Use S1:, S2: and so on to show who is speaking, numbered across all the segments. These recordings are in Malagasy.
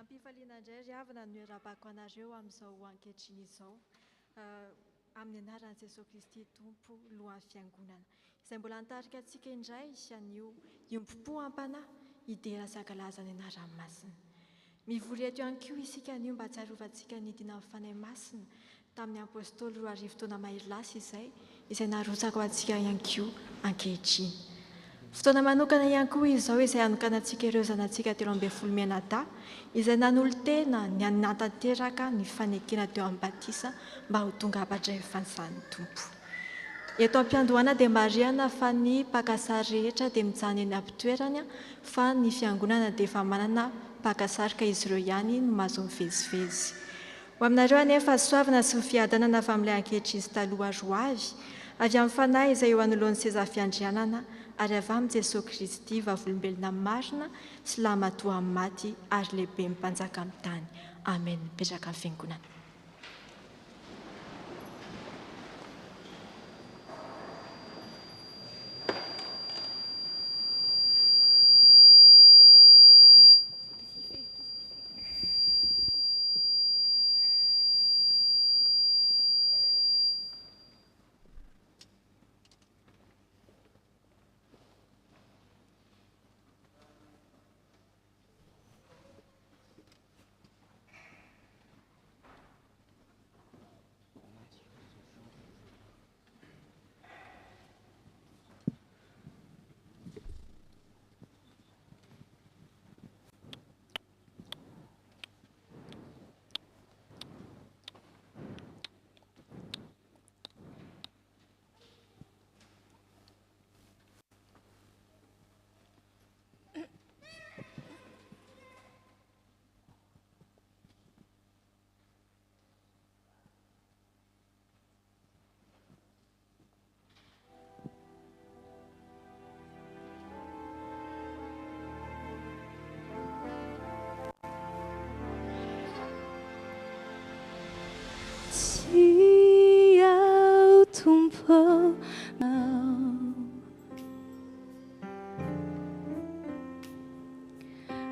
S1: Ampifaliana indray ry havana no iarahako anareo amin'izao ankehitriny izao amin'ny anaran'i Jesosy Kristy Tompo lohan'ny fiangonana izay mbola nitarika antsika indray anio iompom-poam-panahy idera sakalaza ny anaran'ny masina. Mivory eto ihany koa isika anio mba tsarovatsika nidina amin'ny fanahy masina tamin'ny apôstôly 2 taona mahery lasa izay narotsaka ho antsika ihany koa ankehitriny. Fotoana manokana ihany koa izao izay anokanantsika ireo zanantsika 13 mianadahy izay nanolo-tena ny anatanteraka ny fanekena teo amin'ny batisa mba ho tonga hapatray ny fanjan'ny Tompo. Eto am-piandohana dia marihana fa ny mpakasary rehetra dia mijanona eny am-pitoerany fa ny fiangonana dia efa manana mpakasary ka izy ireo ihany no mahazo mivezivezy. Ho aminareo anefa soavana sy ny fiadanana fa amin'ilay ankehitriny sy taloha roavy avy amin'ny fanahy izay eo anoloan'ny seza fiandrianana ary avy amin'ny Jesosy Kristy vavolombelona marina sy lamatoa amin'ny maty ary lehibe mpanjaka amin'ny tany. Amen. Mipetraka amin'ny fiangonana.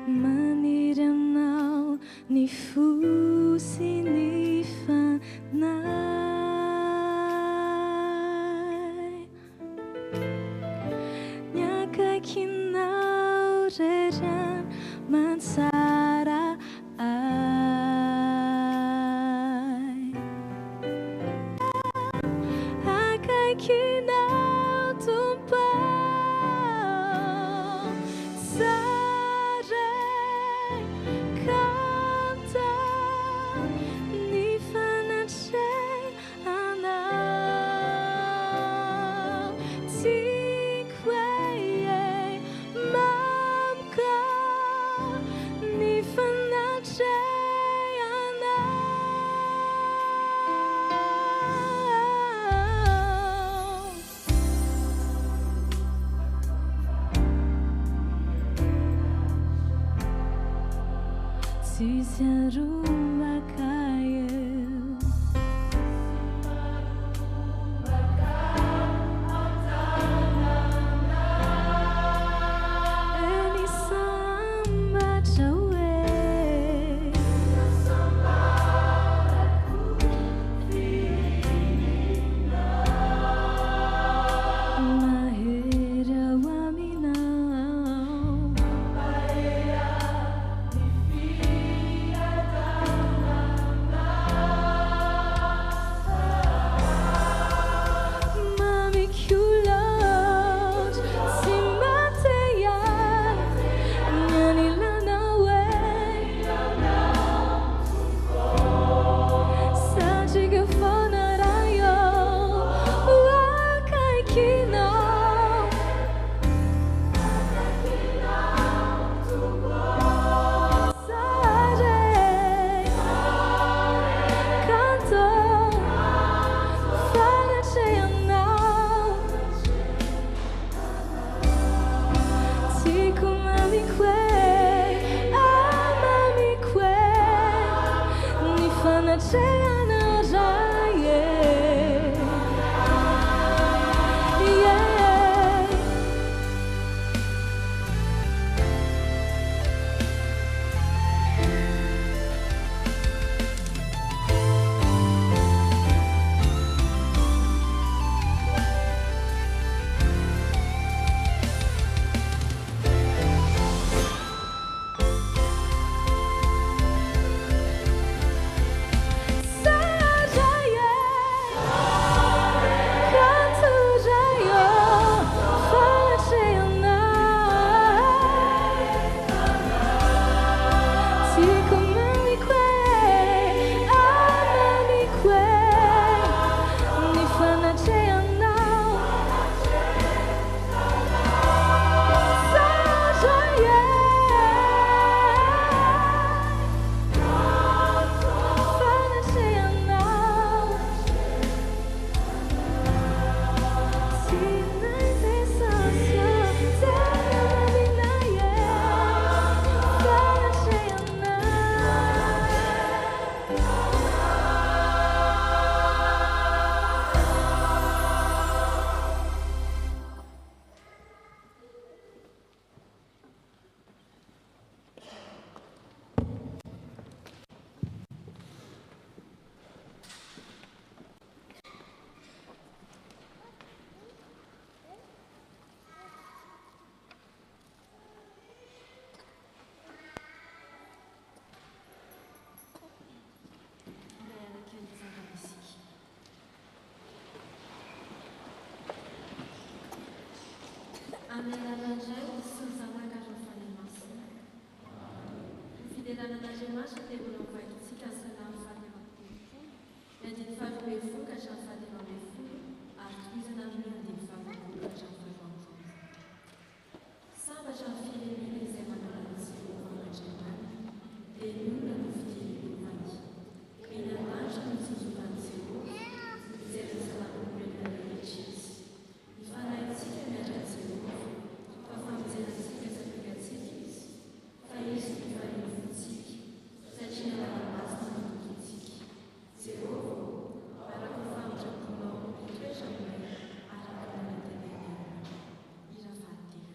S2: Maniranao ny fo sy ny fanahy, ny akaikinao reran mansara ai, akaikinao Tompo
S1: Amin'ny anarandray sy ny zanaka ary ny fanamasina. Ny fideranan'Andriamanitra dia mbola mivakintsika salamy fahatevam-polo, ny andiny faharoa-ambin'ny ka hatramin'ny fahatelo-ambin'ny ary tohizana amin'ny andiny faharoa-polo ka hatramin'ny faharoa-ambin'ny. Sambatra ny firenena izay manala ny Jehovah-Mandriamana, dia ny olona no fidiram-piovany. Eny an-danitra no tsonjovan'i Jehovah, izay fisalam-olombelona rehetra izy. Ifanahintsika miatra Jehovah, fa famonjenantsika sapekantsika izy, fa izy no fahefontsika, satria nalamasina no tokintsika. Jehovah, araka ny famindramponao toetra aminay, araka ny nantenenana. Hira fahatelo.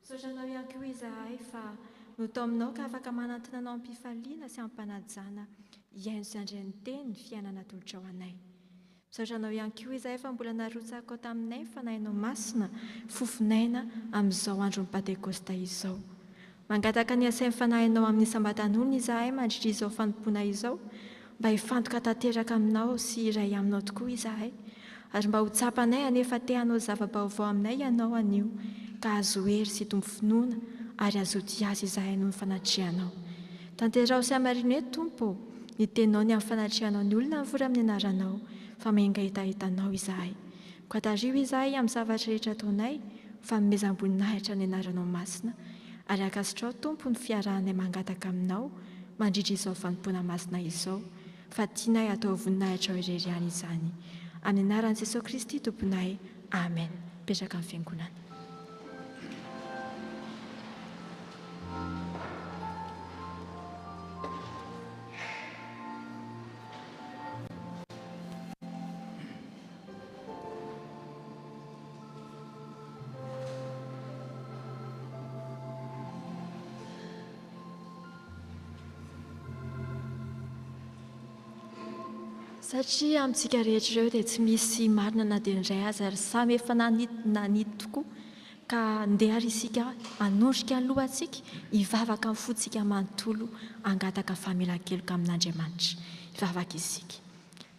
S1: Saotranao ihany koa izahay fa no tao aminao ka afaka manantona anao am-pifaliana sy am-panajana iaino sy andray ny teny ny fiainana tolotra ao anay. Saotranao ihany koa izahay fa mbola narotsaka taminay fa nahainao masina fofinaina amin'izao andro ny Pentekosta izao. Mangataka ny asain'ny fanahinao amin'ny sambatan'olona izahay mandritra izao fanompoana izao, mba hifantoka tanteraka aminao sy iray aminao tokoa izahay, ary mba ho tsapanay anefa te hanao zava-baovao aminay ianao anio, ka azo hery sy tombo finoana ary azoty azy izahay noho ny fanatrianao. Tanterao sy amarino eto Tompo, ny tenao ny amin'ny fanatrianao ny olona mivory amin'ny anaranao, fa miaingaitahitanao izahay. Ko atario izahay amin'ny zavatra rehetra ataonay, fa nomezam-boninahitra ny anaranao masina, ary akasitrao Tompo ny fiarahanay mangataka aminao mandritra izao fanompoana masina izao, fa tianay atao voninahitra ao irery ihany izany. Amin'ny anaran'i Jesosy Kristy Tomponay. Amen. Petraka amin'ny fiangonana. Satria amintsika rehetra ireo dia tsy misy marina na dia indray aza ary samy efa nanito tokoa, ka andeha ary isika hanondrika ny lohantsika, hivavaka amin'ny fontsika manontolo, hangataka famelan-keloka amin'Andriamanitra. Hivavaka isika.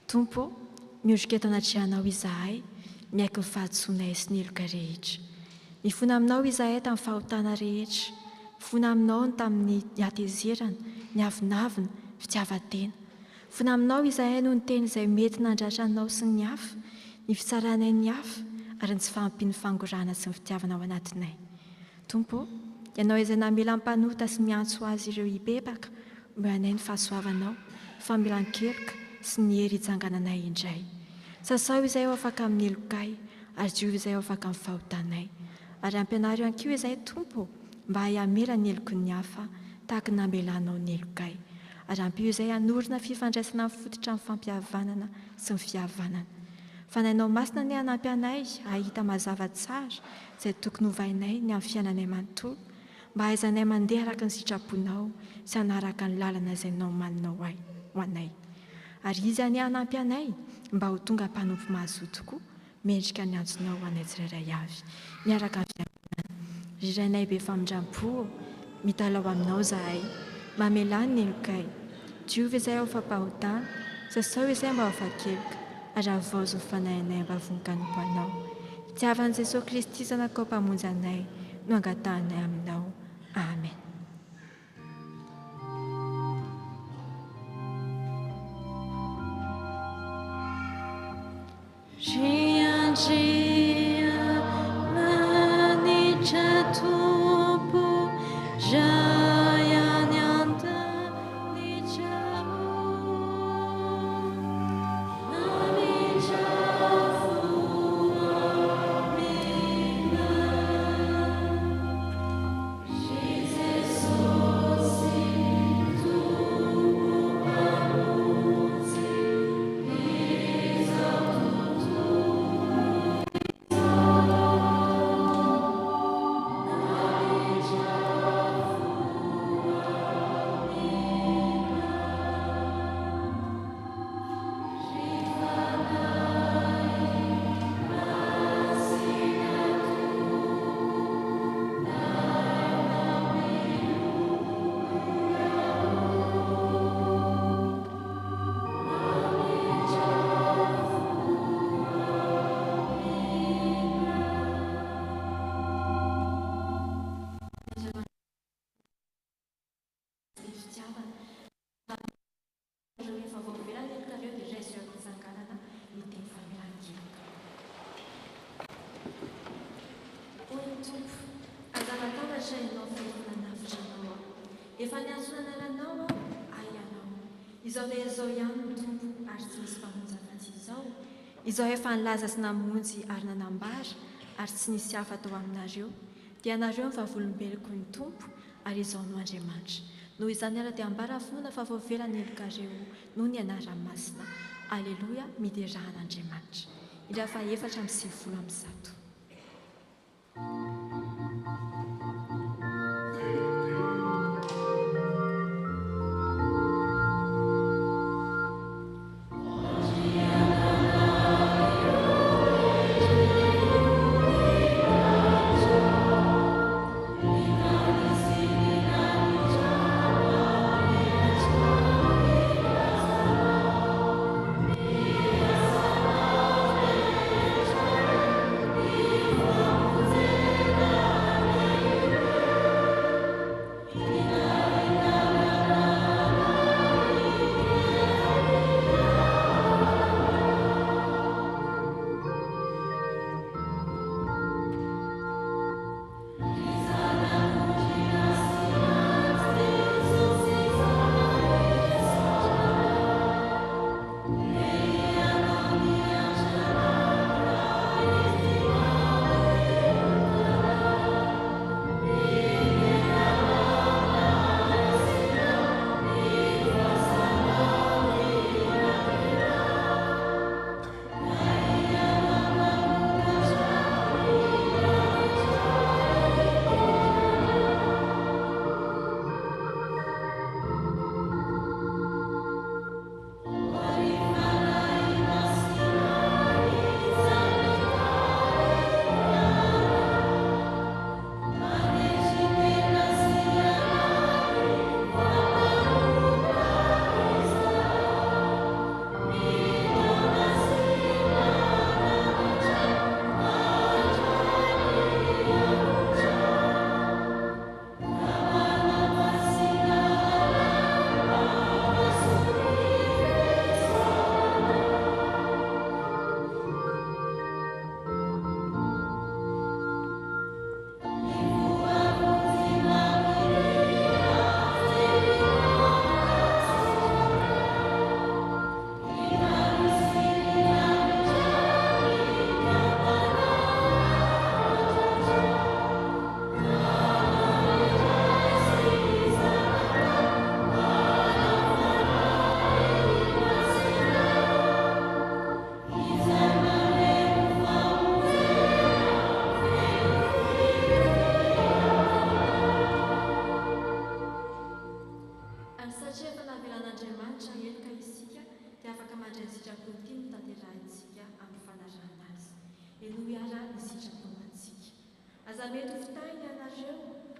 S1: Tompo, miondrika eto anatrihanao izahay, miaiky ny fahatsoanay sy ny heloka rehetra. Mifona aminao izahay tamin'ny fahotana rehetra, mifona aminao tamin'ny hatezerana, ny avinavina, fitiavan-tena. Fona aminao izahay noho ny teny izay mety nandratra anao sy ny hafa, ny fitsaranay ny hafa, ary ny tsy fahampian'ny fangorana sy ny fitiavana ao anatinay. Tompo, ianao izay na mila mpanota sy miantso azy ireo hibebaka mbo anay ny fahasoavanao fa mila nikeloka sy ny hery hitsangananay indray sasao izay ao afaka amin'ny elokay ary jiovy izay ao afaka amin'ny fahotanay ary ampianary eo ankio izay tompo mba hiamela ny eloko ny hafa tahaka namelanao ny elokay ary ampio izay hanorina fifandraisana mifototra amin'ny fampihavanana sy ny fihavanana fanainao masina ny hanampy anay ahita mazava tsara izay tokony hovainay ny amin'ny fiainanay manontolo mba haizanay mandeha araka ny sitraponao sy hanaraka ny lalana izay nao maninao ho anay ary izy any hanampy anay mba ho tonga mpanompo mahazoa tokoa mendrika ny antsonao ho anay tsirairay avy miaraka ny fiangonana rirainay be famindram-po mitalao aminao zahay mamelany ny elokay diovy izay ao fampahotana sasao izay mba hofakeloka ary avozo ny fanahinay mba vonika ny mpoanao itiavan'i Jesosy Kristy zanakao mpamonjy anay no angatahanay aminao amen.
S3: Efa niantsona anao aianao izao dia izao ihany no tompo ary tsy misy mpamonjy afa-tsy izao
S1: izao efa nilaza sy namonjy ary nanambara ary tsy nisy hafa tao aminareo dia anareo ny vavolombeloko ny tompo ary izao no Andriamanitra noho izany ara dia ambara fonona fa voavelany elokareo noho ny anarany masina aleloia miderahan'Andriamanitra indray fa 4:100.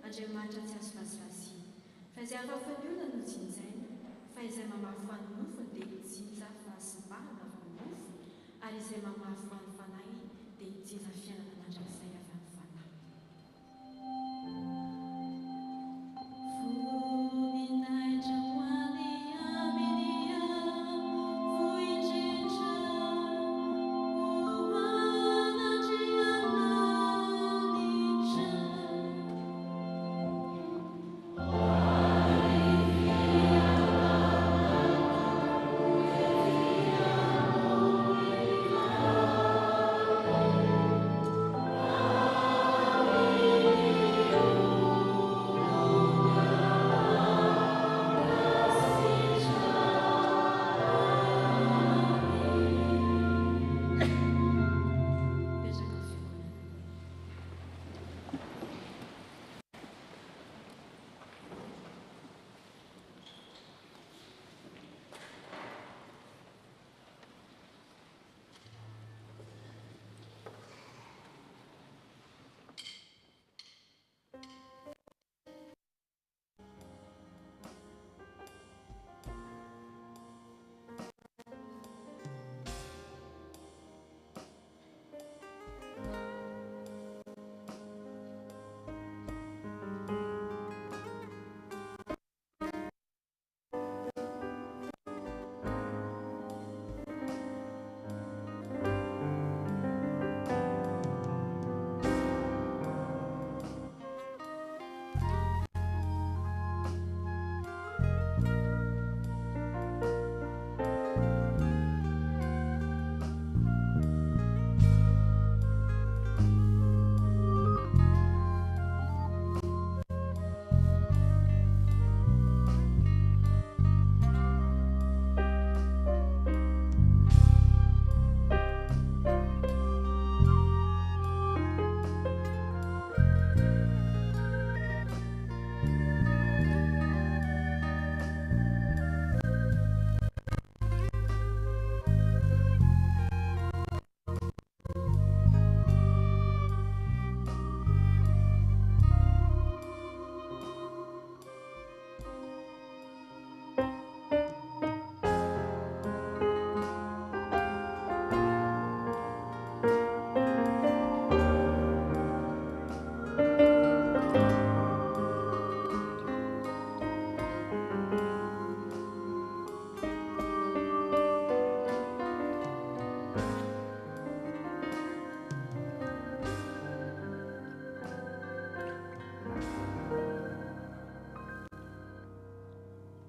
S3: Andriamanitra tsy azo vasivasiana. Fa izay afafan'ny olona no jinjaina, fa izay mamafy ho an'ny nofony dia jinja fahasimbahana avy amin'ny nofo, ary izay mamafy ho an'ny fanahy dia jinja fiainana mandrakizay avy amin'ny fanahy. Voninahitra ho any amin'ny vohindrindra, ho anatrehananitra.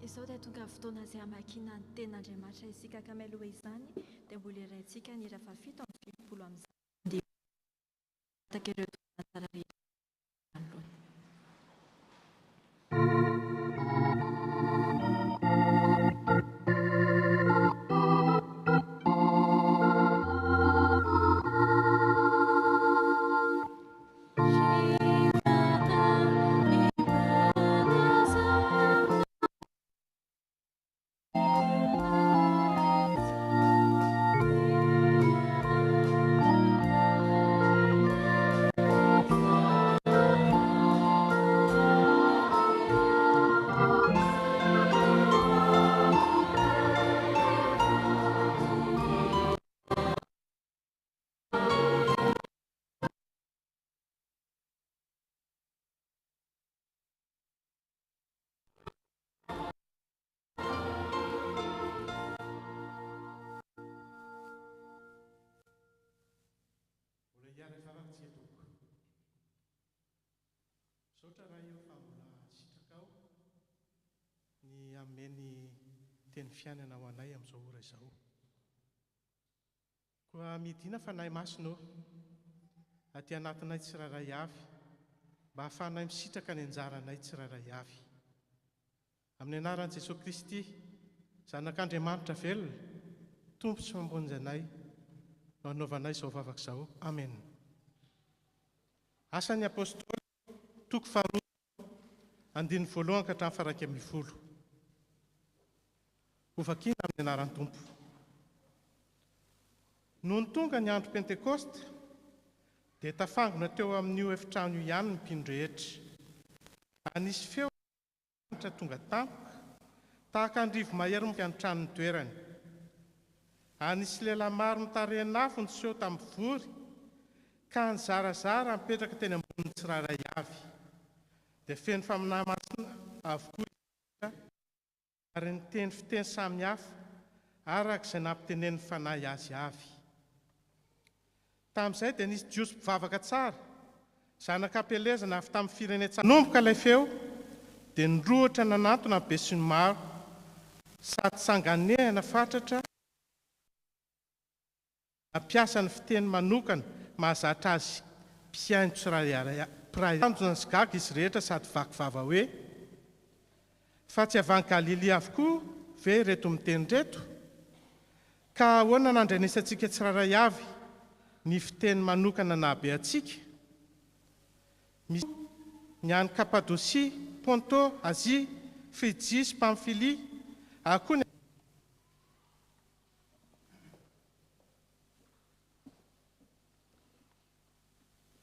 S3: Izao dia tonga fotoana izay hamakiana ny tenin'Andriamanitra isika ka mialoha izany dia mbola iraintsika ny hira fafito amin'ny filo-polo amin'izany taka ireo toerana tsara rehetra manoloana.
S4: Saotra raha eo fa mbola sitraka ao ny ameny teny fiainana ho anay amin'izao ora izao. Koa midina fa nahy masina aty anatinay tsiraray avy mba hahafahanay misitraka ny anjaranay tsiraray avy. Amin'ny anaran'i Jesosy Kristy, Zanak'Andriamanitra velona, Tompo sy Mamonjy no anaovanay izao vavaka izao. Amen. Asan'ny apôstôly toko faharoa andiny voalohany ka hatramin'ny faha 12. Ho vakiana amin'ny anaran'ny Tompo. Noho ny tonga ny andro Pentekosta dia tafangona teo amin'io efitrano ihany ny mpino rehetra. anisy feo tonga tampoka tahaka andrivo mahery ny tranony toerany. Anisy lehilahy maro mitarenafo ny seho tamin'ny vory ka ny zarazara mipetraka teny ambony tsiraray avy dia feno faminahy masina avokoa ary ny teny fiteny samihafa arak'izay nampitenen'ny fanahy azy avy. Tamin'izay dia nisy jiosy mpivavaka tsara zanak'ampelezana avy tamin'ny firenena nomboka ilay feo dia nirohatra nanantona be sy ny maro sady sanganehana fatratra ampiasa ny fiteny manokana mahazatra azy mpiaino tsirairay sy gaga izy rehetra sady vakivava hoe fa tsy avany Galily avokoa ve reto miteny reto, ka ahoana nandrenesantsika tsiraray avy ny fiteny manokana nabe atsika ny any Kapadosia, Ponto, Azia, Frigia sy Pamfilia akoa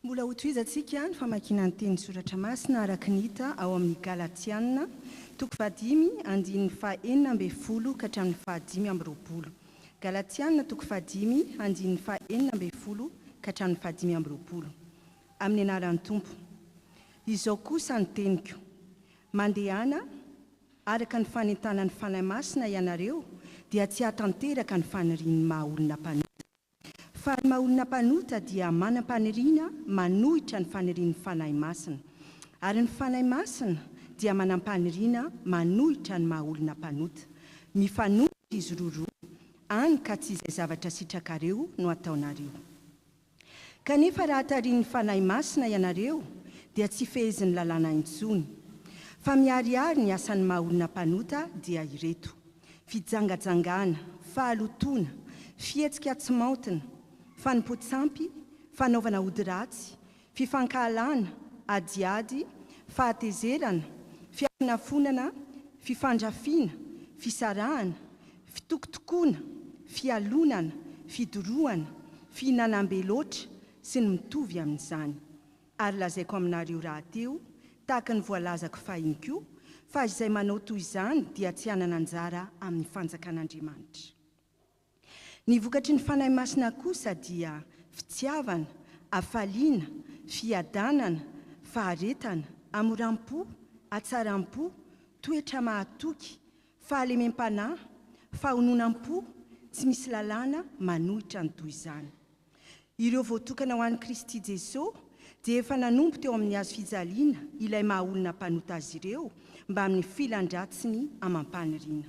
S5: mbola hotoizatsika ny famakiana ny teny soratra masina araka ny hita ao amin'ny Galatiana toko 5:9-10 ka hatramin'ny 5:20. Galatiana toko 5:9-10 ka hatramin'ny 5:20. Amin'ny anaran'ny Tompo. Izao kosa ny teniko, mandehana araka ny fanentanany fanahy masina ianareo dia tsy hatanteraka ny fanirian'ny maha-olona mpanota. Fa ny maha-olona mpanota dia manam-paniriana manohitra ny fanirian'ny fanahy masina, ary ny fanahy masina dia manam-paniriana manohitra ny maha-olona mpanota. Mifanohitra izy roa any ka tsy izay zavatra sitrakareo no ataonareo. Kanefa raha hatarian'ny fanahy masina ianareo dia tsy fehezin'ny lalàna intsony. Fa miharihary ny asan'ny maha-olona mpanota dia ireto: fijangajangana, fahalotona, fihetsika tsy maontina, fanimpotsampy, fanaovana ody ratsy, fifankahalana, adiady, fahatezerana, fiafinafonana, fifandrafiana, fisarahana, fitokotokoana, fialonana, fidorohana, fihinanam-beloatra sy ny mitovy amin'izany. Ary lazaiko aminareo rahateo tahaka ny voalazako fahiny koa fa izay manao toy izany dia tsy hanana anjara amin'ny fanjakan'Andriamanitra. Ny vokatry ny fanahy masina kosa dia fitiavana, afaliana, fiadanana, faharetana, amoram-po, atsaram-po, toetra mahatoky, fahalemem-panahy, fahononam-po, tsy misy lalàna manohitra ny toy izany. Ireo voatokana ho an'i Kristy Jesosy dia efa nanompo teo amin'ny hazo fijaliana ilay maha-olona mpanota azy ireo mba amin'ny filandratsiny amam-paniriana.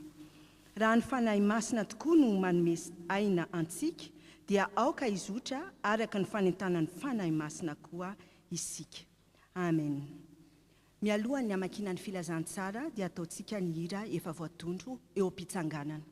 S5: Raha ny fanahy masina tokoa no manome aina antsika dia aoka izotra araka ny fanentanany fanahy masina koa isika. Amen. Mialoha ny amakiana ny filazantsara dia ataontsika ny hira efa voatondro eo am-pitsanganana.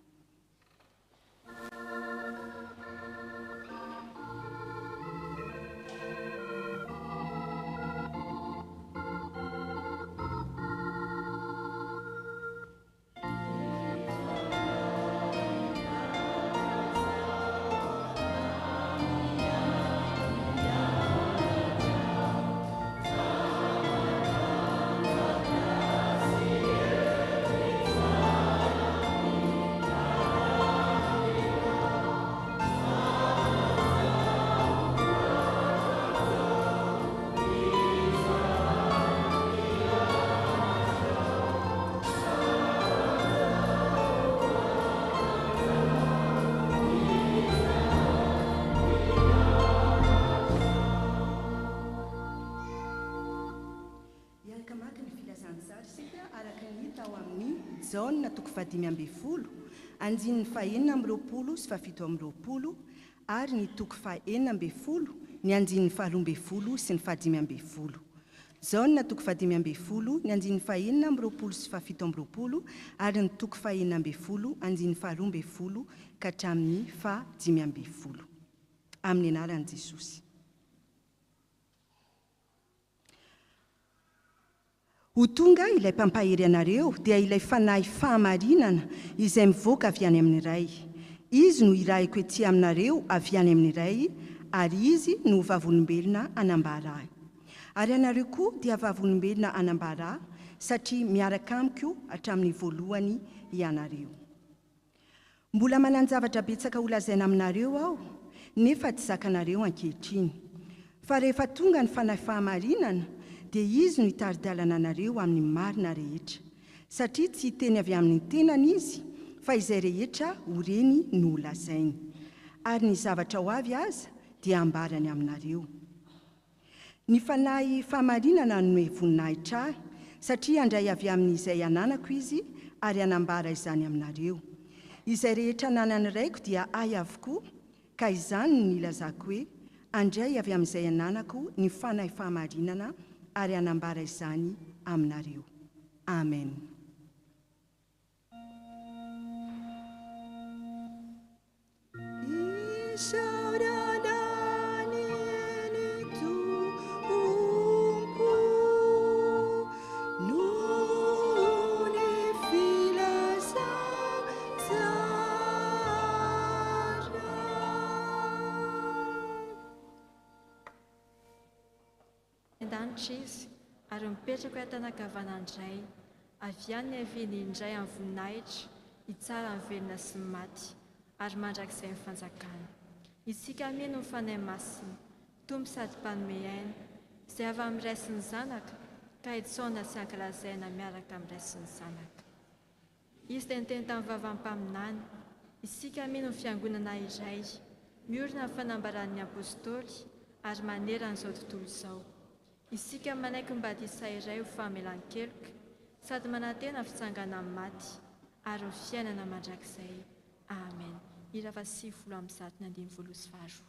S5: Jaune toko 5:20, andininy 4:20 sy 7:20, ary ny toko 4:40, ny andininy 4:20 sy ny 5:20. Jaune toko 5:20, ny andininy 4:20 sy 7:20, ary ny toko 4:20, andininy 2:20 ka hatramin'ny 5:20. Amin'ny anaran'i Jesosy. Ho tonga ilay mpampahery anareo dia ilay fanahy fahamarinana izay mivoaka avy any amin'ny iray. Izy no irahiko ety aminareo avy any amin'ny iray, ary izy no vavolombelona anambara. Ary anareo koa dia vavolombelona anambara satria miaraka amiko hatramin'ny voalohany ianareo. Mbola manan-javatra betsaka holazaina aminareo aho, nefa tsy zakanareo ankehitriny. Fa rehefa tonga ny fanahy fahamarinana, dia izy no hitari-dalana anareo amin'ny marina rehetra, satria tsy hiteny avy amin'ny tenany izy, fa izay rehetra horeny no holazainy. Ary ny zavatra ho avy aza dia ambarany aminareo. Ny fanahy fahamarinana no hoe voninahitra ahy, satria andray avy amin'izay ananako izy ary anambara izany aminareo. Izay rehetra nanany raiko dia ahy avokoa, ka izany no nilazako hoe andray avy amin'izay ananako ny fanahy fahamarinana ary anambara izany aminareo. Amen.
S1: Endanitra izy ary mipetraka hoe tanakavanandray, avy any ny haviany indray amin'ny voninahitra, hitsara ny velona sy ny maty, ary mandrakizay ny fanjakana. Isika mino ny fanahy masina, tompo sady mpanome aina, izay avy amin'ny ray sy ny zanaka, ka hitsaona sy ankalazaina miaraka amin'ny ray sy ny zanaka. Izy dia niteny tamin'ny vavam-paminany, isika mino ny fiangonana iray, miorina amin'ny fanambaran'ny apôstôly ary manera n'izao tontolo izao. Isika manaiky mbatisa iray ho famelan-keloka, sady manantena fitsangana amin'ny maty ary ny fiainana mandrakizay. Amen. Ira 7:1-5.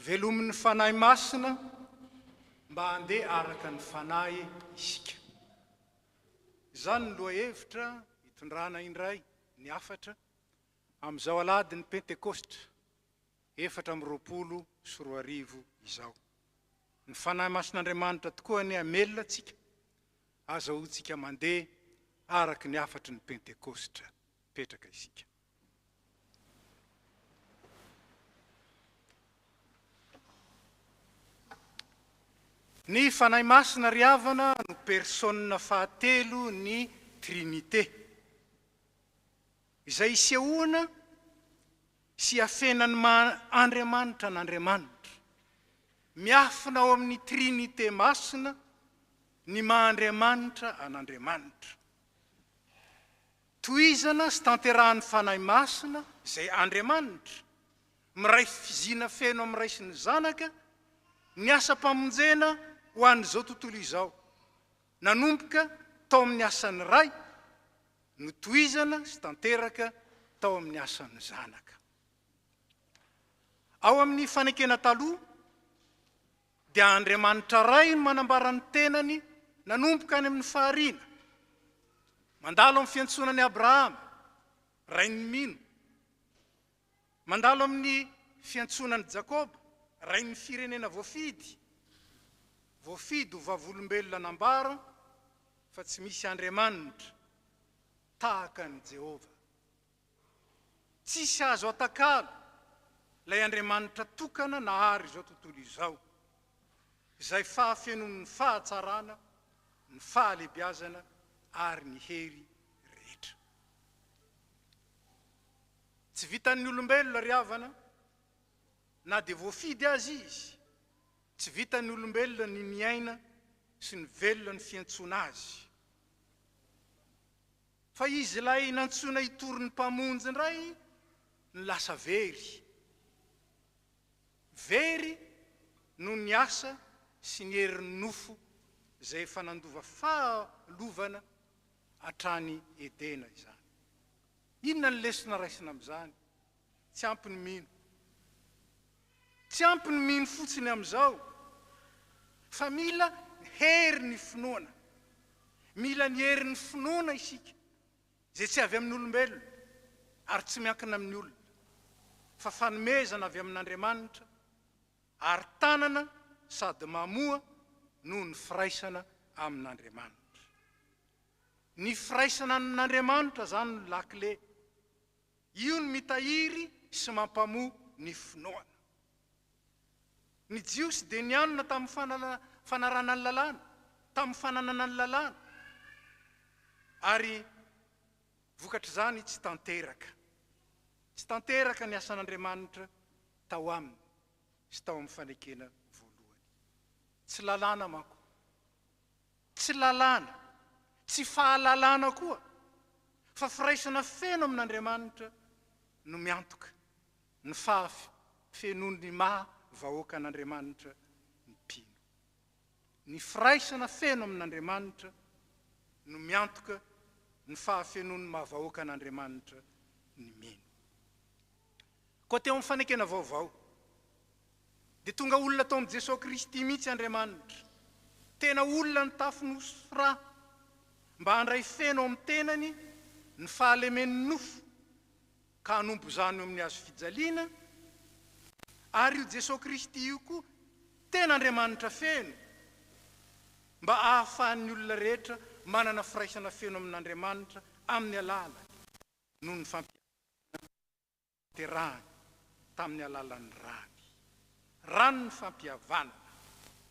S6: Velomin'ny fanahy masina mba handeha araka ny fanahy isika. Izany ny lohahevitra hitondrana indray ny afatra amin'izao alady ny Pentekostra 4:20 izao. Ny fanahy masin'Andriamanitra tokoa ny amelona tsika, azahoantsika mandeha araka ny afatry ny Pentekostra petraka isika. Ny fanahy masina ry havana no persona fahatelo ny Trinité, izay sehoana sy afenany Andriamanitra n'Andriamanitra, miafina ao amin'ny Trinité masina ny maha-Andriamanitra an'Andriamanitra. Tohizana sy tanterahan'ny fanahy masina izay Andriamanitra, miray fizina feno amin'ny ray sy ny zanaka, ny asa-pamonjena ho an'izao tontolo izao, nanomboka tao amin'ny asan'ny ray, no tohizana sy tanteraka tao amin'ny asan'ny zanaka. Ao amin'ny fanekena taloha dia Andriamanitra ray no manambara ny tenany nanomboka any amin'ny fahariana, mandalo amin'ny fiantsonan'i Abrahama, rainy mino, mandalo amin'ny fiantsonan'i Jakoba, ray ny firenena voafidy ho vavolombelona nambara fa tsy misy Andriamanitra tahaka ny Jehova. Tsisy azo atakalo lay Andriamanitra tokana nahary izao tontolo izao, izay fahafenon'ny fahatsarana, ny fahalebiazana ary ny hery rehetra. Tsy vitan'ny olombelona ry havana, na dia voafidy azy izy, tsy vitan'ny olombelona ny miaina sy ny velona ny fiantsona azy. Fa izy lay nantsona hitory ny mpamonjy ndray ny lasa very. Very no ny asa sy ny herin'ny nofo izay efa nandova fahalovana hatrany Edena izany. Inona ny lesona raisina amin'izany? Tsy ampy ny mino. Tsy ampy ny mino fotsiny amin'izao, fa mila hery ny finoana. Mila ny hery ny finoana isika, izay tsy avy amin'ny olombelona ary tsy miankina amin'ny olona, fa fanomezana avy amin'Andriamanitra, ary tanana sady mamoa noho ny firaisana amin'Andriamanitra. Ny firaisana amin'Andriamanitra zany no lakile. Io ny mitahiry sy mampamoa ny finoana. Ny jiosy dia nianona tamin'ny fanarana ny lalàna, tamin'ny fananana ny lalàna, ary vokatra zany tsy tanteraka. Tsy tanteraka ny asan'Andriamanitra tao aminy sy tao amin'ny fanekena voalohany. Tsy lalàna manko. Tsy lalàna, tsy fahalalàna koa, fa firaisana feno amin'Andriamanitra no miantoka ny fenon'ny vahoaka an'Andriamanitra ny mpino. Ny firaisana feno amin'Andriamanitra no miantoka ny fenon'ny mahavahoaka an'Andriamanitra ny mino. Koa teo amin'ny fanekena vaovao, dia tonga olona tao amin'i Jesosy Kristy mihitsy Andriamanitra, tena olona ny tafinosy mba handray feno amin'ny tenany ny fahalemen'ny nofo, ka hanompo zany amin'ny azo fijaliana. Ary io Jesosy Kristy io koa tena Andriamanitra feno, mba ahafahan'ny olona rehetra manana firaisana feno amin'Andriamanitra amin'ny alala noho ny fampiavana terahany tamin'ny alalan'ny rano ny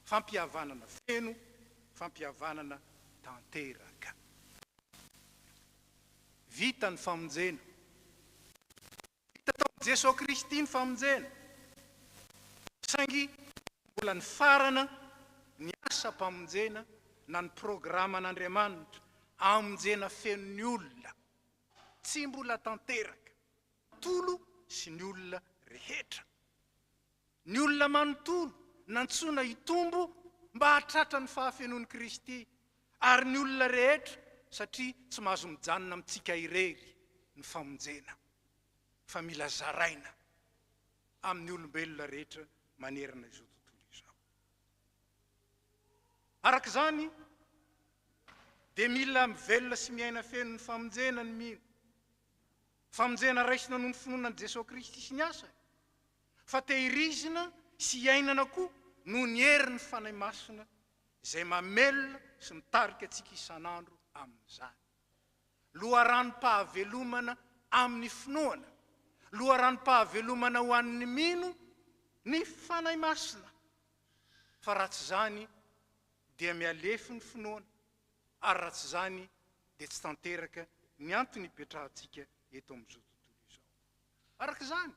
S6: fampihavanana feno, fampihavanana tanteraka. Vita ny famonjena, vita tao Jesosy Kristy ny famonjena, saingy mbola ny farana ny asa mpamonjena na ny programan'Andriamanitra amonjena fenon'ny olona, tsy mbola tanteraka, tolo sy ny olona rehetra. Ny olona manontolo nantsona hitombo mba hatratra ny fahafenon'ny Kristy, ary ny olona rehetra satria tsy mahazo mijanona amintsika irery ny famonjena, fa mila zaraina amin'ny olombelona rehetra manerana izao tontolo izao. Araka izany dia mila mivelona sy miaina feno ny famonjena ny mino. Famonjena raisina noho ny finoana ny Jesosy Kristy sy ny asany, fa tehirizina sy iainana koa noho ny herin'ny fanahy masina izay mamelona sy mitarika antsika isan'andro amin'izany. Loharanom-pahavelomana amin'ny finoana, loharanom-pahavelomana ho an'ny mino ny fanahy masina. Fa raha tsy zany dia mialefo ny finoana, ary raha tsy zany dia tsy tanteraka ny antony hipetrahantsika eto amin'izao tontolo izao. Araka izany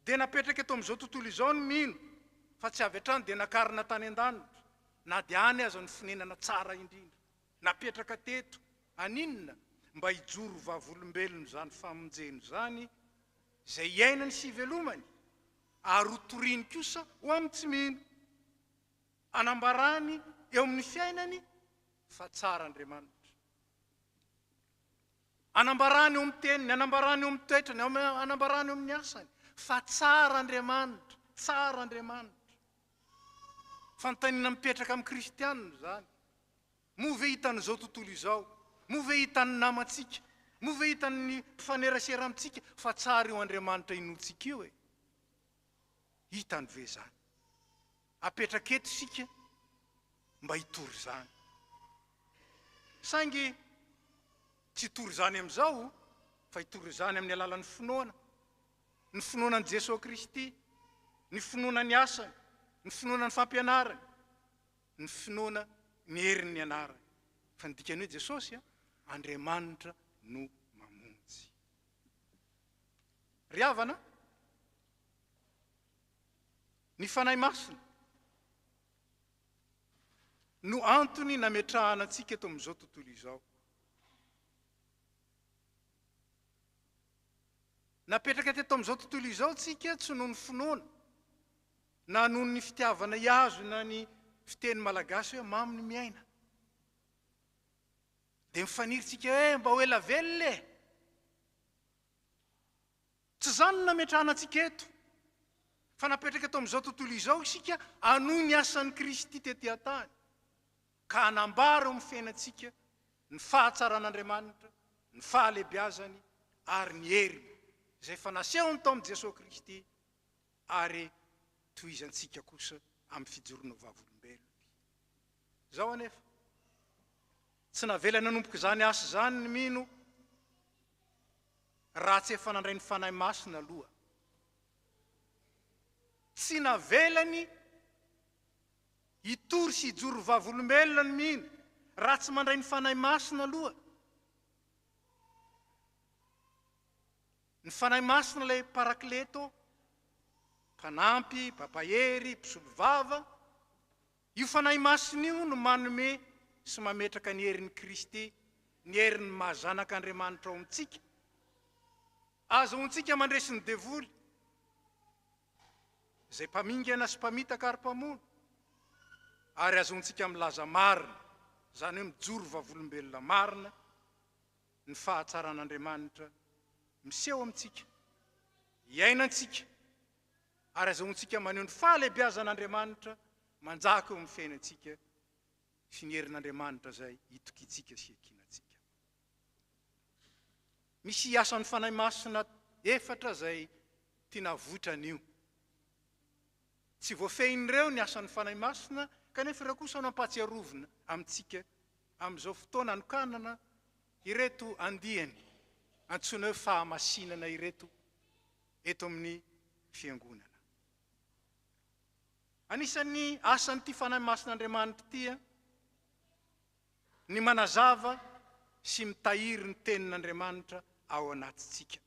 S6: dia napetraka eto amin'izao tontolo izao ny mino, fa tsy avy hatrany dia nakarina tany an-danitra, na dia any aza ny fonenana tsara indrindra. Napetraka teto aninona? Mba hijoro vavolombelona zany famonjeno zany, izay iainany sy ivelomany, ary hotoriany kosa ho amin'ny tsy mino, anambarany eo amin'ny fiainany fa tsara Andriamanitra. Anambarany eo amin'ny teniny, anambarany eo amin'ny toetrany, anambarany eo amin'ny asany, fa tsara Andriamanitra, tsara Andriamanitra. Fanontaniana mipetraka amin'ny kristianina zany. Mo ve hitan'izao tontolo izao, mo ve hitan'ny namantsika, mo ve hitan'ny mpifanerasera amintsika, fa tsara io Andriamanitra inotsika io e. hitany ve zany apetraketo sika mba hitory zany saingy tsy hitory zany am'izao fa hitory zany amin'ny alalan'ny finoana ny finoanan'i Jesosy Kristy ny finoana ny asany ny finoana ny fampianarany ny finoana ny herin'ny anarany fa ny dikany hoe Jesosy Andriamanitra no mamonjy ry havana ny fanahy masina no antony nametrahana antsika eto amin'izao tontolo izao napetraka teto amin'izao tontolo izao tsika tsy noho ny finoana na noho ny fitiavana iazo na ny fiteny malagasy hoe mamy ny miaina dia mifaniritsika hoe mba ho ela velona tsy zany no nametrahana antsika eto fa napetraka eto amin'izao tontolo izao isika anohy ny asan'ny Kristy tety an-tany ka hanambara eo amin'ny fiainantsika ny fahatsaraan'Andriamanitra ny fahalebiazany ary ny heriny izay fa nasehony tao amin'i Jesosy Kristy ary tohizantsika kosa amin'ny fijoroana vavolombelona zao anefa tsy navela nanomboka zany asa zany ny mino raha tsy efa nandray ny fanahy masina aloha tsy navelany hitory sy hijoro vavolombelona ny mino raha tsy mandray ny fanahy masina aloha ny fanahy masina ilay parakleto mpanampy papahery mpisolo vava io fanahy masina io no manome sy mametraka ny herin'ny Kristy ny herin'ny mahazanak'Andriamanitra ao amintsika azahoantsika mandresy ny devoly izay mpamingana sy mpamitaka ary mpamono ary azahoantsika milaza marina zany hoe mijoro vavolombelona marina ny fahatsaran'Andriamanitra miseho amintsika iainantsika ary azahoantsika maneho ny fahalebiazan'Andriamanitra manjaka eo amin'ny fiainantsika sy ny herin'Andriamanitra zay hitokitsika sy ekinantsika misy asan'ny fanahy masina efatra zay tiana votra an'io tsy voafehin'ireo ny asan'ny fanahy masina kanefa ireo kosa no ampatsiarovina amintsika amin'izao fotoana anokanana ireto andihany antsoina hoe fahamasinana ireto eto amin'ny fiangonana anisan'ny asan'ity fanahy masin'Andriamanitra ity ny manazava sy mitahiry ny tenin'Andriamanitra ao anatitsika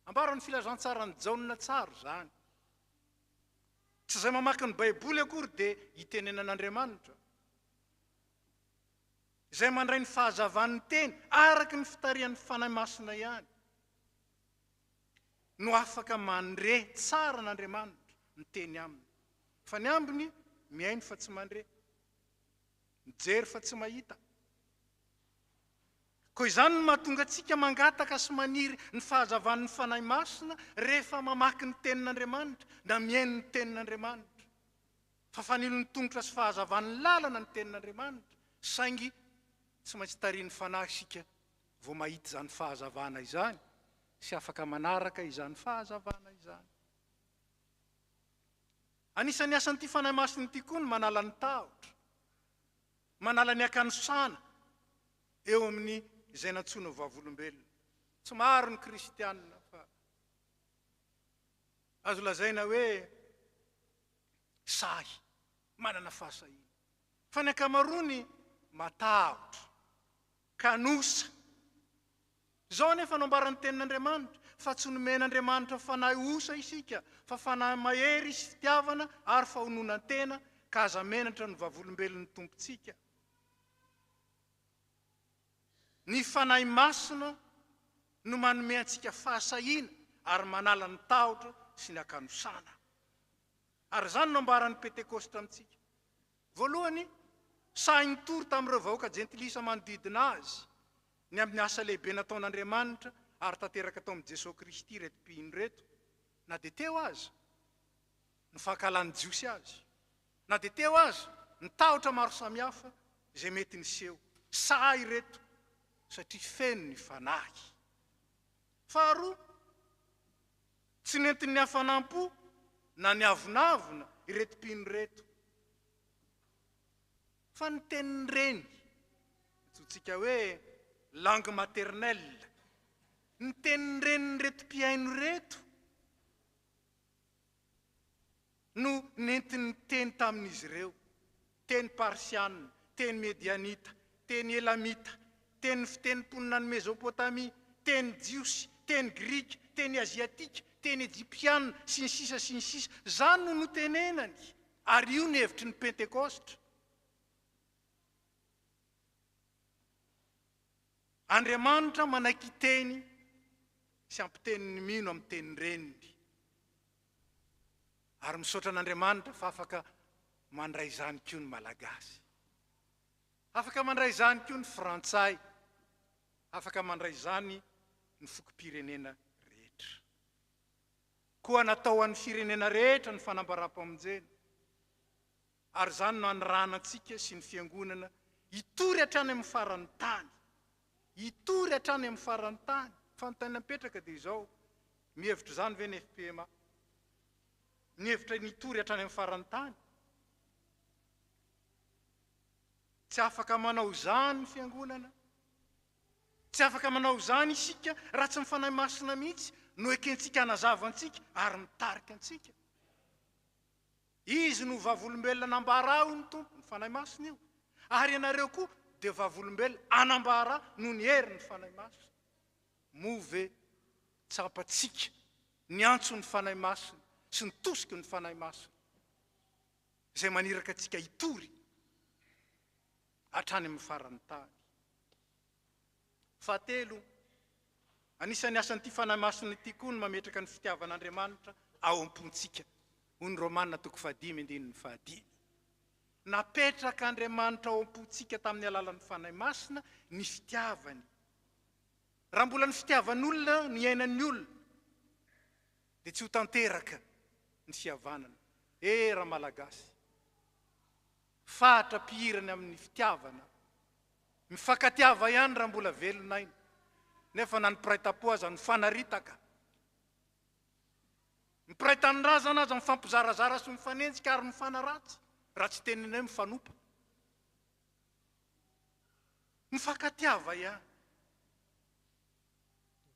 S6: ambara ny filazantsarany jaonina tsaro zany tsy zay mamaky ny baiboly akory dia hitenenan'Andriamanitra izay mandray ny fahazavan'ny teny araky ny fitarian'ny fanahy masina ihany no afaka mandre tsara n'Andriamanitra ny teny aminy fa ny ambiny miaino fa tsy mandre mijery fa tsy mahita koa izany no mahatonga antsika mangataka sy maniry ny fahazavan'ny fanahy masina rehefa mamaky ny tenin'Andriamanitra na miaino ny tenin'Andriamanitra fa fanilo ny tongotra sy fahazavan'ny lalana ny tenin'Andriamanitra saingy tsy maintsy tariany fanahy isika vao mahita izany fahazavana izany sy afaka manaraka izany fahazavana izany anisan'ny asan'ity fanahy masina ity koa ny manala ny tahotra manala ny akanosana eo amin'ny izay nantsoina vavolombelona tsy maro ny kristianina fa azo lazaina hoe sahy manana fahasahina fa ny akamarony matahotra kanosa zao anefa nambaran'ny tenin'Andriamanitra fa tsy nomen'Andriamanitra fanahy osa isika fa fanahy mahery sy fitiavana ary fahononan-tena ka aza menatra ny vavolombelon'ny tompontsika ny fanahy masina no manome antsika fahasahina ary manala ny tahotra sy ny akanosana ary zany no ambaran'ny pentekostra amintsika voalohany sahy nitory tamin'ireo vahoaka jentilisa manodidina azy ny amin'ny asa lehibe nataon'Andriamanitra ary tanteraka tao amin'i Jesosy Kristy reto mpihiny reto na dia teo azy ny fahakalany jiosy azy na dia teo azy ny tahotra maro samihafa izay mety niseho sahy reto satria feno ny fanahy faharoa tsy nentin'ny hafanampo na ny avonavona iretim-pino reto. Fa ny teniny reny, tsika hoe langue maternelle, ny teniny reny ny retim-piaino reto no nentiny teny tamin'izy ireo. Teny parsianina, teny medianita, teny elamita, teny fitenimponina ny Mesopotamia, teny jiosy, teny grika, teny aziatika, teny egyptianina, sy ny sisa sy ny sisa. Zany no notenenany, ary io ny hevitry ny Pentekostra. Andriamanitra manaiky teny sy ampiteniny mino amin'ny teniny reniny. Ary misaotra an'Andriamanitra fa afaka mandray izany koa ny malagasy. Afaka mandray izany koa ny frantsay. Afaka mandray izany ny fokom-pirenena rehetra. Koa natao an'ny firenena rehetra ny fanambaram-pamonjena. Ary zany no aniranantsika sy ny fiangonana hitory hatrany amin'ny faran'ny tany. Hitory hatrany amin'ny faran'ny tany. Fanontaniana mipetraka dia izao, mihevitra zany ve ny FPMA? Mihevitra nitory hatrany amin'ny faran'ny tany. Tsy afaka manao izany ny fiangonana. Tsy afaka manao izany isika raha tsy mifanahy masina mihitsy no ekentsika hanazavantsika ary mitarika antsika. Izy no vavolombelona anambara ao ny tompo ny fanahy masina io. Ary ianareo koa dia vavolombelona anambara no ny hery ny fanahy masina. Move tsapatsika ny antso ny fanahy masina sy ny tosika ny fanahy masina. Izay maniraka atsika hitory hatrany amin'ny faran'ny tany. Fahatelo, anisan'ny asan'ity fanahy masina ity koa ny mametraka ny fitiavan'Andriamanitra ao am-pontsika. Hoy ny Romanina 5:5. Napetraka Andriamanitra ao am-pontsika tamin'ny alalan'ny fanahy masina ny fitiavany. Raha mbola ny fitiavan'olona ny iainan'ny olona, dia tsy ho tanteraka ny fihavanana. Raha malagasy, fahatra-pihirany amin'ny fitiavana. Mifankatiava ihany raha mbola velonaina. Nefa na ny mpiray tam-po aza ny fanaritaka. Mpiray tanindrazana aza mifampizarazara sy mifanenjika ary mifanaratsy. Raha tsy tenenay mifanopa. Mifankatiava ihany.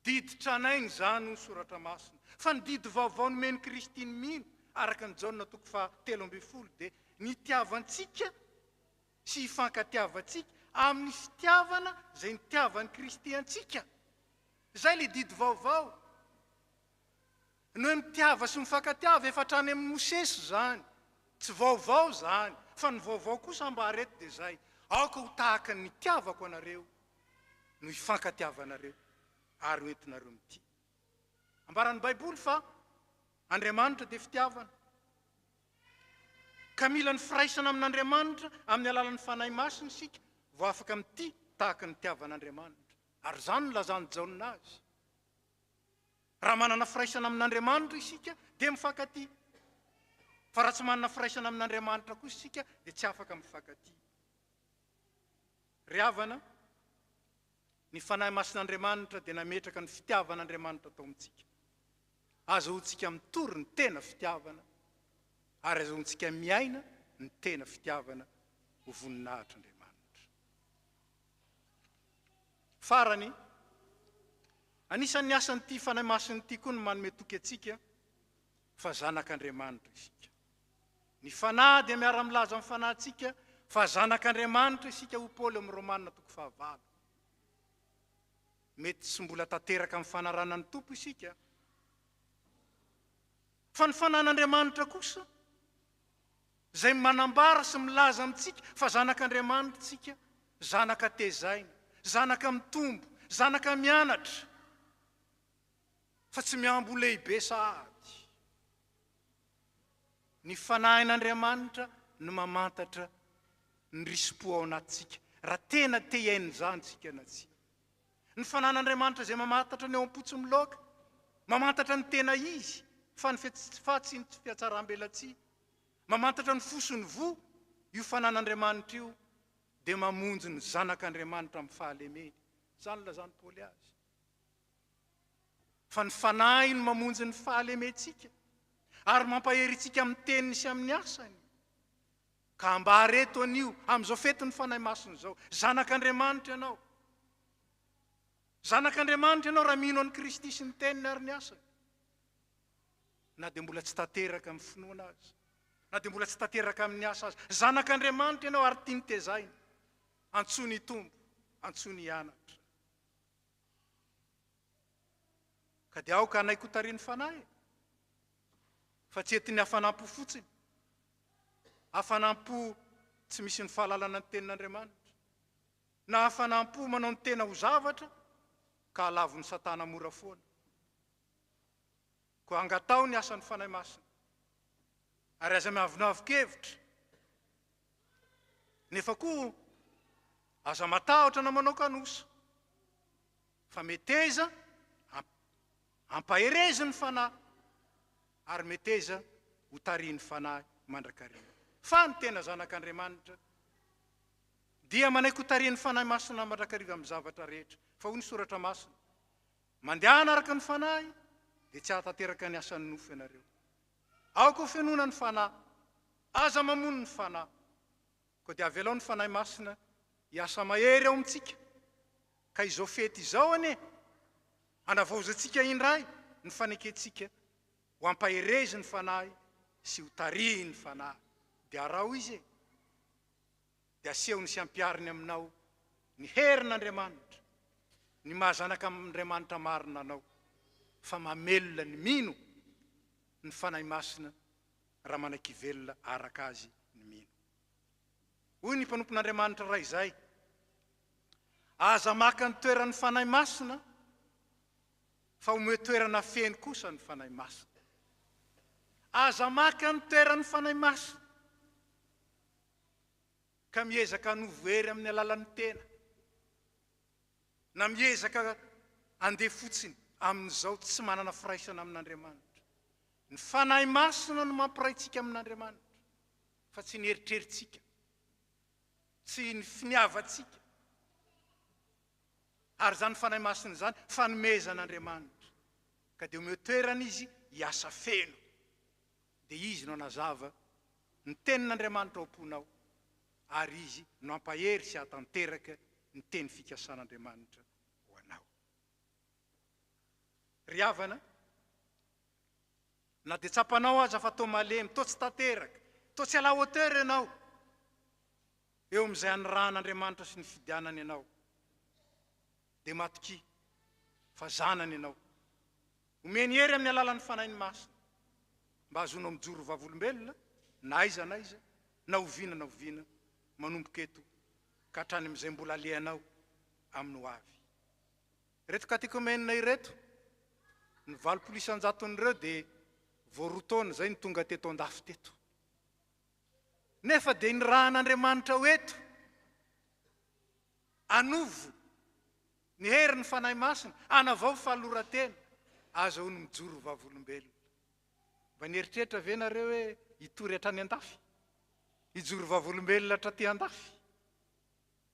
S6: Diditra anainy zany ny soratra masina. Fa ny didy vaovao nomeny Kristy ny mino, araka ny Jaona 3:13, dia nitiavantsika sy hifankatiavantsika amin'ny fitiavana izay nitiavan'ny Kristy antsika. Zay le didy vaovao. No mitiava sy mifankatiava efa hatrany amin'ny Mosesy zany. Tsy vaovao zany, fa ny vaovao kosa mba areto dia zay. Aoka ho tahaka ny nitiavako anareo no hifankatiavanareo ary ho entinareo mity. Ambaran'ny Baiboly fa Andriamanitra dia fitiavana. Ka mila ny firaisana amin'Andriamanitra amin'ny alalan'ny fanahy masina isika vao afaka mity tahaka ny tiavan'Andriamanitra. Ary zany no lazany Jaona azy. Raha manana firaisana amin'Andriamanitra isika dia mifankatia. Fa raha tsy manana firaisana amin'Andriamanitra kosa isika dia tsy afaka mifankatia. Ry havana, ny fanahy masin'Andriamanitra dia nametraka ny fitiavan'Andriamanitra atao amintsika. Azahoantsika mitory ny tena fitiavana, ary azahoantsika miaina ny tena fitiavana ho voninahitr'Andriamanitra. Farany, anisan'ny asan'ity fanahy masin'ity koa ny manome toky atsika fa zanak'Andriamanitra isika. Ny fanahy dia miara-milaza amin'ny fanahintsika fa zanak'Andriamanitra isika ho Paoly amin'ny Romanina 5:9. Mety tsy mbola tanteraka amin'ny fanaranan'ny tompo isika. Fa ny fanan'Andriamanitra kosa, izay manambara sy milaza amintsika fa zanak'Andriamanitra isika, zanaka tezaina, zanaka mitombo, zanaka mianatra, fa tsy miambo lehibe sahady. Ny fanahin'Andriamanitra no mamantatra ny risi-po ao anatsika, raha tena te hiainy zany tsika anatsika. Ny fanan'Andriamanitra izay mamantatra ny ao am-potsy miloaka, mamantatra ny tena izy, fa tsy ny fiatsaram-belatsia, mamantatra ny fosiny vo, io fanan'Andriamanitra io, dia mamonjy ny zanak'Andriamanitra amin'ny fahalemeny. Zany lazany Paoly azy. Fa ny fanahy no mamonjy ny fahalementsika. ary mampaheritsika amin'ny teniny sy amin'ny asany. Ka mba hareto anio amin'izao fetiny fanahy masiny zao, zanak'Andriamanitra ianao. Zanak'Andriamanitra ianao raha mino an'i Kristy sy ny teniny ary ny asany. Na dia mbola tsy tanteraka amin'ny finoana azy, na dia mbola tsy tanteraka amin'ny asa azy. Zanak'Andriamanitra ianao ary tiany tezaina. Antsony tombo, antsony hianatra. Ka dia aoka anay kotariany fanahy. Fa tsy etiny hafanampo fotsiny. Hafanampo tsy misy ny fahalalana ny tenin'Andriamanitra. Na hafanampo manao ny tena ho zavatra, ka halavon'ny Satana mora foana. Ko angatao ny asan'ny fanahy masina. Ary aza miavonavon-kevitra. Nefa koa aza matahotra na manao kanosa. Fa meteza ampaherezi ny fanahy. Ary meteza ho tariany fanahy mandrakariana. Fa ny tena zanak'Andriamanitra dia manaiky ho tariany fanahy masina mandrakariva amin'ny zavatra rehetra. Fa hoy ny soratra masina, mandehana araka ny fanahy dia tsy ahatanteraka ny asan'ny nofo ianareo. Aoka ho fenona ny fanahy, aza mamono ny fanahy. Ko dia avelao ny fanahy masina hiasa mahery ao amintsika. Ka izao fety izao ane, anavaozantsika indray ny faneketsika ho ampaherezi ny fanahy sy ho tarihy ny fanahy. Dia arao izy e. Dia asehony sy ampiariny aminao ny herin'Andriamanitra, ny mahazanak'Andriamanitra marina anao. Fa mamelona ny mino ny fanahy masina raha manaiky velona araka azy ny mino. Hoy ny mpanompon'Andriamanitra raha izay, aza maka ny toeran'ny fanahy masina, fa omeo toerana feno kosa ny fanahy masina. Aza maka ny toeran'ny fanahy masina, ka miezaka hanovoery amin'ny alalan'ny tena, na miezaka andeha fotsiny amin'izao tsy manana firaisana amin'Andriamanitra. Ny fanahy masina no mampiraitsika amin'Andriamanitra, fa tsy ny eritreritsika, tsy ny finiavatsika. Ary zany fanahy masina zany fanomezan'Andriamanitra. Ka dia omeo toerana izy hiasa feno. Dia izy no anazava ny tenin'Andriamanitra ao am-ponao, ary izy no ampahery sy hatanteraka ny teny fikasan'Andriamanitra ho anao. Ry havana, na dia tsapanao aza fa tao malemy, to tsy tanteraka, to tsy ala hauteur ianao eo amin'izay aniran'Andriamanitra sy ny fidianany ianao, dia matoki fa zanany ianao. Omeny hery amin'ny alalan'ny fanahy masina, mba azonao mijoro vavolombelona, na aiza, na oviana, manomboka eto ka hatrany amin'izay mbola alehanao amin'ny ho avy. Reto katekomenina ireto, ny 800 dia voarotaona zay ny tonga teto andafy teto. Nefa dia ny rahan'Andriamanitra ho eto, anovo ny herin'ny fanahy masina, anavao fahaloratena, aza ho ny mijoro vavolombelona. Mba nieritreritra ve nareo hoe hitory hatrany andafy, hijoro vavolombelona hatraty andafy?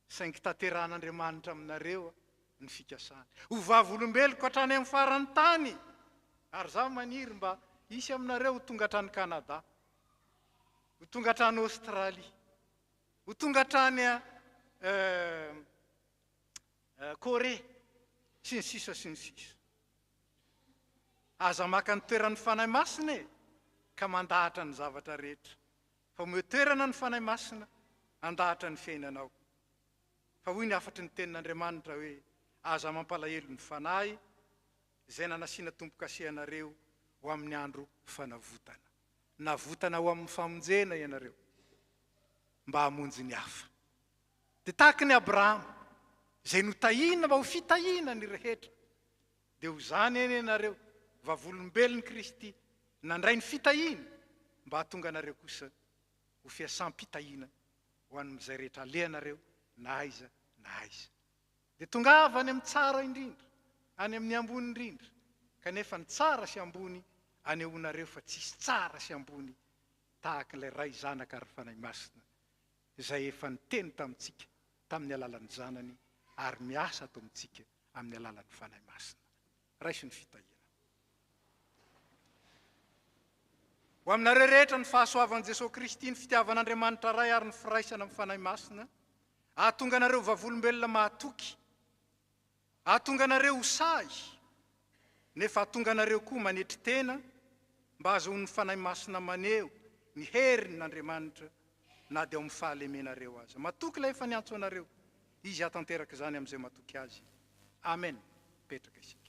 S6: Saingy tanterahan'Andriamanitra aminareo ny fikasany. Ho vavolombeloko hatrany amin'ny farany tany. Ary zaho maniry mba hisy aminareo ho tonga hatrany Kanada, ho tonga hatrany Australie, ho tonga hatrany Corée, sy ny sisa. Aza maka ny toeran'ny fanahy masina e, ka mandahatra ny zavatra rehetra. Fa omeo toerana ny fanahy masina, andahatra ny fiainanao. Fa hoy ny afatry ny tenin'Andriamanitra hoe, aza mampalahelo ny fanahy, izay nanasiana tompo-kasehanareo ho amin'ny andro fanavotana. Navotana ho amin'ny famonjena ianareo, mba hamonjy ny hafa. Dia tahaka ny Abrahama, izay notahina mba ho fitahina ny rehetra. Dia ho zany eny ianareo, vavolombelon'ny Kristy, nandray ny fitahina, mba hahatonga anareo kosa ho fiasam-pitahina ho amin'izay rehetra alehanareo, na aiza. Dia tongava any amin'ny tsara indrindra, any amin'ny ambony indrindra, kanefa ny tsara sy ambony anehoanareo, fa tsisy tsara sy ambony tahaka ilay ray zanaka ary fanahy masina, izay efa niteny tamintsika tamin'ny alalan'ny zanany, ary miasa atao amintsika amin'ny alalan'ny fanahy masina. Raisy ny fitahina. ho aminareo rehetra ny fahasoavan'i jesosy kristy ny fitiavan'andriamanitra ray ary ny firaisana amin'ny fanahy masina ahatonga anareo vavolombelona mahatoky, ahatonga anareo hosay, nefa ahatonga anareo koa manetry tena mba azohon'ny fanahy masina maneo ny herin'Andriamanitra na dia ao amin'ny fahalemenareo aza. Matoky ilay efa niantso anareo, izy hatanteraka izany amin'izay matoky azy. Amen. Petraka isika.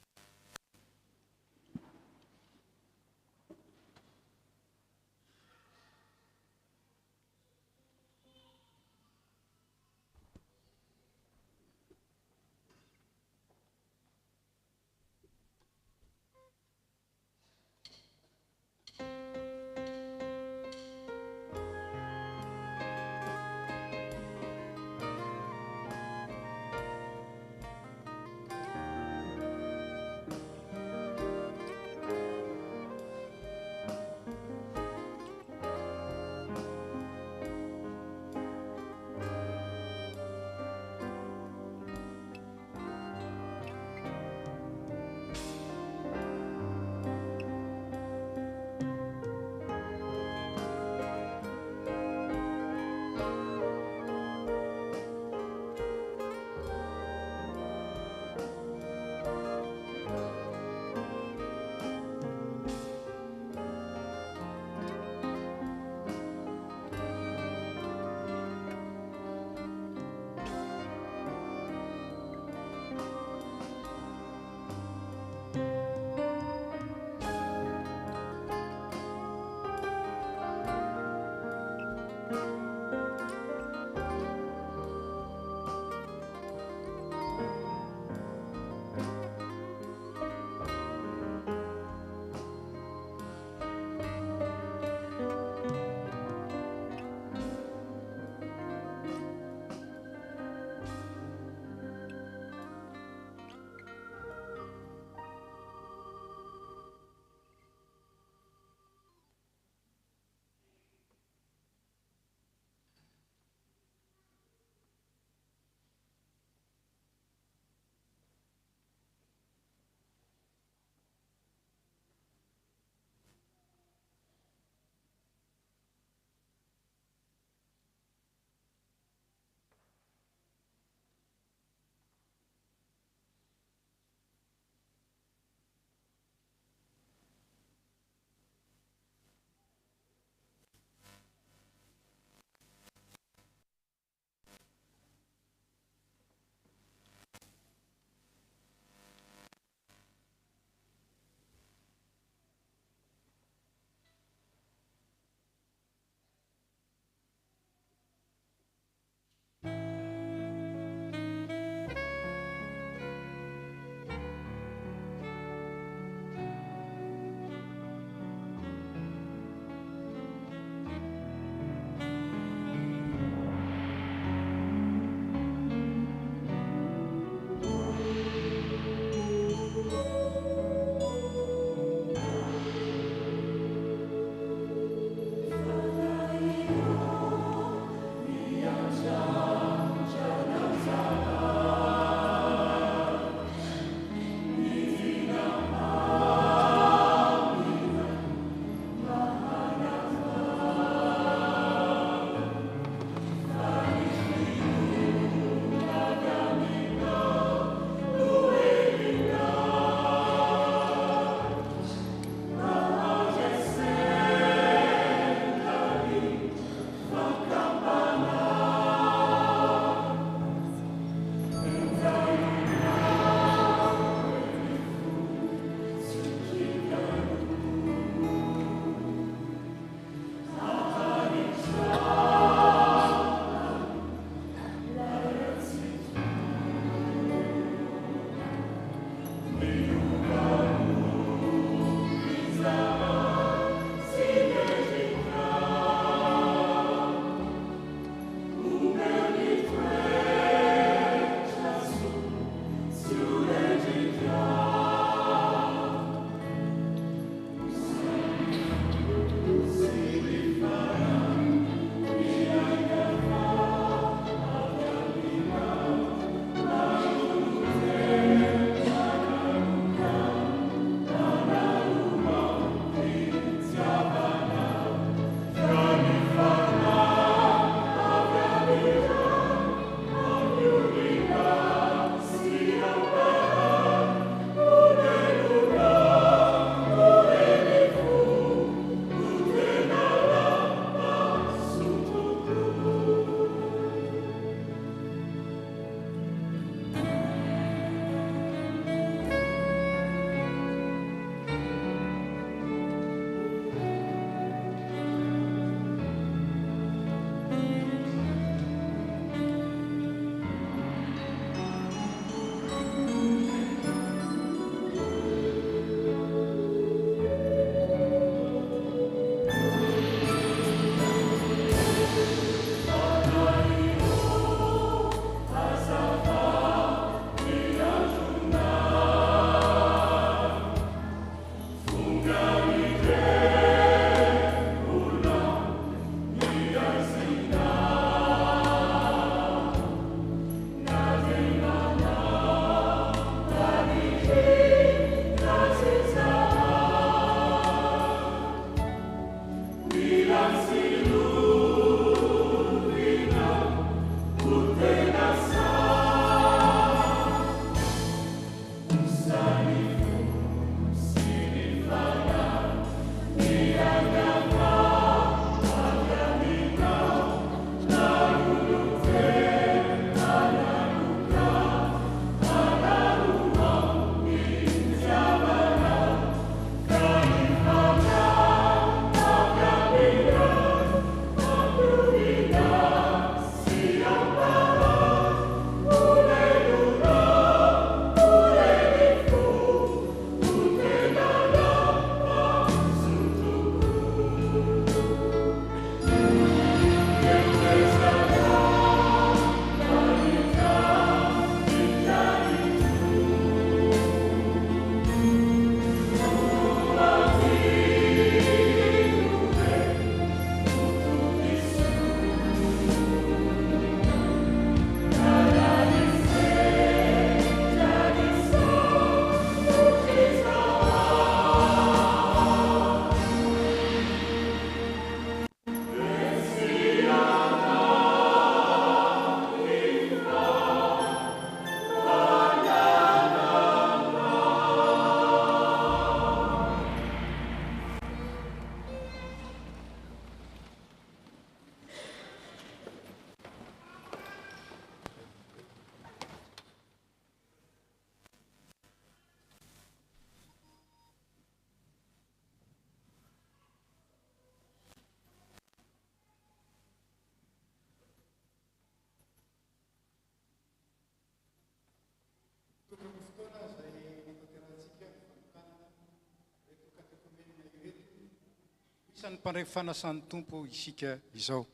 S6: isan'ny mpandray fanasan'ny tompo isika izao.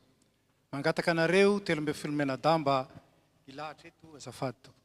S6: Mangataka anareo telo amby filomena damba ilahatra eto azafady tompoko.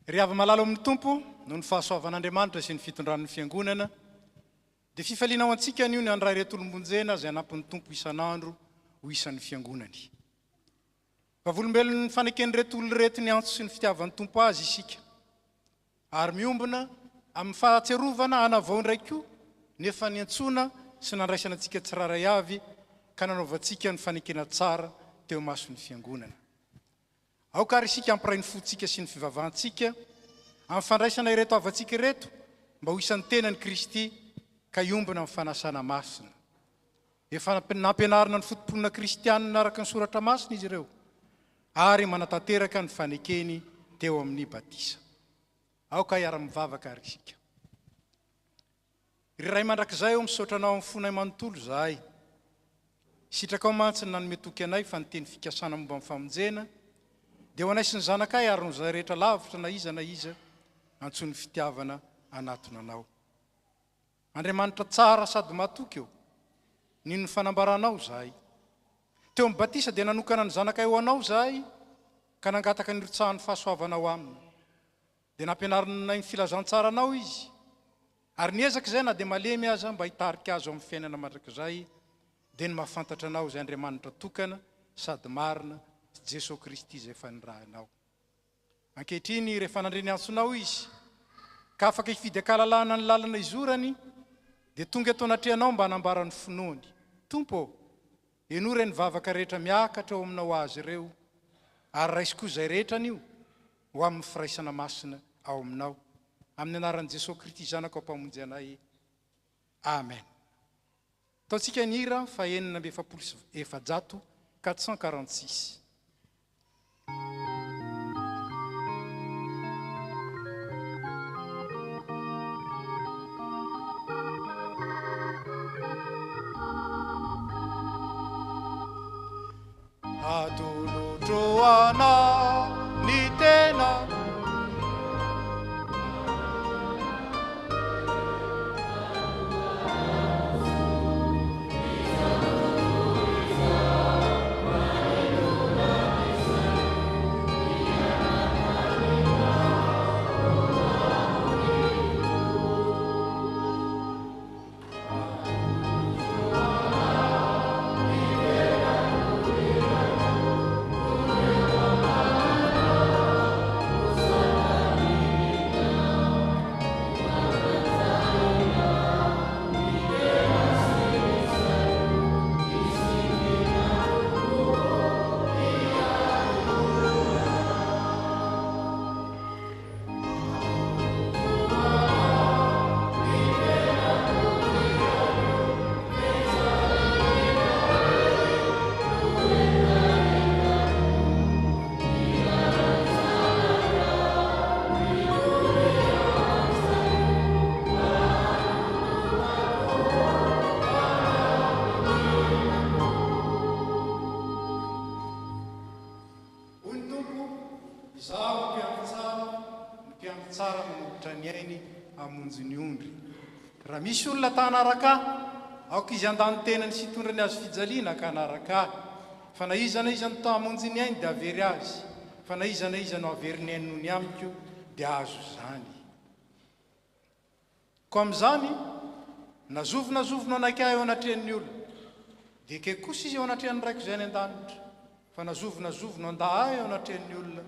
S6: Ry ava malalo amin'ny tompo no ny fahasoavan'Andriamanitra sy ny fitondran'ny fiangonana dia fifaliana ao antsika an'io ny andray retolombonjena izay anampin'ny tompo isan'andro ho isan'ny fiangonany. Vavolombelon'ny fanekeny retolo reto ny antso sy ny fitiavan'ny tompo azy isika ary miombona amin'ny fahatserovana anavao indray koa nefa niantsona sy nandraisana antsika tsiraray avy ka nanaovantsika ny fanekena tsara teo mason'ny fiangonana. Aoka ary isika ampiray ny fotsika sy ny fivavahantsika amin'ny fandraisana ireto avantsika ireto mba ho isan'ny tenan'i Kristy ka iombona amin'ny fanasana masina. Efa nampianarina ny fotompolona kristianina araka ny soratra masina izy ireo ary manatanteraka ny fanekeny teo amin'ny batisa. Aoka iara-mivavaka ary isika. Ry ray mandrakizay eo misotranao amin'ny fonay manontolo zahay. Sitraka ao mantsy nanome toky anay fa ny teny fikasana momba amin'ny famonjena dia ho anay sy ny zanakay ary nozay rehetra lavitra na iza antsony fitiavana anatona anao. Andriamanitra tsara sady matoky eo, nino ny fanambaranao zahay. Teo amin'ny batisa dia nanokana ny zanakay ho anao zahay ka nangataka ny ritsahan'ny fahasoavanao aminy. Dia nampianarinay ny filazantsara anao izy. Ary niezaka izay na dia malemy aza mba hitarika azo amin'ny fiainana mandrakizay dia ny mahafantatra anao izay Andriamanitra tokana sady marina Jesosy Kristy izay efa nirahanao. Ankehitriny rehefa nandreny antsonao izy ka afaka hifidy ankalalana ny lalana izorany dia tonga eto anatrehanao mba hanambarany finoany. Tompo, enore ny vavaka rehetra miakatra ao aminao azy ireo ary raisy koa izay rehetra anio ho amin'ny firaisana masina ao aminao. Amin'ny anaran'i Jesosy Kristy zanako mpamonjy anay. Amen. Ataontsika ny hira fa 446 446. Atolotroana ny tena raha misy olona ta hanaraka aoka izy andany tenany sy hitondrany azy fijaliana ka hanaraka fa na iza na iza no ta hamonjy ny ainy dia avery azy fa na iza no avery ny ainy noho ny amiko dia azo zany. Ko amin'izany nazovonao anakay eo anatrehan'ny olona dia ke kosa izy eo anatrehan'ny raiko izay any an-danitra fa nazovonao andahy eo anatrehan'ny olona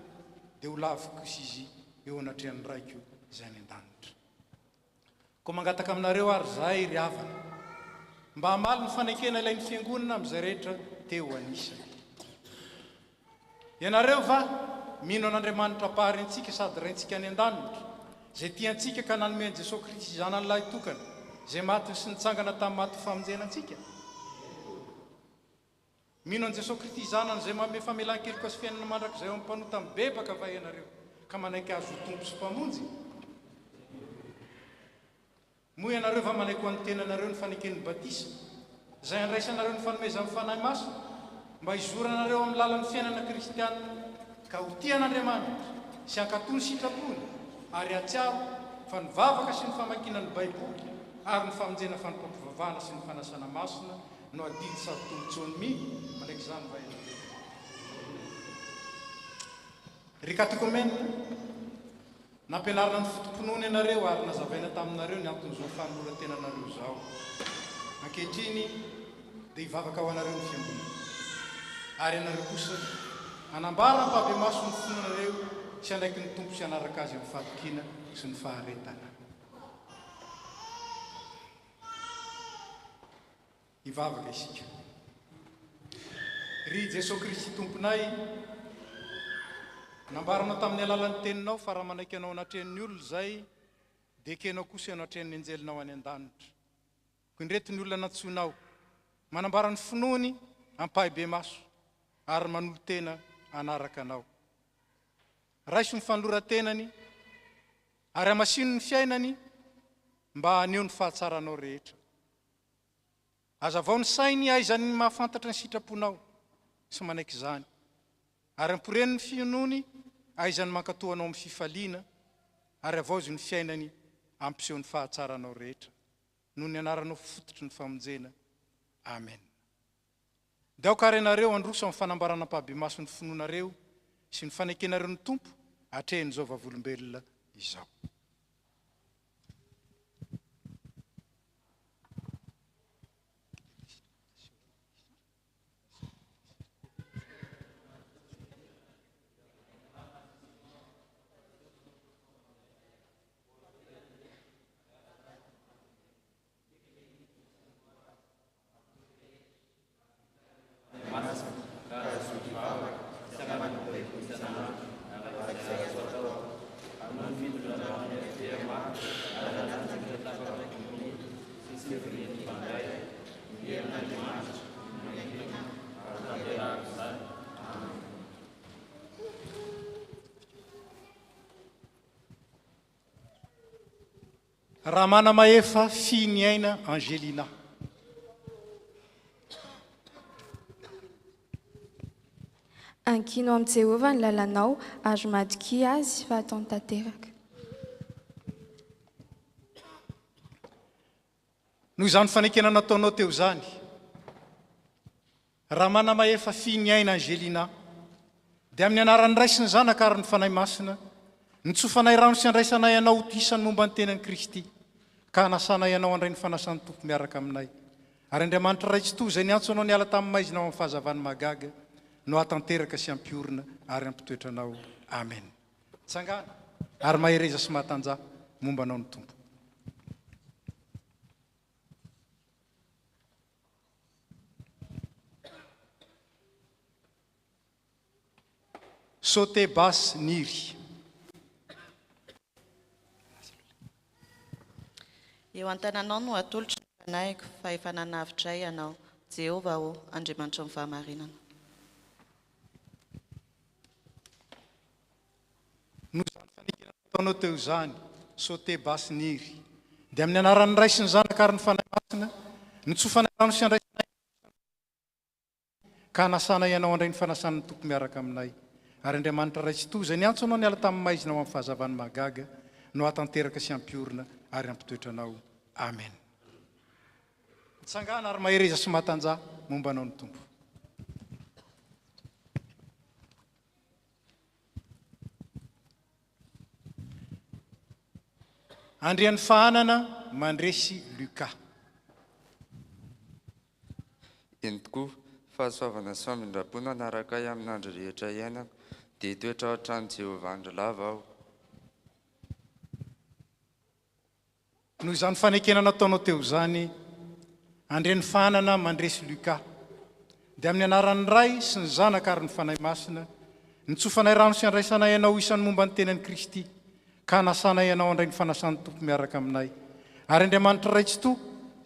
S6: dia ho lavy kosa izy eo anatrehan'ny raiko izay any an-danitra. Ko mangataka aminareo ary zahay ry havana mba hamaly ny fanekena ilain'ny fiangonana amin'izay rehetra teo anisany. Ianareo va mino an'Andriamanitra paharentsika sady raintsika any an-danitra izay tiantsika ka nanome an'i Jesosy Kristy zanany lahy tokana izay matiny sy nitsangana tamin'ny maty famonjenantsika. Mino an Jesosy Kristy zanany izay manome famelan-keloka sy fiainana mandrakizay eo amin'ny mpanota amin'ny bebaka va ianareo ka manaiky azo tompo sy mpamonjy. Moa ianareo va manaiky ho an'ny tenanareo ny faneken'ny batisa izay andraisanareo ny fanomeza amin'ny fanahy maso mba hizoranareo amin'ny lalan'ny fiainana kristianina ka ho tian'Andriamanitra sy hankatony sitrapony ary hatsiaro fa ny vavaka sy ny famakinan'ny baiboly ary ny famonjena fanompam-pivavahana sy ny fanasana masona no adidy sady tombotsony manaiky izany va ianareo. Ry katekomena, nampianarana ny fotom-pinoana ianareo ary nazavaina taminareo ny anton'izao fanoloran-tenanareo izao. Ankehitriny dia hivavaka ho anareo ny fiangonana. Ary ianareo kosa hanambara ny mpabe maso ny finoanareo sy andraiky ny tompo sy hanaraka azy amin'ny fahatokina sy ny faharetana. Hivavaka isika. Ry Jesosy Kristy tomponay, nambaranao tamin'ny alalan'ny teninao fa raha manaiky anao anatrehan'ny olona izay dia ekenao kosa ianao atrehan'ny anjelinao any an-danitra. Ko indreto ny olona natsoinao manambara ny finoany ampahy be maso ary manolo tena anaraka anao. Raiso ny fanoloran-tenany ary hamasino ny fiainany mba haneo ny fahatsaranao rehetra. Azavao ny sainy aizany mahafantatra ny sitraponao sy manaiky izany ary amporeny ny finoany aizany mankatoanao amin'ny fifaliana ary avao izy ny fiainany ampiseho ny fahatsaranao rehetra noho ny anaranao fototry ny famonjena. Amen. Daoka ianareo androso amin'ny fanambarana mpabe maso ny finoanareo sy ny fanekenareo ny tompo hatrehan'izao vavolombelona izao. Raha mana maefa finy aina Angelina.
S2: Ankino amin'ny Jehovah ny lalanao ary madiky azy fa ataony tanteraka.
S6: Noho izany fanekena nataonao teo zany, raha mana maefa finy aina Angelina, dia amin'ny anaran'ny ray sy ny zanaka ary ny fanahy masina, ny tsofanay rano sy andraisanay ianao ho isany momba ny tenan'i Kristy, ka hanasanay ianao andray ny fanasan'ny tompo miaraka aminay. Ary Andriamanitra ray tsy toy izay niantso anao niala tamin'ny maizinao amin'ny fahazavany magaga no hatanteraka sy ampiorina ary ampitoetranao. Amen. Tsangana ary mahereza sy mahatanja momba anao ny tompo. Sauté basse niry.
S7: Eo an-tananao no atolotry ny fanahyko fa efa nanavitra ianao, Jehovah o Andriamanitra ny fahamarinana.
S6: Noho izany fanekena nataonao teo izany, sauté basse niry, dia amin'ny anaran'ny ray sy ny zanaka ary ny fanahy masina, ny tsofanay rano sy andraisanay ka hanasana ianao andray ny fanasan'ny tompo miaraka aminay. Ary Andriamanitra ray tsy toy izay niantso anao niala tamin'ny maizinao amin'ny fahazavany magaga no hatanteraka sy ampiorina ary ampitoetranao. Amen. Tsangana ary mahereza sy mahatanja momba anao ny tompo. Andrian'ny fahanana mandresy Luka.
S8: Eny tokoa fahasoavana sy famindrapona anaraka ahy amin'ny andro rehetra iainako dia toetra ao an-trano Jehovah andro lava aho.
S6: Noho izany fanekena nataonao teo izany, andrian'ny fahanana mandresy Luka, dia amin'ny anaran'ny ray sy ny zanaka ary ny fanahy masina, ny tsofanay rano sy andraisanay ianao isan'ny momba ny tenan'i Kristy, ka hanasanay ianao andray ny fanasan'ny tompo miaraka aminay. ary andriamanitra raitsy to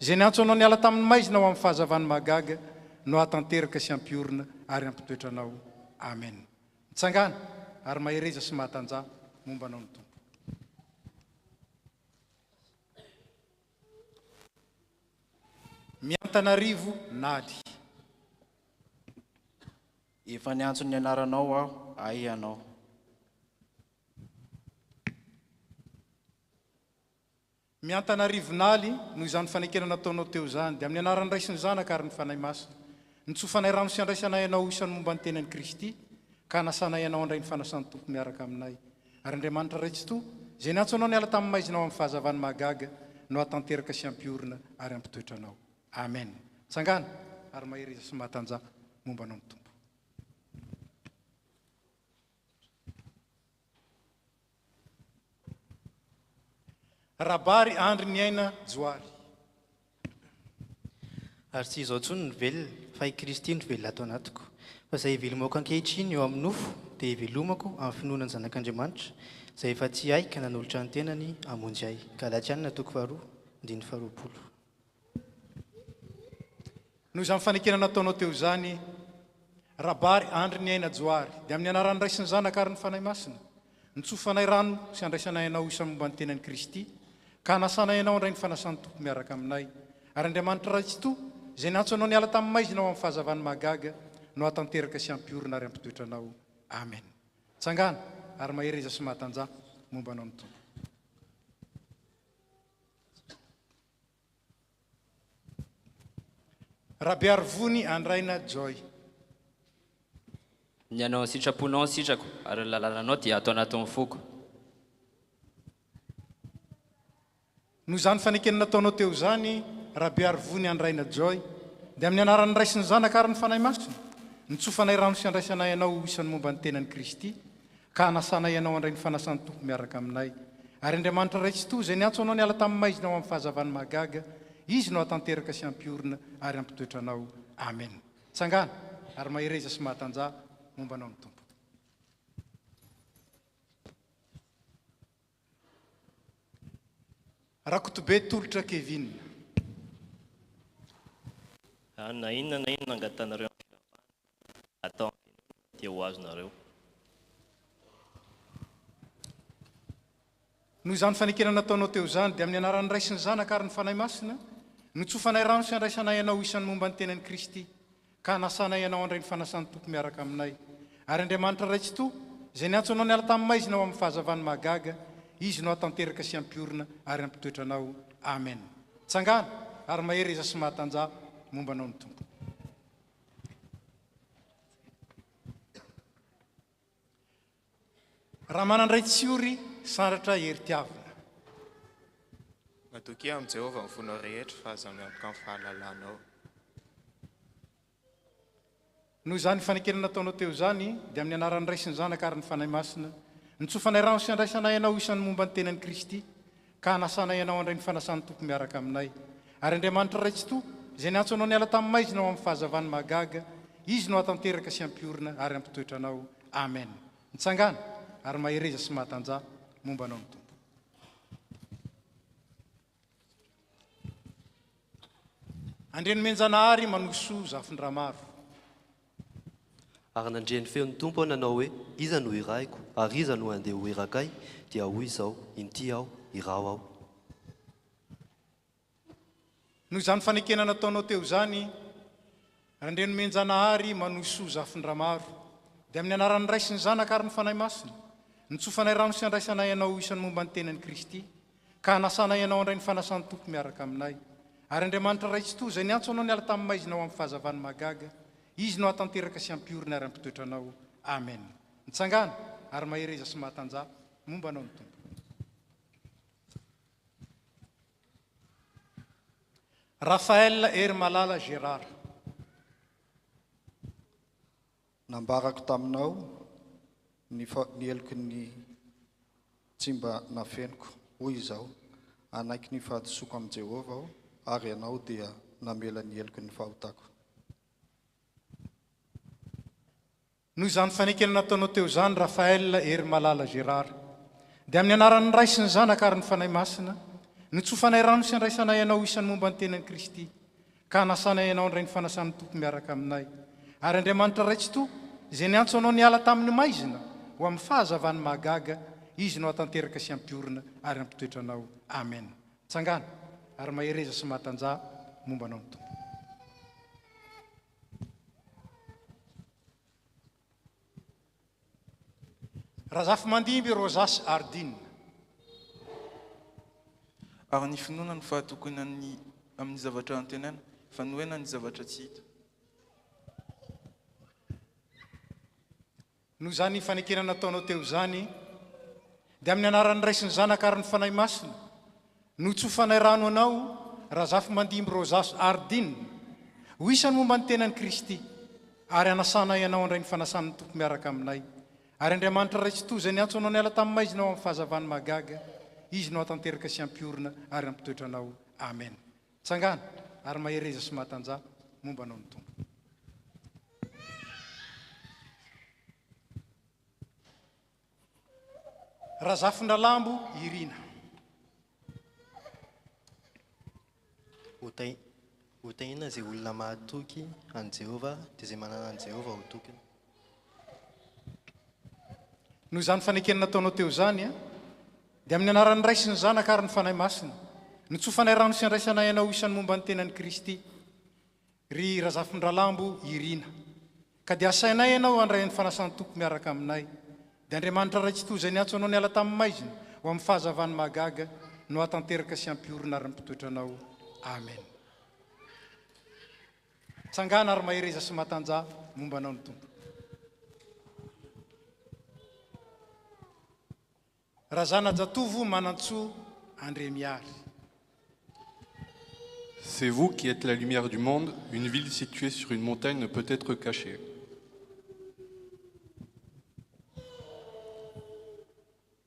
S6: zay ny antso anao ny ala tamin'ny maizina ho amin'ny fahazavany magaga no atanteraka sy ampiorina ary ampitoetranao amen. Mitsangana ary mahereza sy mahatanja momba anao ny tompo. Miantanarivo Nady.
S9: Efa niantso ny anaranao aho, ay ianao.
S6: Miantanarivo Naly noho izany fanekena nataonao teo zany dia amin'ny anaran'ny ray sy ny zanaka ary ny fanahy masina ny tsofanay rano sy andraisanay ianao isany momba ny tenan'i Kristy ka nasanay ianao andray ny fanasan'ny tompo miaraka aminay ary andriamanitra raitsy to zay ny antso anao ny ala tamin'ny maizina ao amin'ny fahazavany magaga no atanteraka sy ampiorina ary ampitoetranao amen. Tsangana ary mahereza sy mahatanja momba anao ny tompo. Rabary Andry Niaina Joary.
S10: Ary tsy izao tsony ny velona fa i Kristy ny velona ato anatiko fa izay ivelomako ankehitriny eo amin'ny nofo dia ivelomako amin'ny finoana ny zanak'Andriamanitra izay efa tsy hay ka nanolotra ny tenany hamonjy ahy. Galatiana 2:2.
S6: Noho izany fanekena nataonao teo zany Rabary Andry Niaina Joary dia amin'ny anaran'ny ray sy ny zanaka ary ny fanahy masina nitsofanay rano sy andraisanay ianao isany momba ny tenan'i Kristy ka nasanay ianao andray ny fanasan'ny tompo miaraka aminay ary andriamanitra raitsy to zay ny antso anao ny ala tamin'ny maizina ao amin'ny fahazavany magaga no atanteraka sy ampiorina ary ampitoetranao amen. Tsangana ary mahereza sy mahatanja momba anao ny tompo. Rabearivony Andraina Joy.
S11: Ny anao sitraponao sitrako ary lalananao dia atao anatin'ny foko.
S6: Noho izany fanekena nataonao teo zany Rabearivony Andraina Joy dia amin'ny anaran'ny ray sy ny zanaka ary ny fanahy masina nitsofanay rano sy andraisanay ianao isany momba ny tenan'i Kristy ka nasanay ianao andray ny fanasan'ny tompo miaraka aminay ary andriamanitra raitsy to zay ny antso anao ny ala tamin'ny maizina ao amin'ny fahazavany magaga izy no atanteraka sy ampiorina ary ampitoetranao amen. Tsangana ary mahereza sy mahatanja momba anao ny tompo. Rakotobe Tolotra Kevin.
S12: Na inona angatanareo atao dia ho azonareo.
S6: Noho izany fanekena nataonao teo zany dia amin'ny anaran'ny ray sy ny zanaka ary ny fanahy masina nitsofanay rano sy andraisanay ianao isany momba ny tenan'i Kristy ka nasanay ianao andray ny fanasan'ny tompo miaraka aminay ary andriamanitra raitsy to zay ny antso anao ny ala tamin'ny maizina ao amin'ny fahazavany magaga izy no atanteraka sy ampiorina ary ampitoetranao amen. Tsangana ary mahereza sy mahatanja momba anao ny tompo. Ramanandray Tsiory sandratra heritiavina.
S13: Matoky amin'ny Jehovah ny fonao rehetra fa aza miantoka amin'ny fahalalanao.
S6: Noho izany fanekena nataonao teo zany dia amin'ny anaran'ny ray sy ny zanaka ary ny fanahy masina nitsofanay rano sy andraisanay ianao isany momba ny tenan'i Kristy ka nasanay ianao andray ny fanasan'ny tompo miaraka aminay ary andriamanitra raitsy to zay ny antso anao ny ala tamin'ny maizina ao amin'ny fahazavany magaga izy no atanteraka sy ampiorina ary ampitoetranao amen. Mitsangana ary mahereza sy mahatanja momba anao ny tompo. Andreny Menjanahary Manoso Zafindramaro.
S14: Ary nandreny feo ny tompo nanao hoe iza no iraiko ary iza no andeha ho irakay dia hoy izao inty aho irao aho.
S6: Noho izany fanekena nataonao teo zany Andreny Menjanahary Manoso Zafindramaro dia amin'ny anaran'ny ray sy ny zanaka ary ny fanahy masina nitsofanay rano sy andraisanay ianao isany momba ny tenan'i Kristy ka nasanay ianao andray ny fanasan'ny tompo miaraka aminay ary andriamanitra raitsy to zay ny antso anao ny ala tamin'ny maizina ao amin'ny fahazavany magaga izy no atanteraka sy ampiorina ary ampitoetranao amen. Mitsangana ary mahereza sy mahatanja momba anao ny tompo. Rafael Ermalala Gérard.
S15: Nambarako taminao ny eloko ny tsy mba nafeniko hoy izao anaiky ny fahadisoako amin'ny Jehovah aho ary ianao dia namela ny eloko ny fahotako.
S6: Noho izany fanekena nataonao teo zany Rafael Ermalala Gérard dia amin'ny anaran'ny ray sy ny zanaka ary ny fanahy masina nitsofanay rano sy andraisanay ianao isan'ny momba ny tenan'i Kristy ka anasanay ianao ndray ny fanasan'ny tompo miaraka aminay ary Andriamanitra raitsy to izay niantso anao niala tamin'ny maizina ho amin'ny fahazavany mahagaga izy no atanteraka sy ampiorina ary ampitoetranao amen. Tsangana ary mahereza sy mahatanjah momba anao ny tompo. Razafy Mandimby Rosas Ardine.
S13: Ary ny finoana ny fahatokona amin'ny zavatra antenana fanohena ny zavatra tsy hita.
S6: Noho zany fanekena nataonao teo zany dia amin'ny anaran'ny Ray sy ny Zanaka ary ny Fanahy Masina no tsofanay rano anao Razafy Mandimby Rosas Ardine ho isan'ny momba ny tenan'i Kristy ary anasana ianao andray ny fanasan'ny tompo miaraka aminay ary Andriamanitra raitsy to izay niantso anao niala tamin'ny maizina ao amin'ny fahazavany mahagaga izy no atanteraka sy ampiorina ary ampitoetranao amen. Tsangana ary mahereza sy mahatanjah momba anao ny tompo. Razafin-dralambo Irina.
S14: Ho taina izay olona mahatoky an Jehova dia izay manana an Jehova ho tokony.
S6: Noho izany fanekena nataonao teo zany dia amin'ny anaran'ny Ray sy ny Zanaka ary ny Fanahy Masina nitsofanay rano sy andraisanay ianao isan'ny momba ny tenan'i Kristy ry Razafin-dralambo Irina ka dia asainay ianao andray ny fanasan'ny tompo miaraka aminay dia Andriamanitra raitsy to izay niantso anao niala tamin'ny maizina ho amin'ny fahazavany mahagaga no atanteraka sy ampiorina ary ampitoetranao amen. Tsangana ary mahereza sy mahatanjah momba anao ny tompo. Razana Jatovo Manantsoa Andremiary.
S16: C'est vous qui êtes la lumière du monde. Une ville située sur une montagne ne peut être cachée.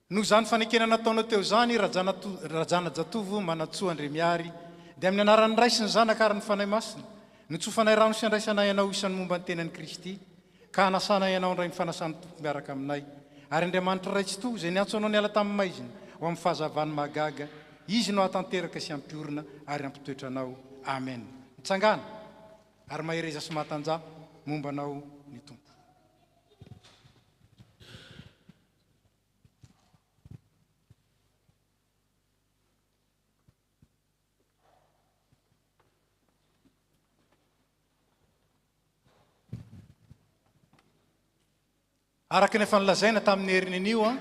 S6: Noho zany fanekena nataonao teo zany Razana Jatovo Manantsoa Andremiary dia amin'ny anaran'ny Ray sy ny Zanaka ary ny Fanahy Masina nitsofanay rano sy andraisanay ianao isan'ny momba ny tenan'i Kristy ka anasanay ianao ndray ny fanasan'ny tompo miaraka aminay ary Andriamanitra raitsy to izay niantso anao niala tamin'ny maizina ho amin'ny fahazavany mahagaga izy no atanteraka sy ampiorina ary ampitoetranao amen. Mitsangana ary mahereza sy mahatanjah momba anao ny tompo. Araka ny efa nilazaina tamin'ny heriny anio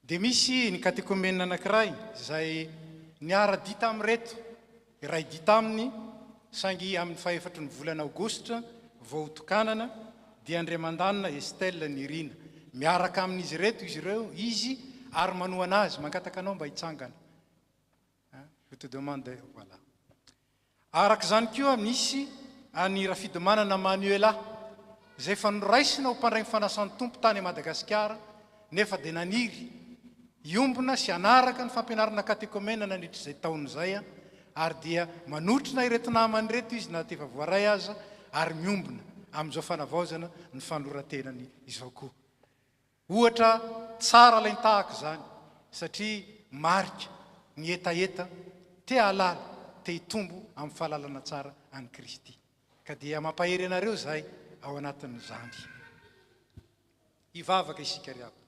S6: dia misy ny katekomena anankiray izay niara-dita amin'reto iray dita aminy saingy amin'ny fahaefatra ny volana Aogositra vao tokanana dia Andriamandanina Estelle Nirina miaraka amin'izy reto izy ary manohana azy mangataka anao mba hitsangana. Je te demande voilà. Araka izany koa misy any rafidomanana Manuela izay efa noraisina ho mpandray ny fanasan'ny tompo tany Madagasikara nefa dia naniry iombona sy anaraka ny fampianarana katekomena nandritra izay taona izay ary dia manotrina ireto namany reto izy na tefa voaray aza ary miombona amin'izao fanavaozana ny fanorantenany izao koa. Ohatra tsara ilay tahaka izany satria marika ny etaeta te halala te hitombo amin'ny fahalalana tsara an'i Kristy ka dia mampahery anareo izay ao anatin'izany. Hivavaka isika riabo.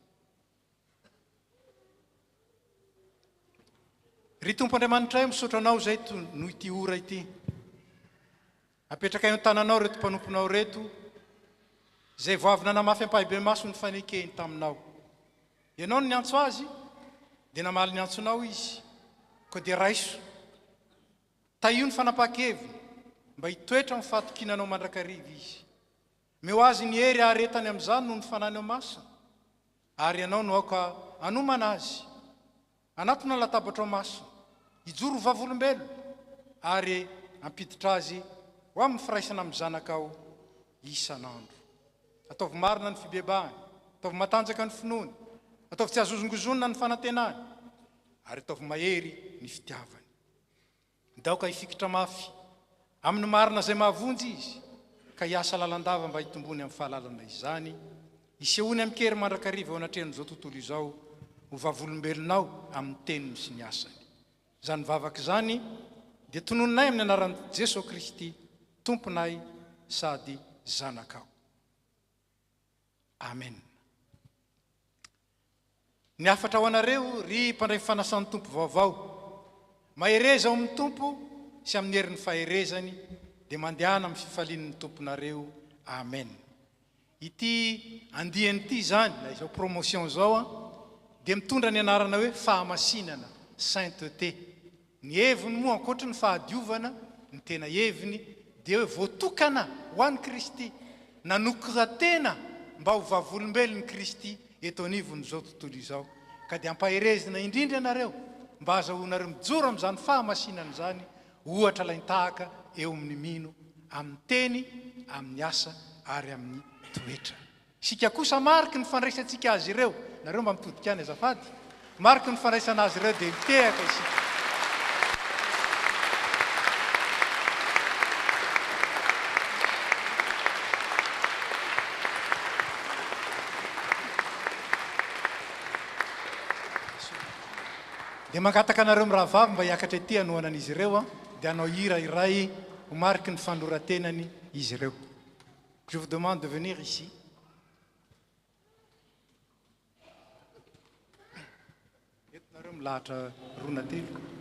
S6: Ry Tompo Andriamanitra misaotra anao izay noho ity ora ity. Apetraka eo an-tananao reto mpanomponao reto izay vao avy nanamafy ampahibe maso ny fanekeny taminao. Ianao no niantso azy dia namaly ny antsonao izy koa dia raiso. Taio ny fanapa-keviny mba hitoetra amin'ny fahatokinanao mandrakariva izy. Meo azy ny hery aretany amin'izany noho ny fanany ao masina ary ianao no aoka anomana azy anatona latabatra ao masina hijoro vavolombelo ary ampiditra azy ho amin'ny firaisana amin'ny zanaka ao isanandro. Ataovy marina ny fibebahany, ataovy matanjaka ny finoany, ataovy tsy azozongozonina ny fanantenany ary ataovy mahery ny fitiavany. Daoka hifikitra mafy amin'ny marina izay mahavonjy izy ka hiasa lalandava mba hitombony amin'ny fahalalana izany hisehony amin'ny kery mandrakariva ao anatrehan'izao tontolo izao ho vavolombelonao amin'ny teniny sy ny asany. zany vavaka zany dia tononinay amin'ny anaran'i Jesosy Kristy tomponay sady zanakao. Amen. Ny afatra ho anareo ry mpandray fanasan'ny tompo vaovao, mahereza ao amin'ny tompo sy amin'ny herin'ny faherezany dia mandehana amin'ny fifalian'ny tomponareo. Amen. Ity andiany ity zany na izao promotion zao dia mitondra ny anarana hoe fahamasinana, sainteté. Ny heviny moa ankoatra ny fahadiovana, ny tena heviny dia hoe voatokana ho an'i Kristy, nanokoratena mba ho vavolombelon'i Kristy eto anivony zao tontolo izao. Ka dia ampaherezina indrindra ianareo mba azahoanareo mijoro amin'izany fahamasinana zany, ohatra laintahaka eo amin'ny mino, amin'ny teny, amin'ny asa ary amin'ny toetra. Sika kosa mariky ny fandraisantsika azy ireo, nareo mba mitodika any azafady, mariky ny fandraisana azy ireo dia mitehaka isika. Dia mangataka anareo miravavy mba hiakatra ety hanoanan'izy ireo dia hanao hira iray ho mariky ny fanoratenany izy ireo. Je vous demande de venir ici. Entinareo milahatra rona telo.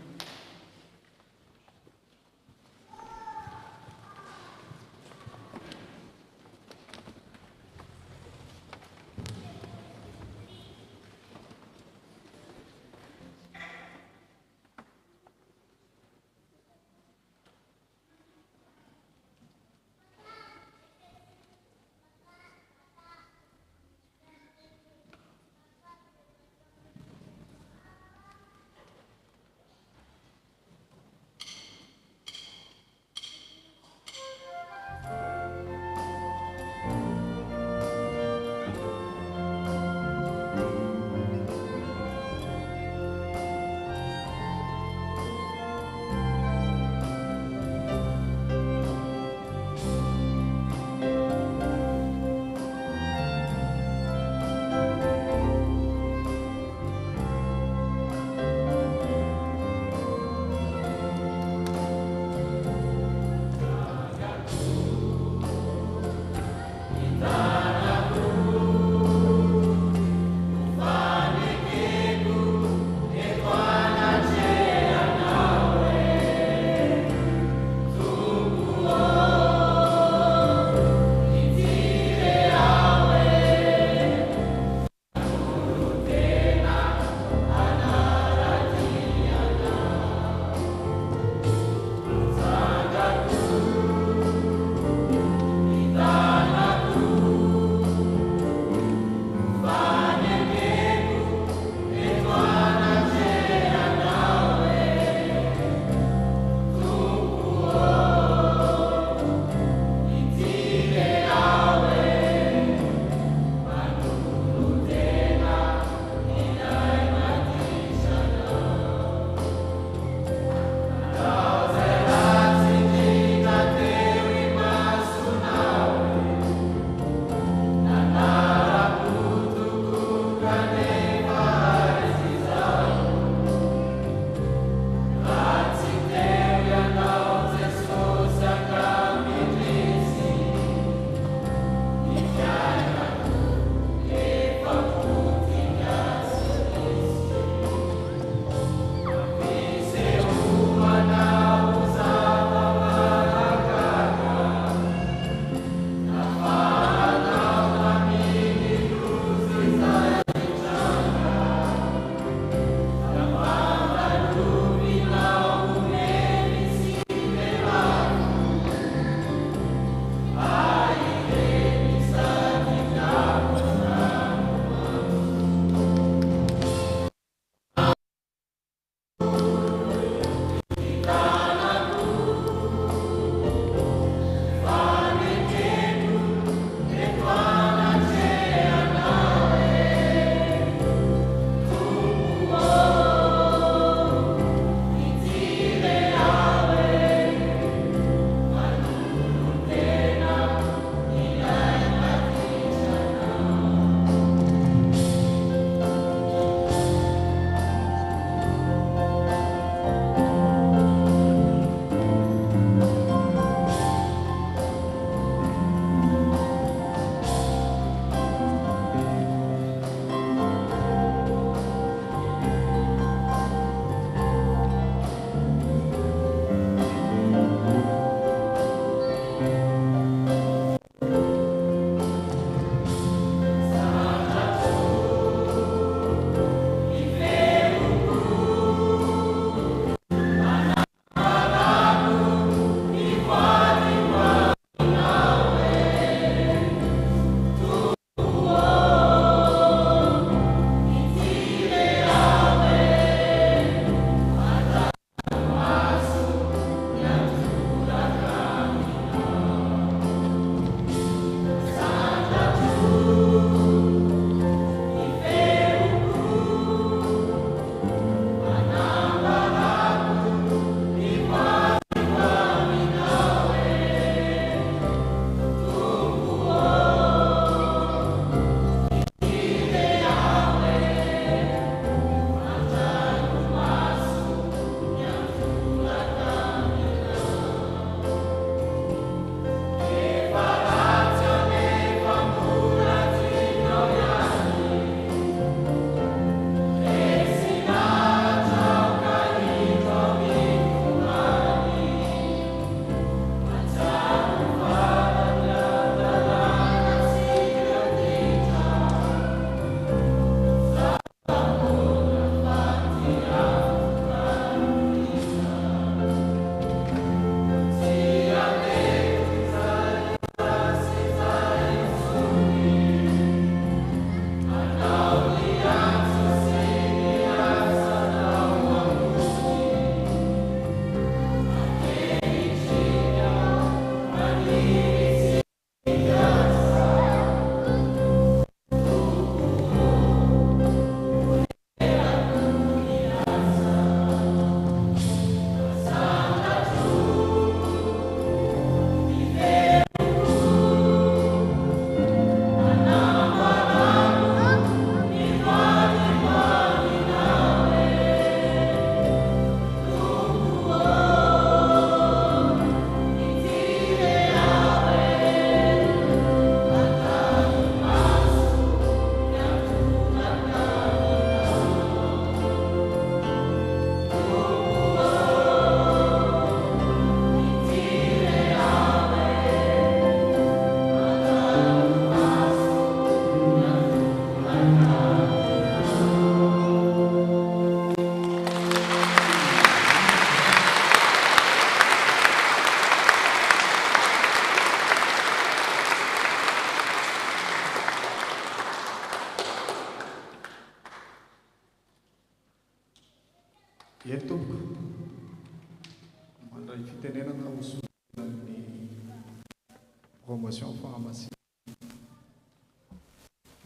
S15: promotion pharmacie.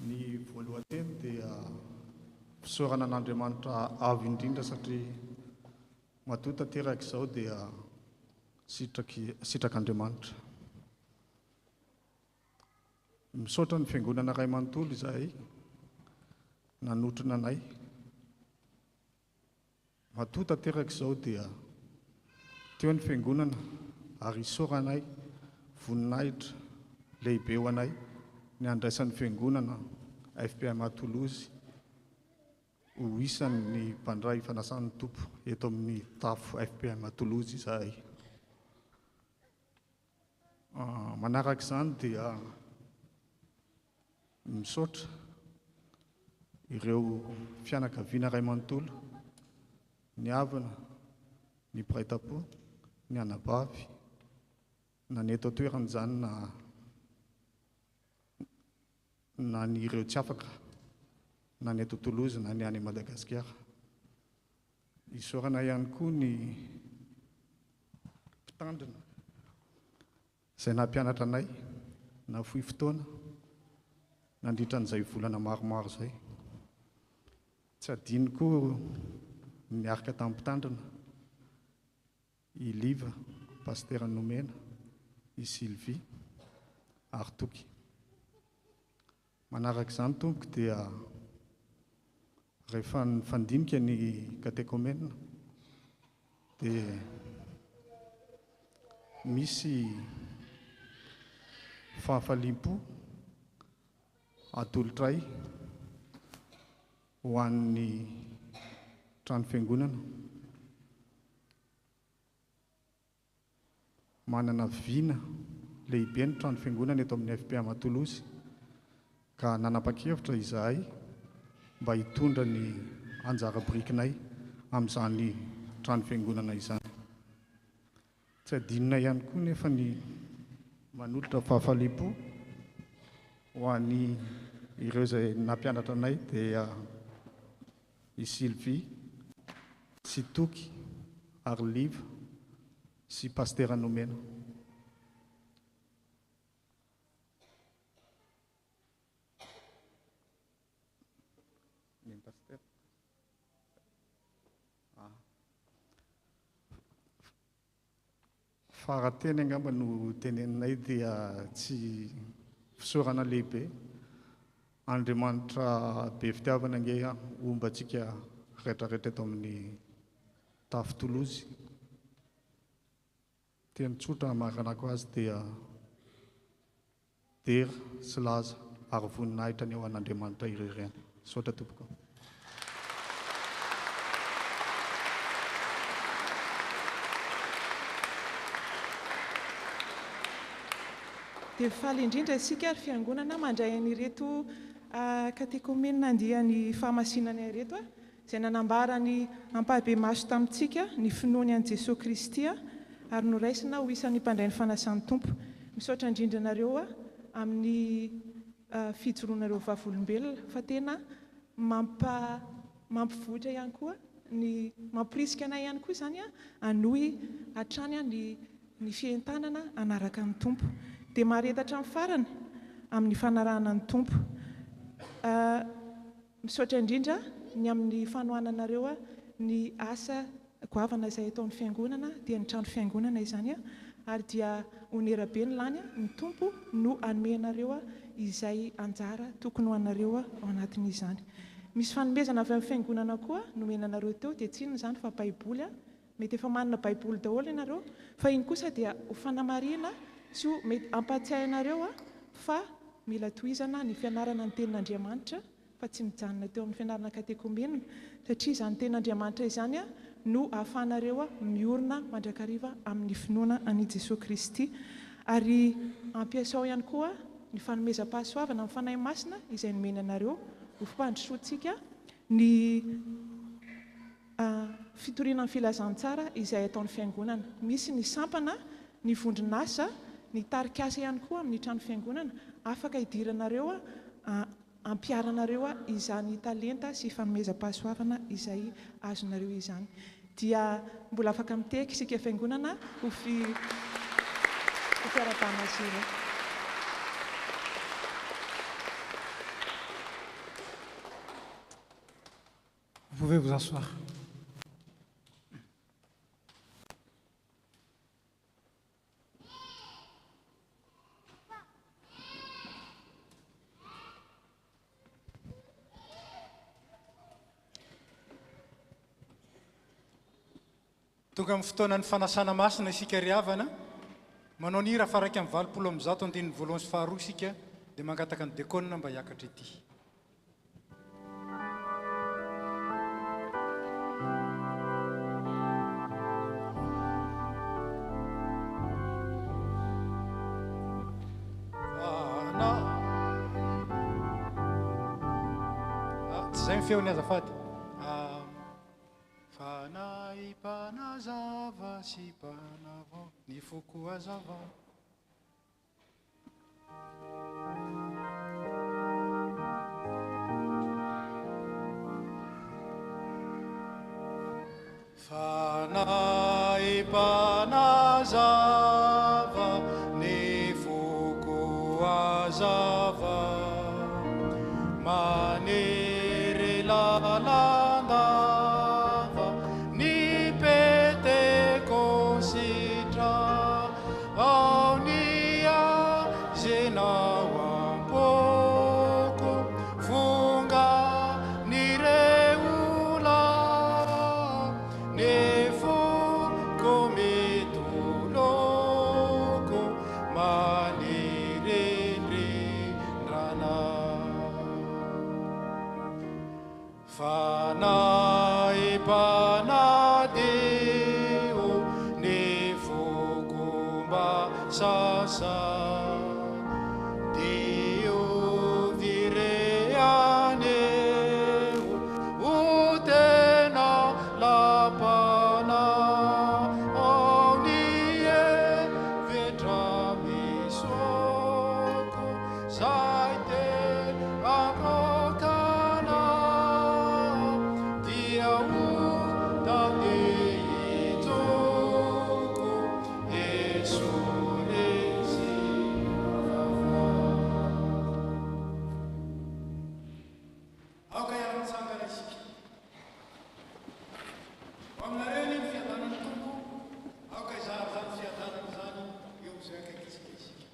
S15: Ny voalohanteny dia fisaorana an'Andriamanitra avo indrindra satria matoa tanteraka izao dia sitrak'Andriamanitra. Misaotra ny fiangonana Ray manontolo izahay nanotrona anay. Matoa tanteraka izao dia teo ny fiangonana ary isaoranay voninahitra lehibe ho anay ny andraisan'ny fiangonana FPA Matolozy ho isan'ny mpandray fanasan'ny tompo eto amin'ny tafo FPA Matolozy izahay. Manaraka izany dia misaotra ireo fianakaviana Ray manontolo, ny havana, ny mpiray-tam-po, ny anabavy, na ny eto an-toeran'izany na ny ireo tsy afaka, na ny eto Toulouse na ny any Madagasikara. Isaorana ihany koa ny mpitandrina izay nampianatra anay na fohy fotoana nandritra an'izay volana maromaro izay. Tsy adino koa miaraka tamin'ny mpitandrina i Liva, Paster Nomena, i Sylvie, ary Toky. Manaraka izany tompoko dia rehefa nifandinika ny katekomena dia misy fahafalim-po atolotray ho an'ny trano fiangonana. Manana viana lehibe ny trano fiangonana eto amin'ny FPA Matolozy ka nanapa-kevitra izahay mba hitondra ny anjara birikinay amin'izany trano fiangonana izany. Tsy adinona ihany koa nefa ny manolotra fahafalim-po ho an'ny ireo izay nampianatra anay dia i Sylvie, sy Toky, ary Liva, sy Paster Nomena. Farateny angamba no teneninay dia tsy fisaorana lehibe. Andriamanitra be fitiavana ange ombantsika rehetrarehetra eto amin'ny tafo Toulouse. Teny tsotra maranako azy dia dera sy laza ary voninahitra ny eo an'Andriamanitra ireny. Saotra tompoko.
S17: Dia faly indrindra isika ary fiangonana mandray an'ireto katekomena andihan'ny fahamasinana ireto izay nanambara ny ampahabe maso tamintsika ny finoany an'i Jesosy Kristy ary noraisina ho isan'ny mpandray ny fanasan'ny tompo. Misaotra indrindra nareo amin'ny fijoroanareo vavolombelona fa tena mampivoatra ihany koa ny mampirisika anay ihany koa izany hanohy hatrany ny fientanana anaraka ny tompo dia maharetatra amin'ny farany amin'ny fanarahana ny tompo. Misaotra indrindra ny amin'ny fanohananareo ny asa goavana izay atao ny fiangonana dia ny trano fiangonana izany ary dia onerabe ny lany ny tompo no anomenareo izay anjara tokony ho anareo ao anatin'izany. Misy fanomezana avy amin'ny fiangonana koa nomenanareo teo dia tsy inona izany fa baiboly. Mety efa manana baiboly daholo ianareo fa iny kosa dia ho fanamarihana sy ho mety ampatsiahinareo fa mila tohizana ny fianarana ny tenin'Andriamanitra fa tsy mijanona teo amin'ny fianarana katekomenina satria izany tenin'Andriamanitra izany no ahafahanareo miorina mandrakariva amin'ny finoana an'i Jesosy Kristy ary ampiasao ihany koa ny fanomezam-pahasoavana amin'ny fanahy masina izay nomenanareo ho fampandrosoantsika ny fitoriana ny filazantsara izay ataon'ny fiangonana. Misy ny sampana, ny vondronasa, ny tarikasa ihany koa amin'ny trano fiangonana afaka hidiranareo ampiaranareo izany talenta sy fanomezam-pahasoavana izay azonareo izany. Dia mbola afaka miteka isika fiangonana ho fiara-pahamasina.
S18: pouvez vous asseoir.
S6: tonga amin'ny fotoanany fanasana masina isika ry havana manao ny raha faraiky amin'ny valopolo amin'ny zato andininy voalohany sy faharoa isika dia mangataka ny dekona mba hiakatra ety. Tsy izay ny feony azafady. Fanay panazava sy panavao ny foko azava. Fanay panazava ny foko azava maniry lalandava ny pete konsitra ao ny azenao ampoko fonga ny reola ny foko mitoloko manirindrindrana. Fanay panadio ny fokomba sasa dio vireaneo o tena lapana ao ny hevetra misoko zay tena akokana dia o taneitsoko esoresi. Aoka iara-mitsangana isika ho aminareo ny fiadanany tompo aoka izarazany fiadanany zany eo izay akaikitsika isika.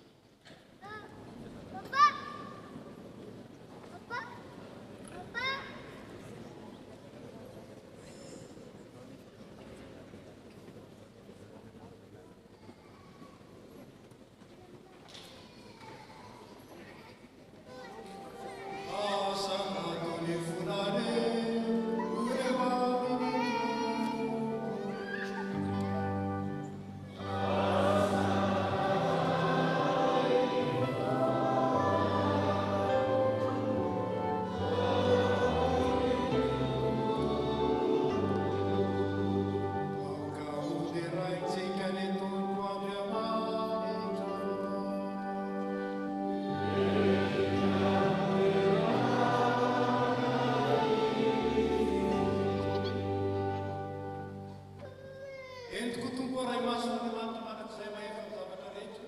S6: Entiko tompo ray masina manitra manak'izay mahefa ny zavatra rehetra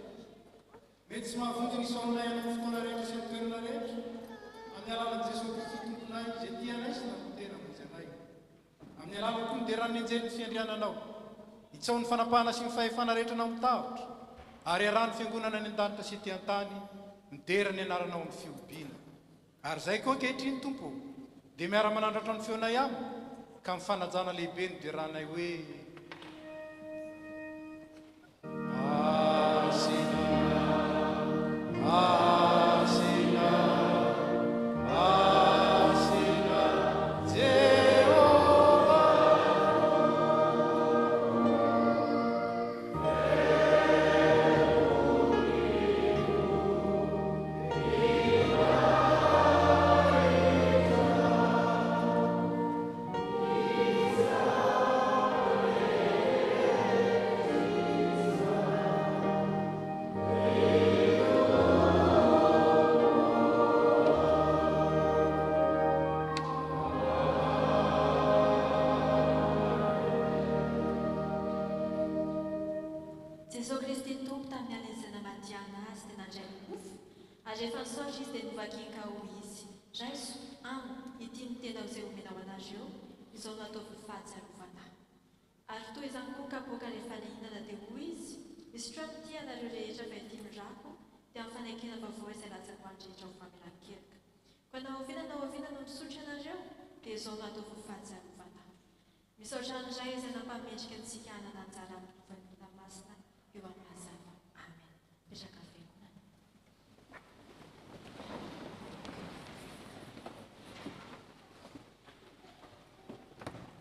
S6: mety tsy mahavonjy ny saonay amin'ny fotoana rehetra sy ny toerana rehetra amin'ny alalan'i Jesosy Kristy tomponay izay tianay sy nampotena monjy anay amin'ny alala koa nideran'ny anjely ny fiandriananao hitsaho ny fanapahana sy ny fahefana rehetra anao mitahatra ary arahany fiangonana ny an-danitra sy ety an-tany midera ny anaranao amin'ny fiobiana ary izay koa ankehitriny tompo dia miara-manandratra ny feonay aminy ka mifanajana lehibe ny deranay hoe
S3: Jesosy Kristy tompo tamin'ny alezana madiana azy dia nandray ny mofo ary rehefa nisaotra izy dia nivakiaka ho izy raiso amo ity ny tena izay omenao anareo
S1: izao no ataovy fahatsiarovana. Ary toy izany koa kapoaka rehefa ilay hihinana dia hoy izy, misy trano ty anareo rehetra mety-mindrako dia amin'ny fanaikina vaovao izay latsaka ho any rehetra ho famelan-kelika. Koa na oviana no misotro ianareo dia izao no ataovy fahatsiarovana. Misaotra andray izay nampamendrika antsika hanana anjara amin'ny vanona masina eo amin'ny mazava. Amen. Petraka fiangonana.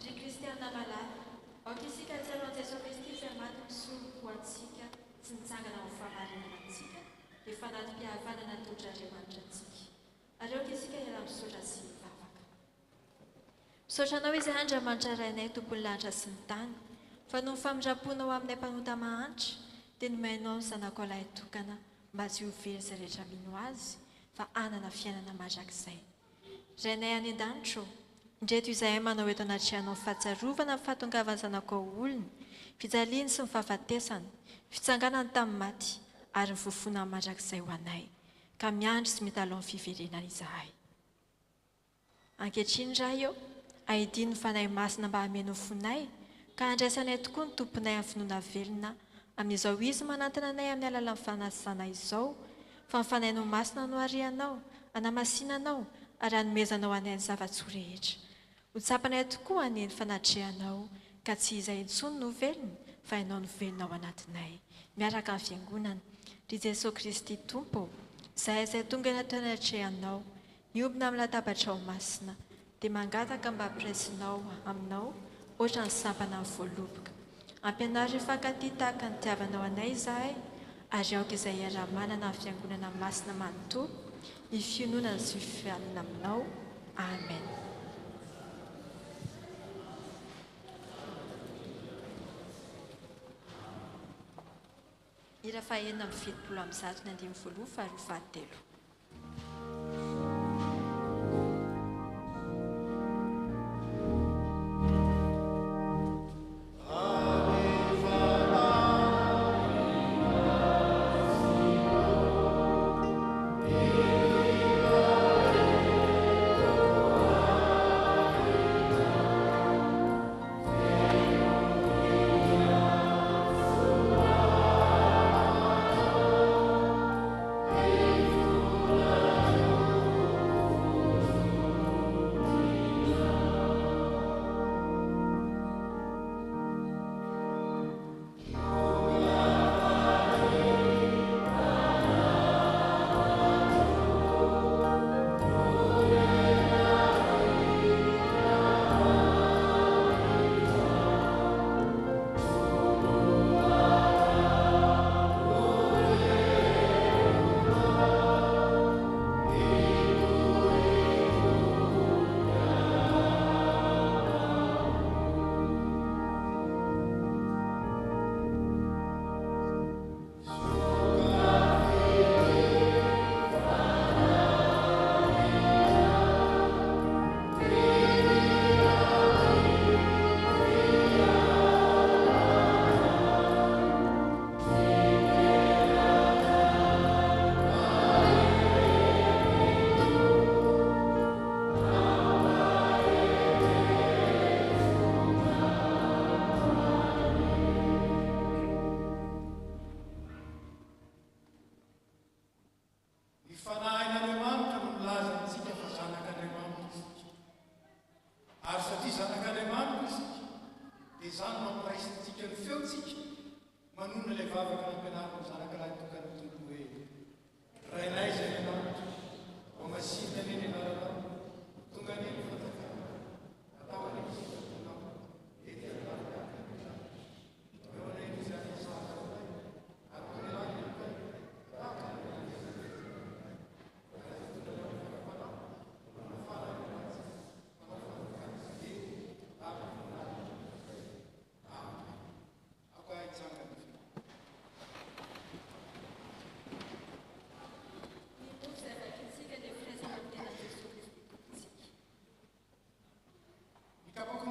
S1: Ry kristiana malala, aoka isika atsiaro an'i Jesosy Kristy izay maty misolo ho antsika sy nitsangana ho famarinana antsika dia fanatim-pihavanana totra Andriamanitra antsika. Ary aoka isika iala misaotra sy mivavaka. Misaotra anao izay Andriamanitra rainay tompony lanitra sy ny tany, fa no famindramponao aminay mpanota mahantra dia nomenao ny zanako lahy tokana mba tsy ho very izay rehetra mino azy fa anana fiainana mandrakizay. Rainay any an-danitra, indreto izahay manao eto anatrianao fahatsiarovana ny fahatongavany zanako ao olony, fijaliany sy ny fahafatesany, fitsanganany tamin'ny maty ary ny fofonany mandrakizay ho anay, ka miandry sy mitalao ny fiverenana izahay. Ankehitriny indray eo, ahidiny ny fanahy masina mba hameno fonay, ka andraisanay tokoa ny tomponay amin'ny finoana velona amin'izao izy manantona anay amin'ny alalan'ny fanasana izao, fa ny fanahy no masina no arianao, anamasinanao ary hanomezanao anay ny zava-tsoa rehetra. Ho tsapanay tokoa aneny fanatrehanao, ka tsy izay intsony no velony, fa ianao no velona ao anatinay. Miaraka amin'ny fiangonana, ry Jesosy Kristy Tompo, izay tonga natao anatrehanao, miombina amin'ny latabatra ao masina, dia mangataka mba ampiresinao aminao, ohatra ny sampana amin'ny voaloboka. Ampianary ny fankaty tahaka ny tiavanao anay izahay, ary aoka izay iara-manana amin'ny fiangonana masina manontolo, ny fiononana sy fialina aminao. Amen. Hira fahaenina amin'ny fitopolo amin'ny zato ny andimy voaloha faharoa fahatelo.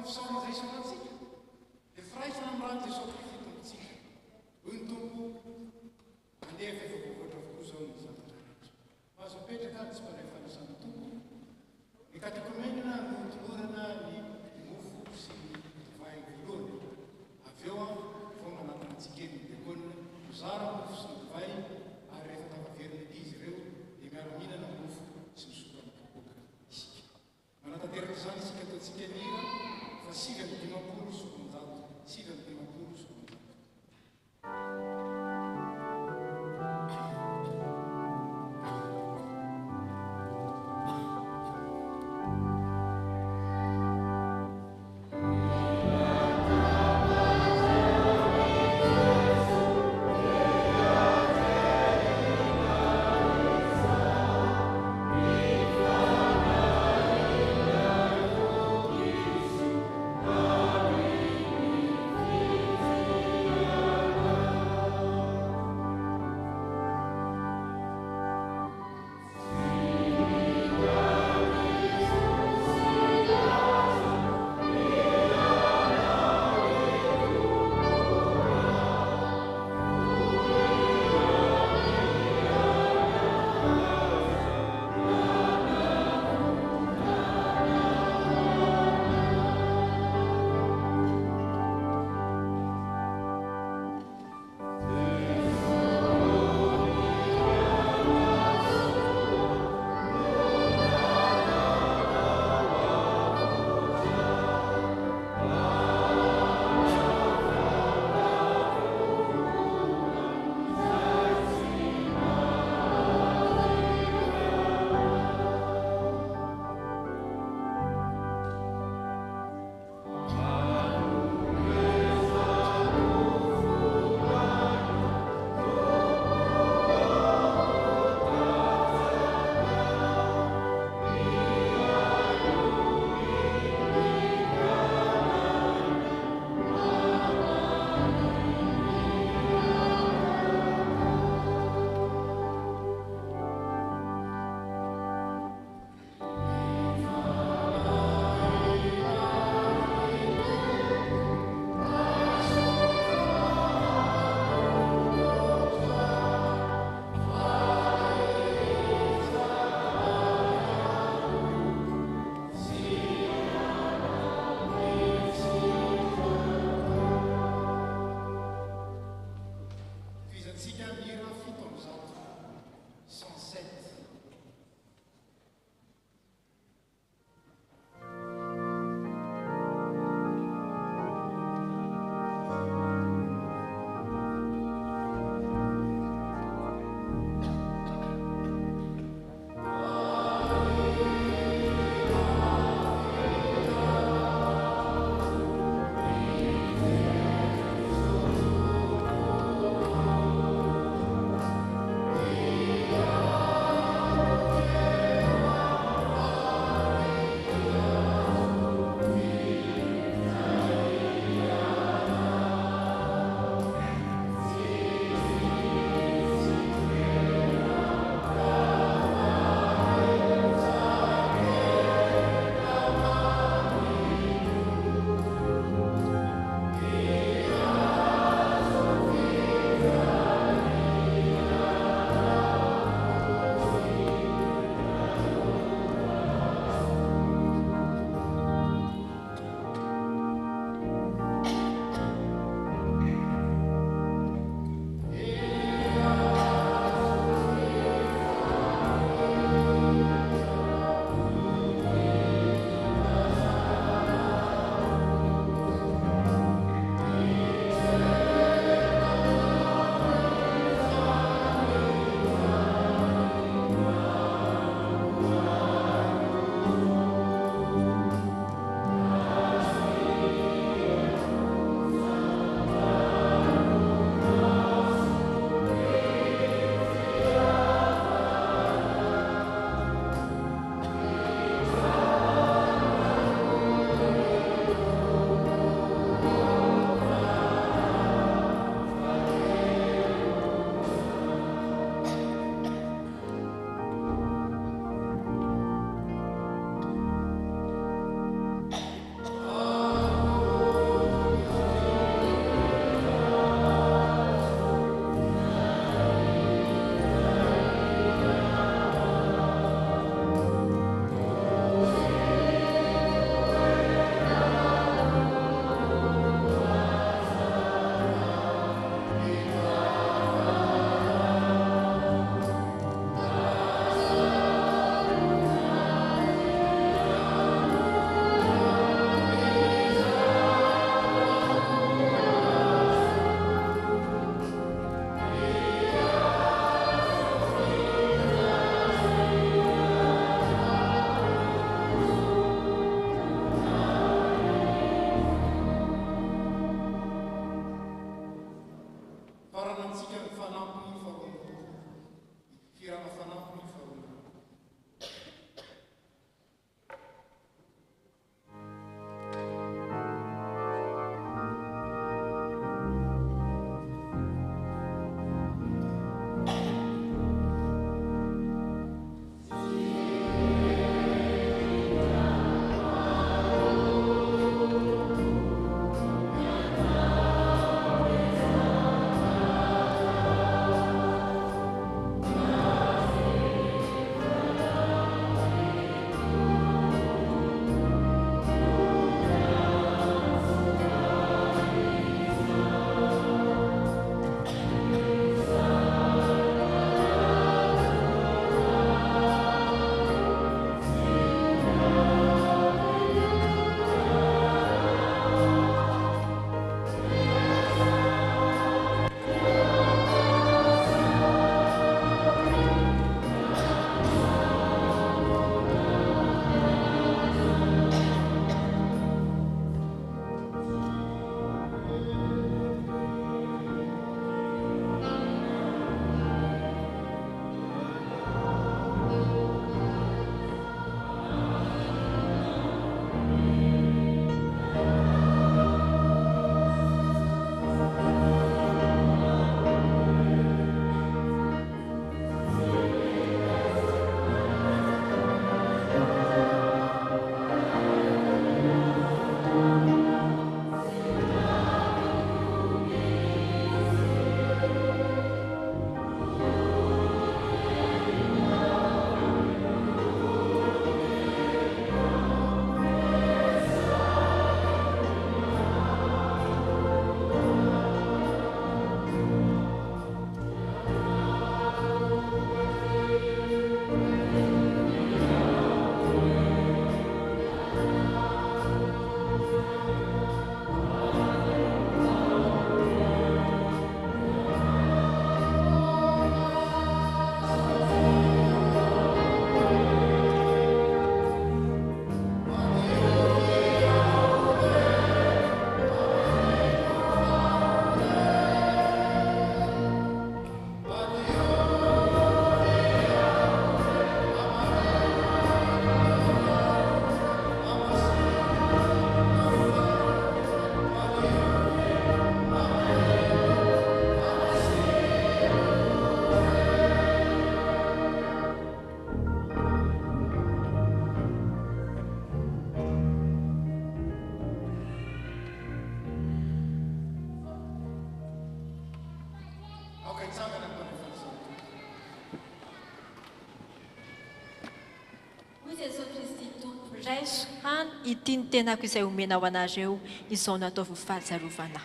S6: Saona izay saonantsika dia firaisana amin'ny rano Jesosy Kristy tompontsika. Hoy ny tompo mandeha fehivavavoatra avokoa izao ny zavatra rehetra. Mahazo apetraka tsy mpanay fanasana tompo. Ny katikomenina no tolorana ny mofo
S18: Amen.
S1: raiso hany ity ny tenako izay omena ao anareo izao no ataovy fahatsiarovana.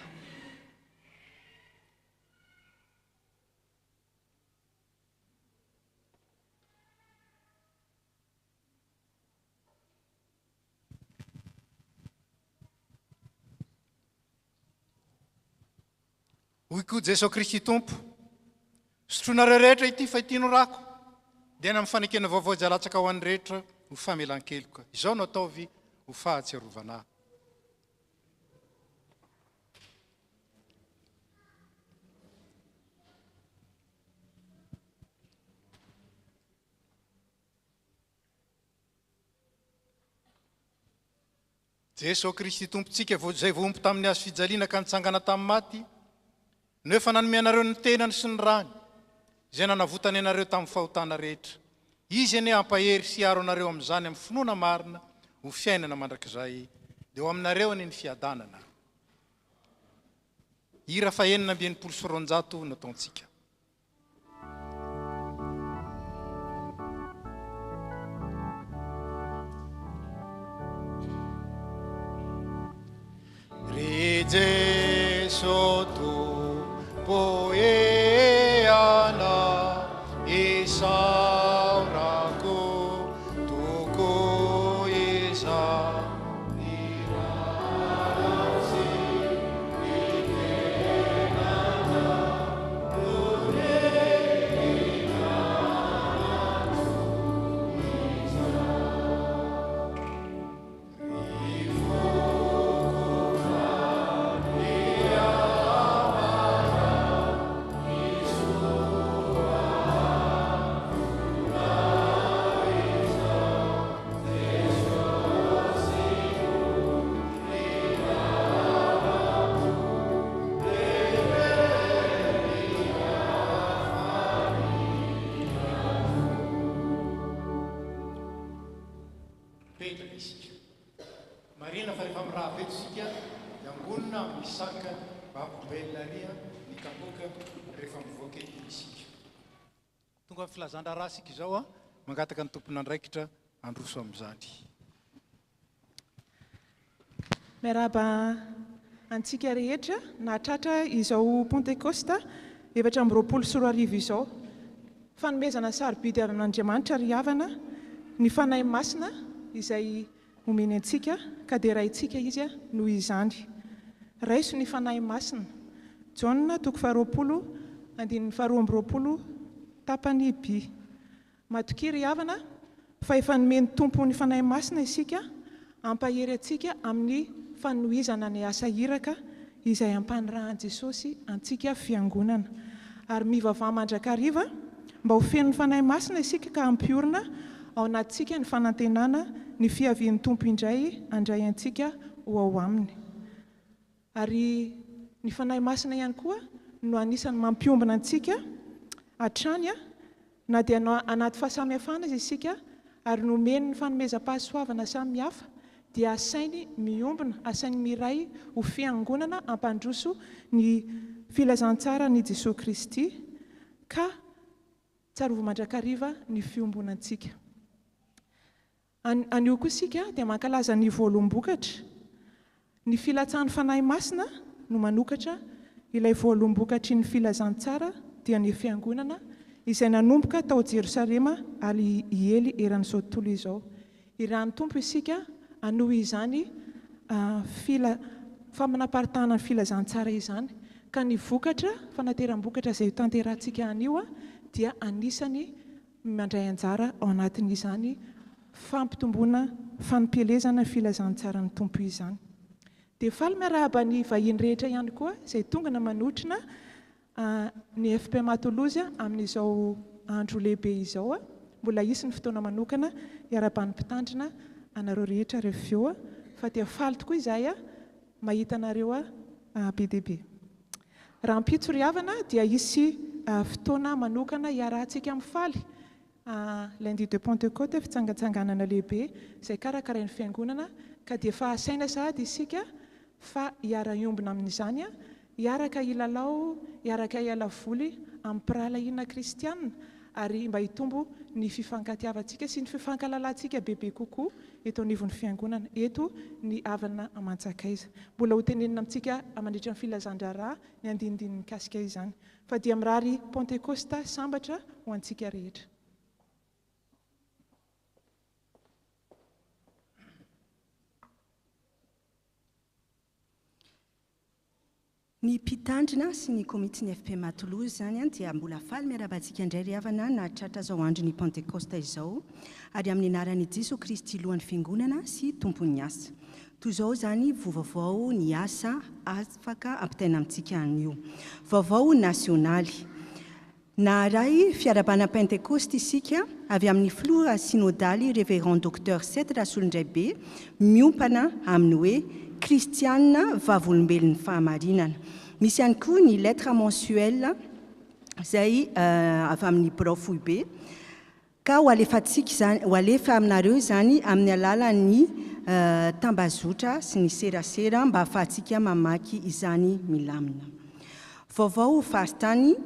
S6: Hoy koa Jesosy Kristy Tompo, sotroinareo rehetra ity fa ity no rako, dia amin'ny fanekena vaovao jalatsaka ho an'ny rehetra ho famelan-keloka. Izao no ataovy ho fahatsiarovana. Jesosy Kristy Tompontsika izay voaompo tamin'ny hazo fijaliana ka nitsangana tamin'ny maty, no efa nanome anareo ny tenany sy ny rany, izay nanavotany anareo tamin'ny fahotana rehetra. Izy ane ampahery sy aro anareo amin'izany amin'ny finoana marina ho fiainana mandrakizay, dia ho aminareo any ny fiadanana. Hira fahenina amby enimpolo sy roanjato no ataontsika. Poeana isaurako toko isa irasi ikenana Marina fa rehefa miraha veto sika, dia angonina misaka babobelona ria ny kapoka rehefa mivoaka isika. Tonga amin'ny filazan-draharaha sika izao a, mangataka ny tompon'andraikitra androso amin'izany.
S17: Miarahaba antsika rehetra nahatratra izao Pentecosta 2024 izao. Fanomezana sarobidy amin'Andriamanitra ry havana ny fanahy masina izay omeny antsika ka dia raintsika izy noho izany. Raiso ny fanahy masina. Jaona 20:22 tapany B. Matokiry havana fa efa nomeny tompo ny fanahy masina isika, ampahery antsika amin'ny fanohizana ny asa iraka izay ampanirahan Jesosy antsika fiangonana. Ary mivavaha mandrakariva mba ho feno ny fanahy masina isika ka ampiorina ao anatintsika ny fanantenana ny fiavian'ny tompo indray andray antsika ho ao aminy. Ary ny fanahy masina ihany koa no anisany mampiombina antsika hatrany na dia anaty fahasamihafana izy isika, ary nomeny ny fanomezam-pahasoavana samihafa dia asainy miombina, asainy miray ho fiangonana ampandroso ny filazantsara ny Jesosy Kristy ka tsarovo mandrakariva ny fiombonantsika. Anio koa isika dia mankalaza ny voalombokatra. Ny filatsan'ny fanahy masina no manokatra ilay voalombokatry ny filazantsara dia ny fiangonana izay nanomboka tao Jerosalema ary iely eran'izao tontolo izao. Irahan'ny tompo isika anoho izany famanaparitahana ny filazantsara izany, ka ny vokatra fanateram-bokatra izay tanterantsika anio dia anisany mandray anjara ao anatin'izany fampitomboana fanompielezana filazantsara ny tompo izany. Dia faly miarahaba ny vahiny rehetra ihany koa izay tonga na manotrina ny FPM Toulouse amin'izao andro lehibe izao. Mbola isy ny fotoana manokana iarabany mpitandrina anareo rehetra rehefa eo, fa dia faly tokoa izahay mahita anareo be dia be. Raha ampitso ry havana dia isy fotoana manokana iarahantsika amin'ny faly lundi de Pentecôte, fitsangatsanganana lehibe izay karakarain'ny fiangonana, ka dia fahasaina sahady isika fa hiara-iombina amin'izany, hiaraka hilalao, hiaraka hiala voly amin'ny pirahalahiana kristianina ary mba hitombo ny fifankatiavantsika sy ny fifankalalantsika bebe kokoa eto anivon'ny fiangonana eto ny avana amantsakaiza. Mbola ho tenenina amintsika mandritra ny filazandraraha ny andinindiny mikasika izany fa dia mirary Pentecosta sambatra ho antsika rehetra.
S5: Ny mpitandrina sy ny komity ny FP Matolozy zany dia mbola faly miarabantsika indray ry havana na tratra zao andro ny Pentecosta izao ary amin'ny anaran'i Jesosy Kristy lohan'ny fiangonana sy tompon'ny asa. Toy izao zany vaovao ny asa afaka ampitaina amintsika anio. Vaovao nasionaly. Na ray fiarabana Pentecoste isika avy amin'ny filoha sinodaly révérend docteur Seth Rasolondraibe miompana amin'ny hoe Kristiana vavolombelon'ny fahamarinana. Misy ihany koa ny lettre mensuelle izay avy amin'ny prof be ka ho alefa aminareo zany amin'ny alalan'ny tambazotra sy ny serasera mba ahafahantsika mamaky izany milamina. Vaovao faritany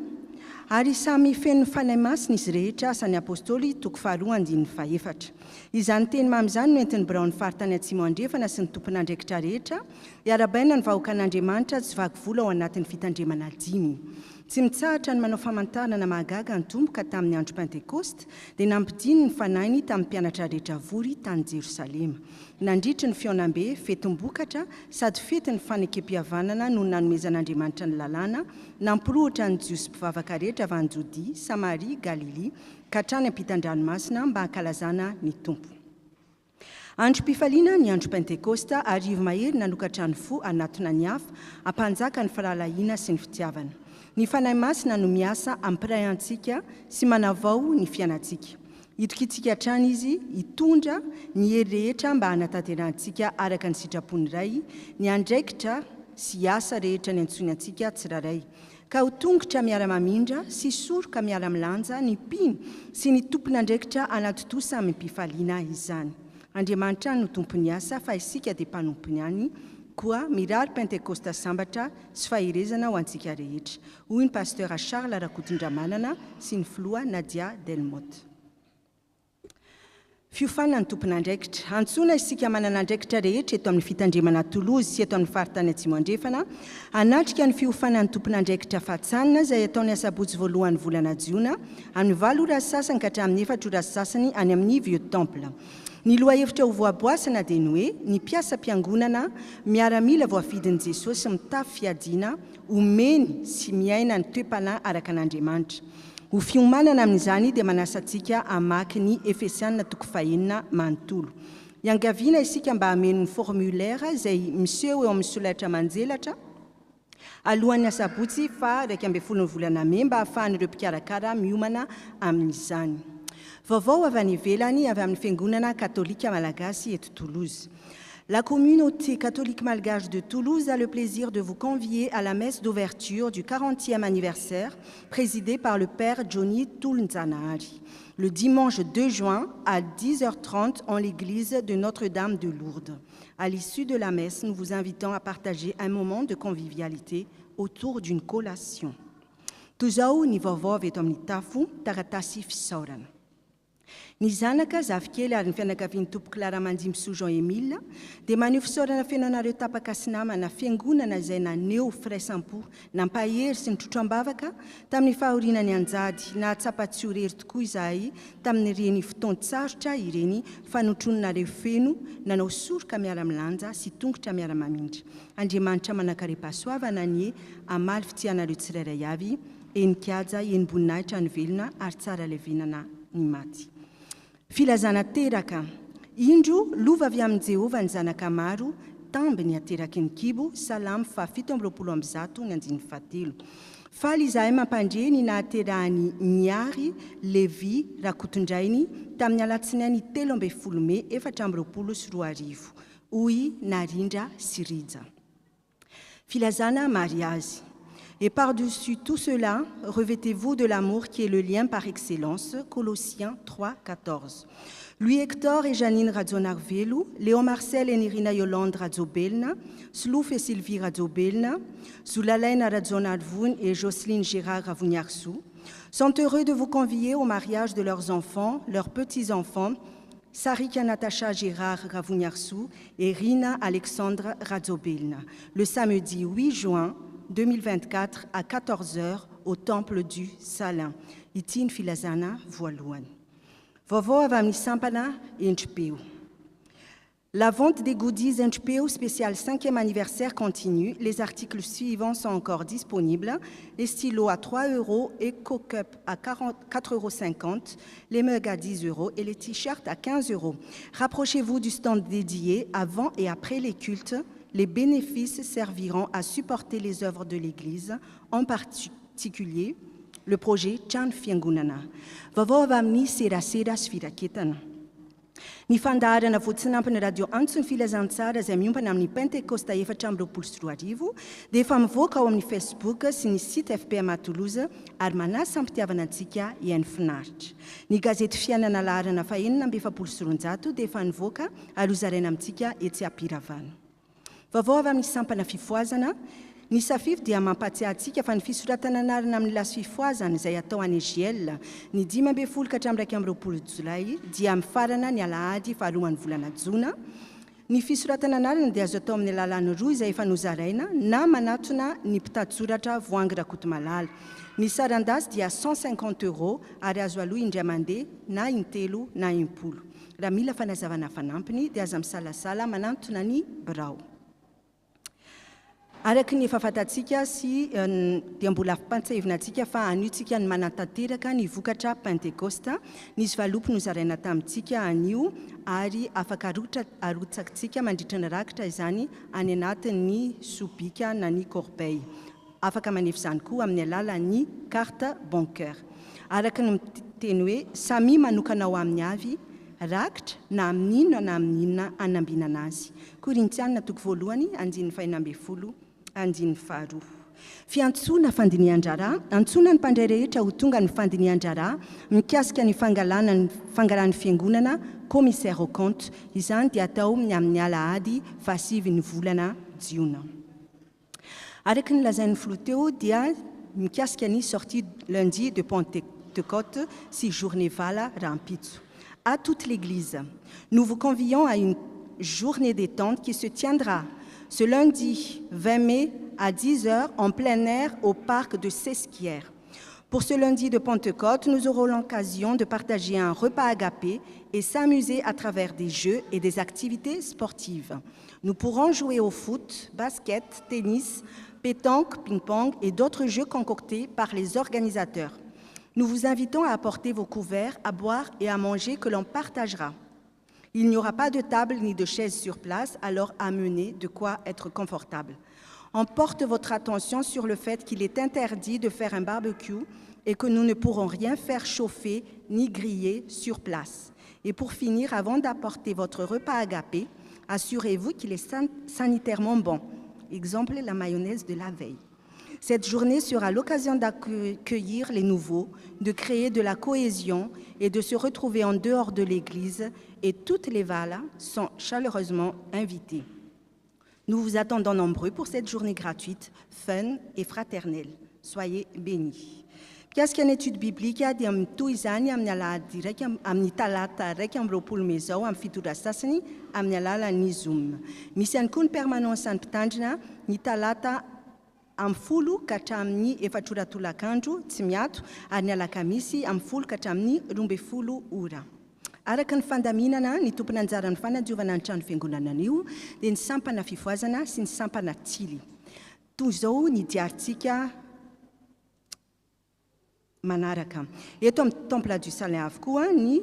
S5: ary samy feno fanahy masina izy rehetra asan'ny apôstôly toko faharoa andininy faefatra. Izany teny mamy izany no entin'ny Braony faritany atsimo andrefana sy ny tompon'andraikitra rehetra iarabaina ny vahoakan'Andriamanitra tsy vaky vola ao anatin'ny fitandremana 10. Tsy mitsahatra ny manao famantarana mahagaga ny tomboka tamin'ny andro Pentecoste dia nampidiny ny fanahiny tamin'ny mpianatra rehetra vory tany Jerosalema. Nandritry ny fionam-be fetim-bokatra sady fety ny fanekem-pihavanana no nanomezan'Andriamanitra ny lalàna namporohitra ny jiosy mpivavaka rehetra avy any Jodia, Samaria, Galilia ka hatrany ampitan-dranomasina mba hankalazana ny tompo. Andro mpifaliana ny andro Pentecosta arivo mahery nanokatra ny fo anatona ny hafa hampanjaka ny fahalahina sy ny fitiavana. Ny fanahy masina no miasa ampiray antsika sy manavao ny fiainantsika. Itokitsika hatrany izy hitondra ny hery rehetra mba hanatanterantsika araka ny sitrapony ray, ny andraikitra sy asa rehetra ny antsony antsika tsiraray. Ka ho tongotra miara-mamindra sy soroka miara-milanja ny mpino sy ny tompon'andraikitra anaty tosa amin'ny mpifaliana izany. Andriamanitra no tompony asa fa isika dia mpanompony any koa mirary Pentecosta sambatra sy fahirezana ho antsika rehetra. Hoy ny pasteur Charles Rakotondramanana sy ny filoha Nadia Delmotte. Fiofanana ny tompon'andraikitra. Antsona isika manana andraikitra rehetra eto amin'ny fitandremana Toulouse sy eto amin'ny faritany atsimo andrefana hanatrika ny fiofanana ny tompon'andraikitra fatsanina izay ataony asabotsy voalohan'ny volana Jiona amin'ny 7 ora sasany ka hatramin'ny 4 ora sasany any amin'ny Vieux Temple. Ny loha hevitra ho voaboasana dia ny hoe ny mpiasa-piangonana miaramila voafidin'i Jesosy mitafy fiadiana, omeny sy miaina ny toe-panahy araka an'Andriamanitra. Ho fiomanana amin'izany dia manasantsika hamaky ny Efesiana toko 4 manontolo. Iangaviana isika mba hameno ny formulaire izay miseho eo amin'ny solaitra manjelatra alohan'ny asabotsy fa 12 volana May mba ahafahan'ireo mpikarakara miomana amin'izany. Vaovao avy any ivelany avy amin'ny fiangonana katolika malagasy eto Toulouse. La communauté catholique malgache de Toulouse a le plaisir de vous convier à la messe d'ouverture du 40e anniversaire présidée par le père Johnny Toulnzanahari le dimanche 2 juin à 10h30 en l'église de Notre-Dame de Lourdes. À l'issue de la messe, nous vous invitons à partager un moment de convivialité autour d'une collation. Tuzao ni vaovao eto amin'ny tafo taratasy fisaorana. Ny zanaka zafikely ary ny fianakavian'ny tompo Clara Mandimso Jean-Émile dia maneho fisaorana feno anareo tapaka sy namana fiangonana izay naneho firaisampo nampahery sy ny trotro-ambavaka tamin'ny fahorinany anjady na hatsapatsy rery tokoa izahay tamin'ny reny fotoan-tsarotra ireny fanotrononareo feno nanao soroka miara-milanja sy tongotra miara-mamindra. Andriamanitra manakare-pahasoavana ny amaly fitianareo tsirairay avy enikaja enim-boninahitra ny velona ary tsara levinana ny maty. Filazana teraka. Indro lova avy amin'ny Jehova ny zanaka maro, tambiny ateraky ny kibo, Salamo 7:7 ny andiny fahatelo. Faly izahay mampandre ny nahaterahany Miary Levi Rakotondrainy tamin'ny alatsinainy 13 May 2024. Hoy Narindra Sirija. Filazana mariazy. Et par-dessus tout cela, revêtez-vous de l'amour qui est le lien par excellence, Colossiens 3, 14. Lui Hector et Janine Radzonarvelu, Léon Marcel et Nirina Yolande Radzobelna, Slouf et Sylvie Radzobelna, Zulalaina Radzonarvun et Jocelyne Gérard Ravuniarsou, sont heureux de vous convier au mariage de leurs enfants, leurs petits-enfants, Sarika Natacha Gérard Ravuniarsou et Rina Alexandre Radzobelna, le samedi 8 juin 2024 à 14h au temple du Salin. Itin Filazana Voilouan. Vovô avami sampana Inchpeu. La vente des goodies Inchpeu spécial 5e anniversaire continue. Les articles suivants sont encore disponibles. Les stylos à 3 € et Co-Cup à 4,50 €, les mugs à 10 € et les t-shirts à 15 €. Rapprochez-vous du stand dédié avant et après les cultes. Les bénéfices serviront à supporter les œuvres de l'Église, en particulier le projet Chan Fiangonana. Vovô avamni serasera sfiraketana. Ny fandaharana voatsinampan'ny radio Antso ny filazantsara izay miompana amin'ny Pentecosta 424 dia efa mivoaka ao amin'ny Facebook sy ny site FPMA Toulouse ary manasa ampitiavana antsika hiaino finaritra. Ny gazety fiainana laharana fahenina amby 700 dia efa nivoaka ary hozaraina amintsika etsy Ampiravano. Vaovao avy amin'ny sampana fifoazana, ny safify dia mampatsiahy antsika fa ny fisoratana anarana amin'ny lasy fifoazana izay atao any EGL ny 12 ka hatramin'ny 20 Jolay dia amin'ny farana ny alahady faharoan'ny volana Jona. Ny fisoratana anarana dia azo atao amin'ny alalany roa izay efa nozaraina na manatona ny mpitady-soratra Voangy Rakotomalala. Ny sarandasy dia 150 € ary azo aloha indray mandeha na intelo na impolo. Raha mila fanazavana fanampiny dia aza misalasala manatona ny birao. Araka ny efa fantatsika sy dia mbola afa-pantsahivinatsika fa aniotsika ny manantanteraka ny vokatra Pentecosta, nisy valopy nozaraina tamintsika anio ary afaka arotsakitsika mandritra ny rakitra izany any anatin'ny sobika na ny corbeille. Afaka manefy izany koa amin'ny alalan'ny carte bancaire. Araka ny miteny hoe samy manokana ao amin'ny avy rakitra na amin'inona na amin'inona anambinana azy. Korintianina toko voalohany andininy fahinambe folo andininy faharoa. Fiantsona fandinihan-draharaha, antsoina ny mpandray rehetra ho tonga ny fandinihan-draharaha mikasika ny fangalan'ny fiangonana commissaire au compte. Izany dia atao amin'ny alahady fahasivy ny volana Jiona. Araka ny lazain'ny filoteo dia mikasika ny sortie lundi de Pentecôte si journée vala rampitso. À toute l'Église, nous vous convions à une journée détente qui se tiendra ce lundi 20 mai à 10 h en plein air au parc de Sesquières. Pour ce lundi de Pentecôte, nous aurons l'occasion de partager un repas agapé et s'amuser à travers des jeux et des activités sportives. Nous pourrons jouer au foot, basket, tennis, pétanque, ping-pong et d'autres jeux concoctés par les organisateurs. Nous vous invitons à apporter vos couverts, à boire et à manger que l'on partagera. Il n'y aura pas de table ni de chaise sur place, alors amenez de quoi être confortable. On porte votre attention sur le fait qu'il est interdit de faire un barbecue et que nous ne pourrons rien faire chauffer ni griller sur place. Et pour finir, avant d'apporter votre repas agapé, assurez-vous qu'il est sanitairement bon. Exemple, la mayonnaise de la veille. Cette journée sera l'occasion d'accueillir les nouveaux, de créer de la cohésion et de se retrouver en dehors de l'Église, et toutes les valas sont chaleureusement invitées. Nous vous attendons nombreux pour cette journée gratuite, fun et fraternelle. Soyez bénis. Qu'est-ce qu'une étude biblique a dit tout izany amin'ny talata raiky amby roapolo mai zao amin'ny fitora sasany amin'ny alalan'ny Zoom. Misy ihany koa ny permanensan'ny mpitandrina ny talata amin'ny folo ka hatramin'ny efatra ora tolakandro tsy miato ary ny alakamisy amin'ny folo ka hatramin'ny 12 ora. Araka ny fandaminana ny tompony anjaran'ny fanadiovana ny trano fiangonana anio dia ny sampana fifoazana sy ny sampana tily. Toy izao ny diarintsika manaraka. Eto amin'ny temple du Salin avokoa ny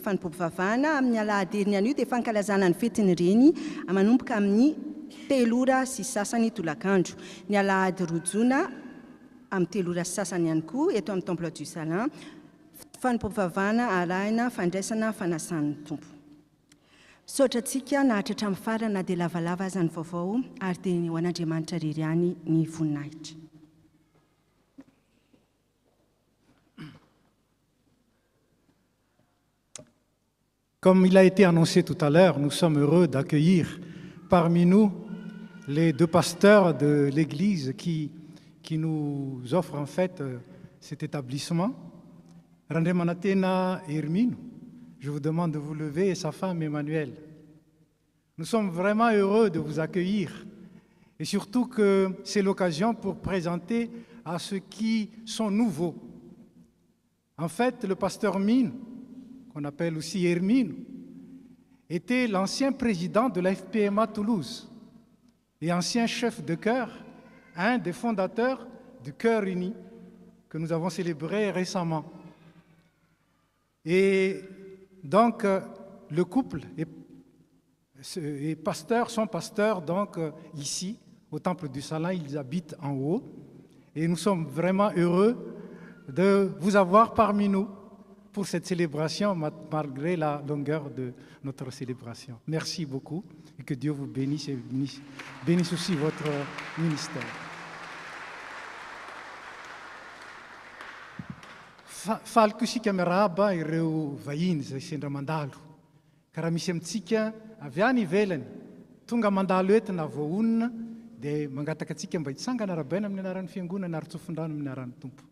S5: fanimpom-pivavahana amin'ny alahady anio dia fankalazana ny fetiny reny manomboka amin'ny 3 ora sy sasany tolakandro. Ny alahady rojona amin'ny 3 ora sy sasany ihany koa eto amin'ny temple du Salin. Fanimpom-pivavahana arahina fandraisana fanasan'ny tompo. Sotratsika nahatratra amin'ny farana dia lavalava aza ny vaovao ary dia ho an'Andriamanitra rery ihany ny voninahitra.
S18: Comme il a été annoncé tout à l'heure, nous sommes heureux d'accueillir parmi nous les deux pasteurs de l'Église qui nous offrent en fait cet établissement. Randemanatena Hermine, je vous demande de vous lever, et sa femme Emmanuel. Nous sommes vraiment heureux de vous accueillir et surtout que c'est l'occasion pour présenter à ceux qui sont nouveaux. En fait, le pasteur Mine, qu'on appelle aussi Hermine, était l'ancien président de la FPMA Toulouse et ancien chef de chœur, un des fondateurs du Chœur Uni que nous avons célébré récemment. Et donc, le couple et pasteurs sont pasteurs donc ici, au Temple du Salin, ils habitent en haut. Et nous sommes vraiment heureux de vous avoir parmi nous pour cette célébration, malgré la longueur de notre célébration. Merci beaucoup et que Dieu vous bénisse et bénisse aussi votre ministère. Falko isika miarahaba ireo vahiny zay sendra mandalo. Karaha misy amintsika avy any ivelany, tonga mandalo eto na voahonina, dia mangataka antsika mba hitsangana arabaina amin'ny anaran'ny fiangonana ary tsofindrano amin'ny anaran'ny Tompo.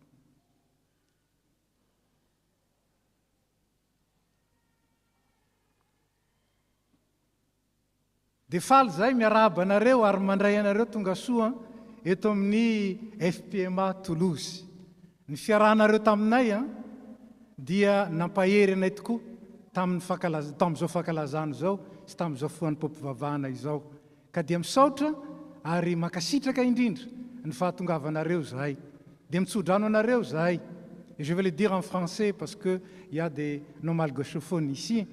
S18: Dia faly zay miarahaba anareo ary mandray anareo tonga soa eto amin'ny FPMA Toulouse. Ny fiarahanareo taminay dia nampahery anay tokoa tamin'izao fankalazana zao sy tamin'izao foan'ny pompivavahana izao. Ka dia misaotra ary makasitraka indrindra ny fahatongavanareo zahay. Dia mitsodrano anareo zahay. Et je vais le dire en français parce qu'il y a des non-malgausophones ici.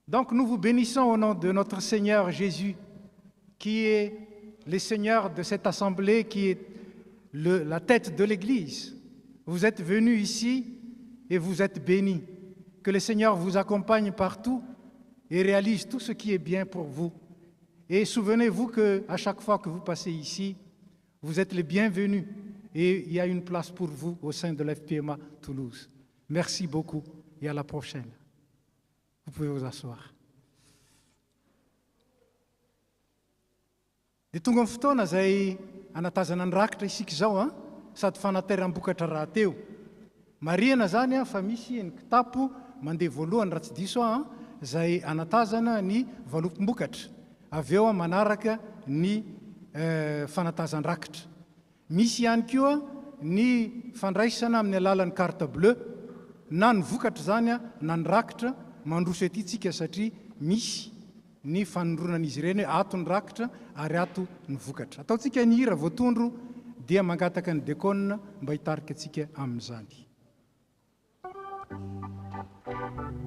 S18: Donc nous vous bénissons au nom de notre Seigneur Jésus, qui est le Seigneur de cette assemblée, qui est la tête de l'Église. Vous êtes venus ici et vous êtes bénis. Que le Seigneur vous accompagne partout et réalise tout ce qui est bien pour vous. Et souvenez-vous qu'à chaque fois que vous passez ici, vous êtes les bienvenus et il y a une place pour vous au sein de l'FPMA Toulouse. Merci beaucoup et à la prochaine. Vous pouvez vous asseoir. Dia tonga amin'ny fotoana izay anatazana ny rakitra isika izao sady fanateram-bokatra raha teo. Marihana zany fa misy ny kitapo mandeha voalohany raha tsy diso izay anatazana ny valopom-bokatra. Avy eo manaraka ny fanatazan-drakitra. Misy ihany koa ny fandraisana amin'ny alalan'ny carte bleue, na ny vokatra zany na ny rakitra mandroso ety tsika satria misy ny fanondronan'izy ireny ato ny rakitra ary ato ny vokatra. Ataontsika ny hira voatondro dia mangataka ny dekona mba hitarika antsika amin'izany.
S19: Thank you.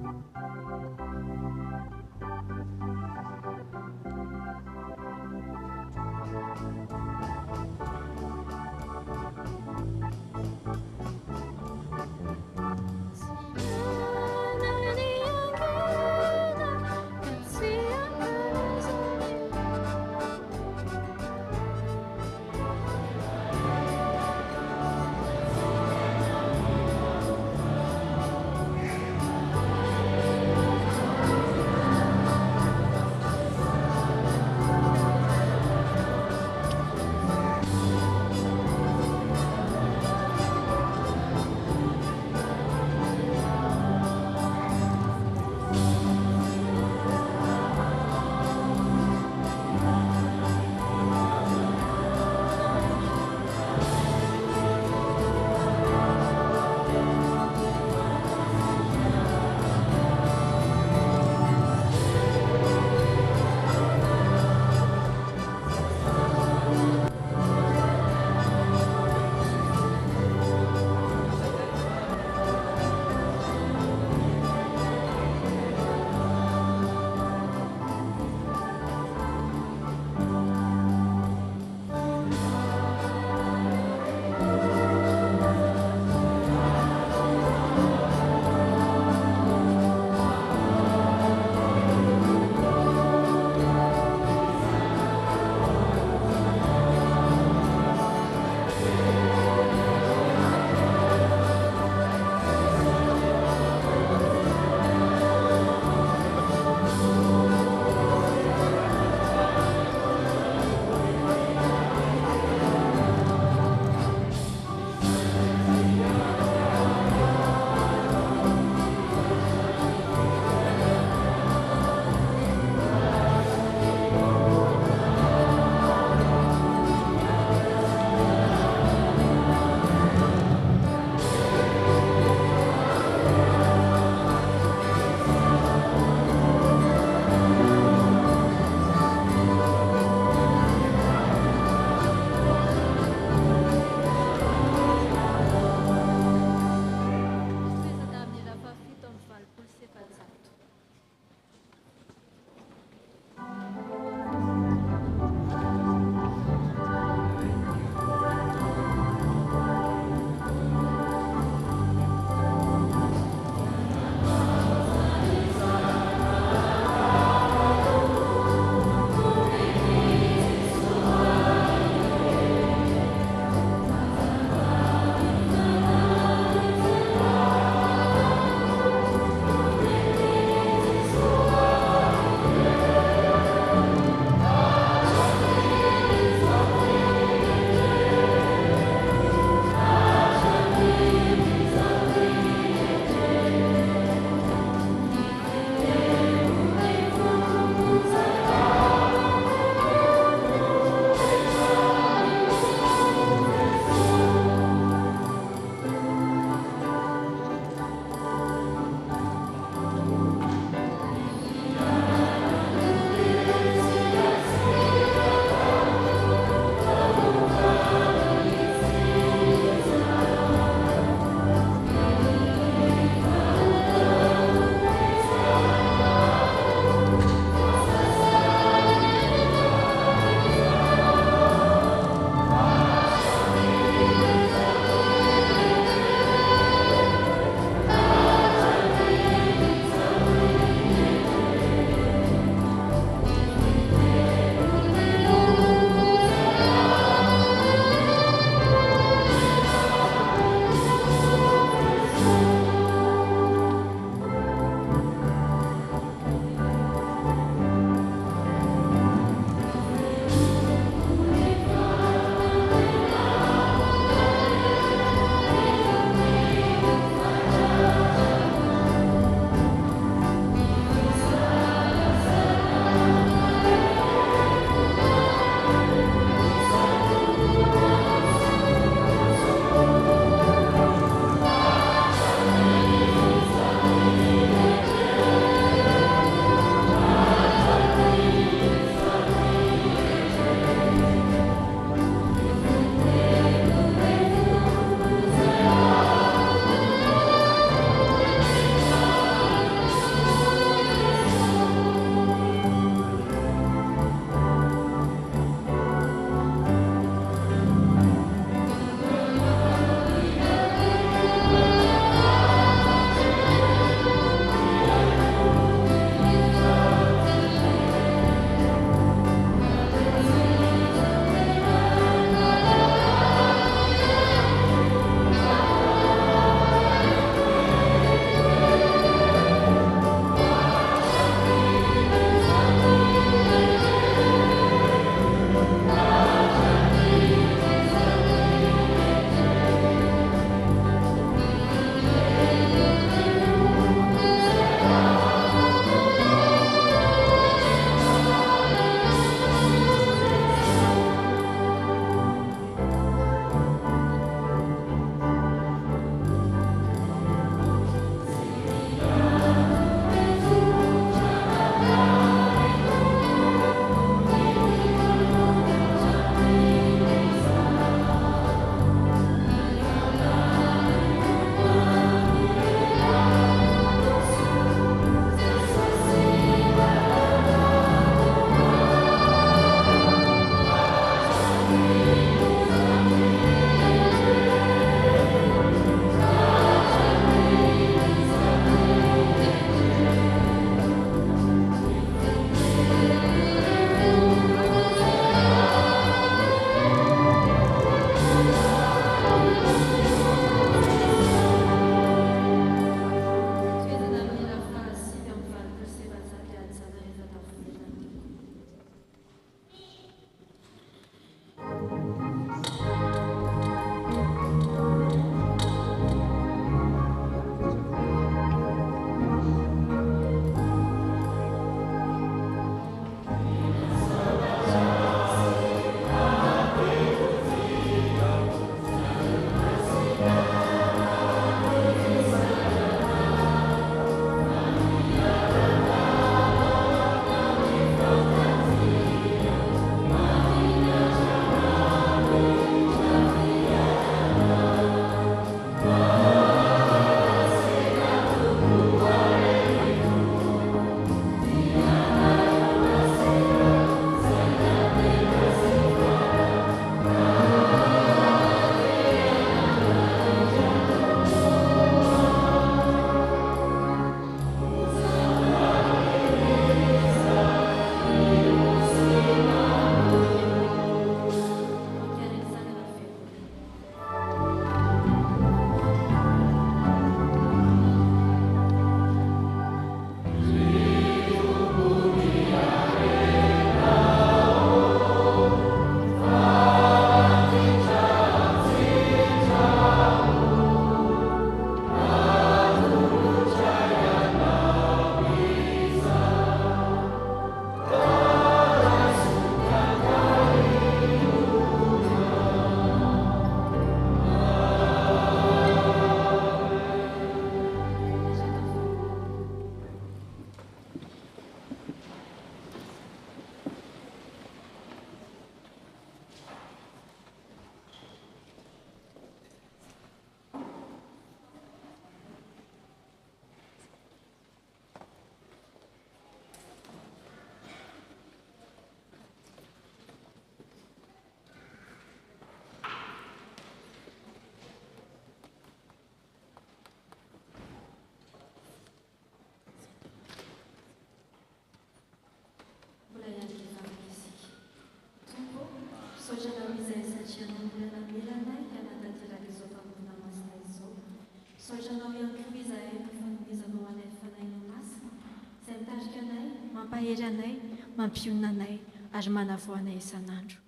S1: mampahery anay mampionona anay ary manavoanay isan'andro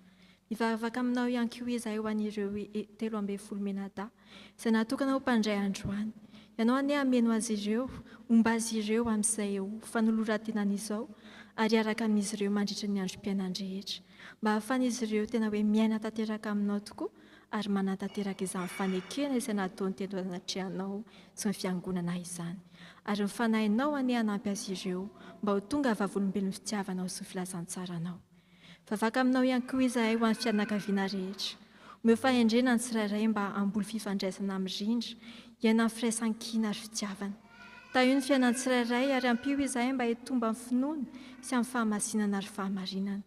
S1: mivavaka aminao ihany koa izahay ho an'ireo 13 menada izay natokana ho mpandray androany ianao anie hameno azy ireo omba azy ireo amin'izay fanoloran-tenan'izao ary araka amin'izy ireo mandritra ny androm-piainany rehetra mba hahafan'izy ireo tena hoe miaina tanteraka aminao tokoa ary manatanteraka izany fanekena izay nataony teny anatrehanao sy ny fiangonana izany ary mifanahinao anie hanampy azy ireo mba ho tonga vavolombelon'ny fitiavanao sy ny filazantsaranao vavaka aminao ihany koa izahay ho an'ny fianakaviana rehetra omeo fahendrena ny tsirairay mba hamboly fifandraisana amin'ny rindra iaina amin'ny firaisan-kina ary fitiavana taio ny fiainan'ny tsirairay ary ampio izahay mba hitomba amin'ny finoana sy amin'ny fahamasinana ary fahamarinana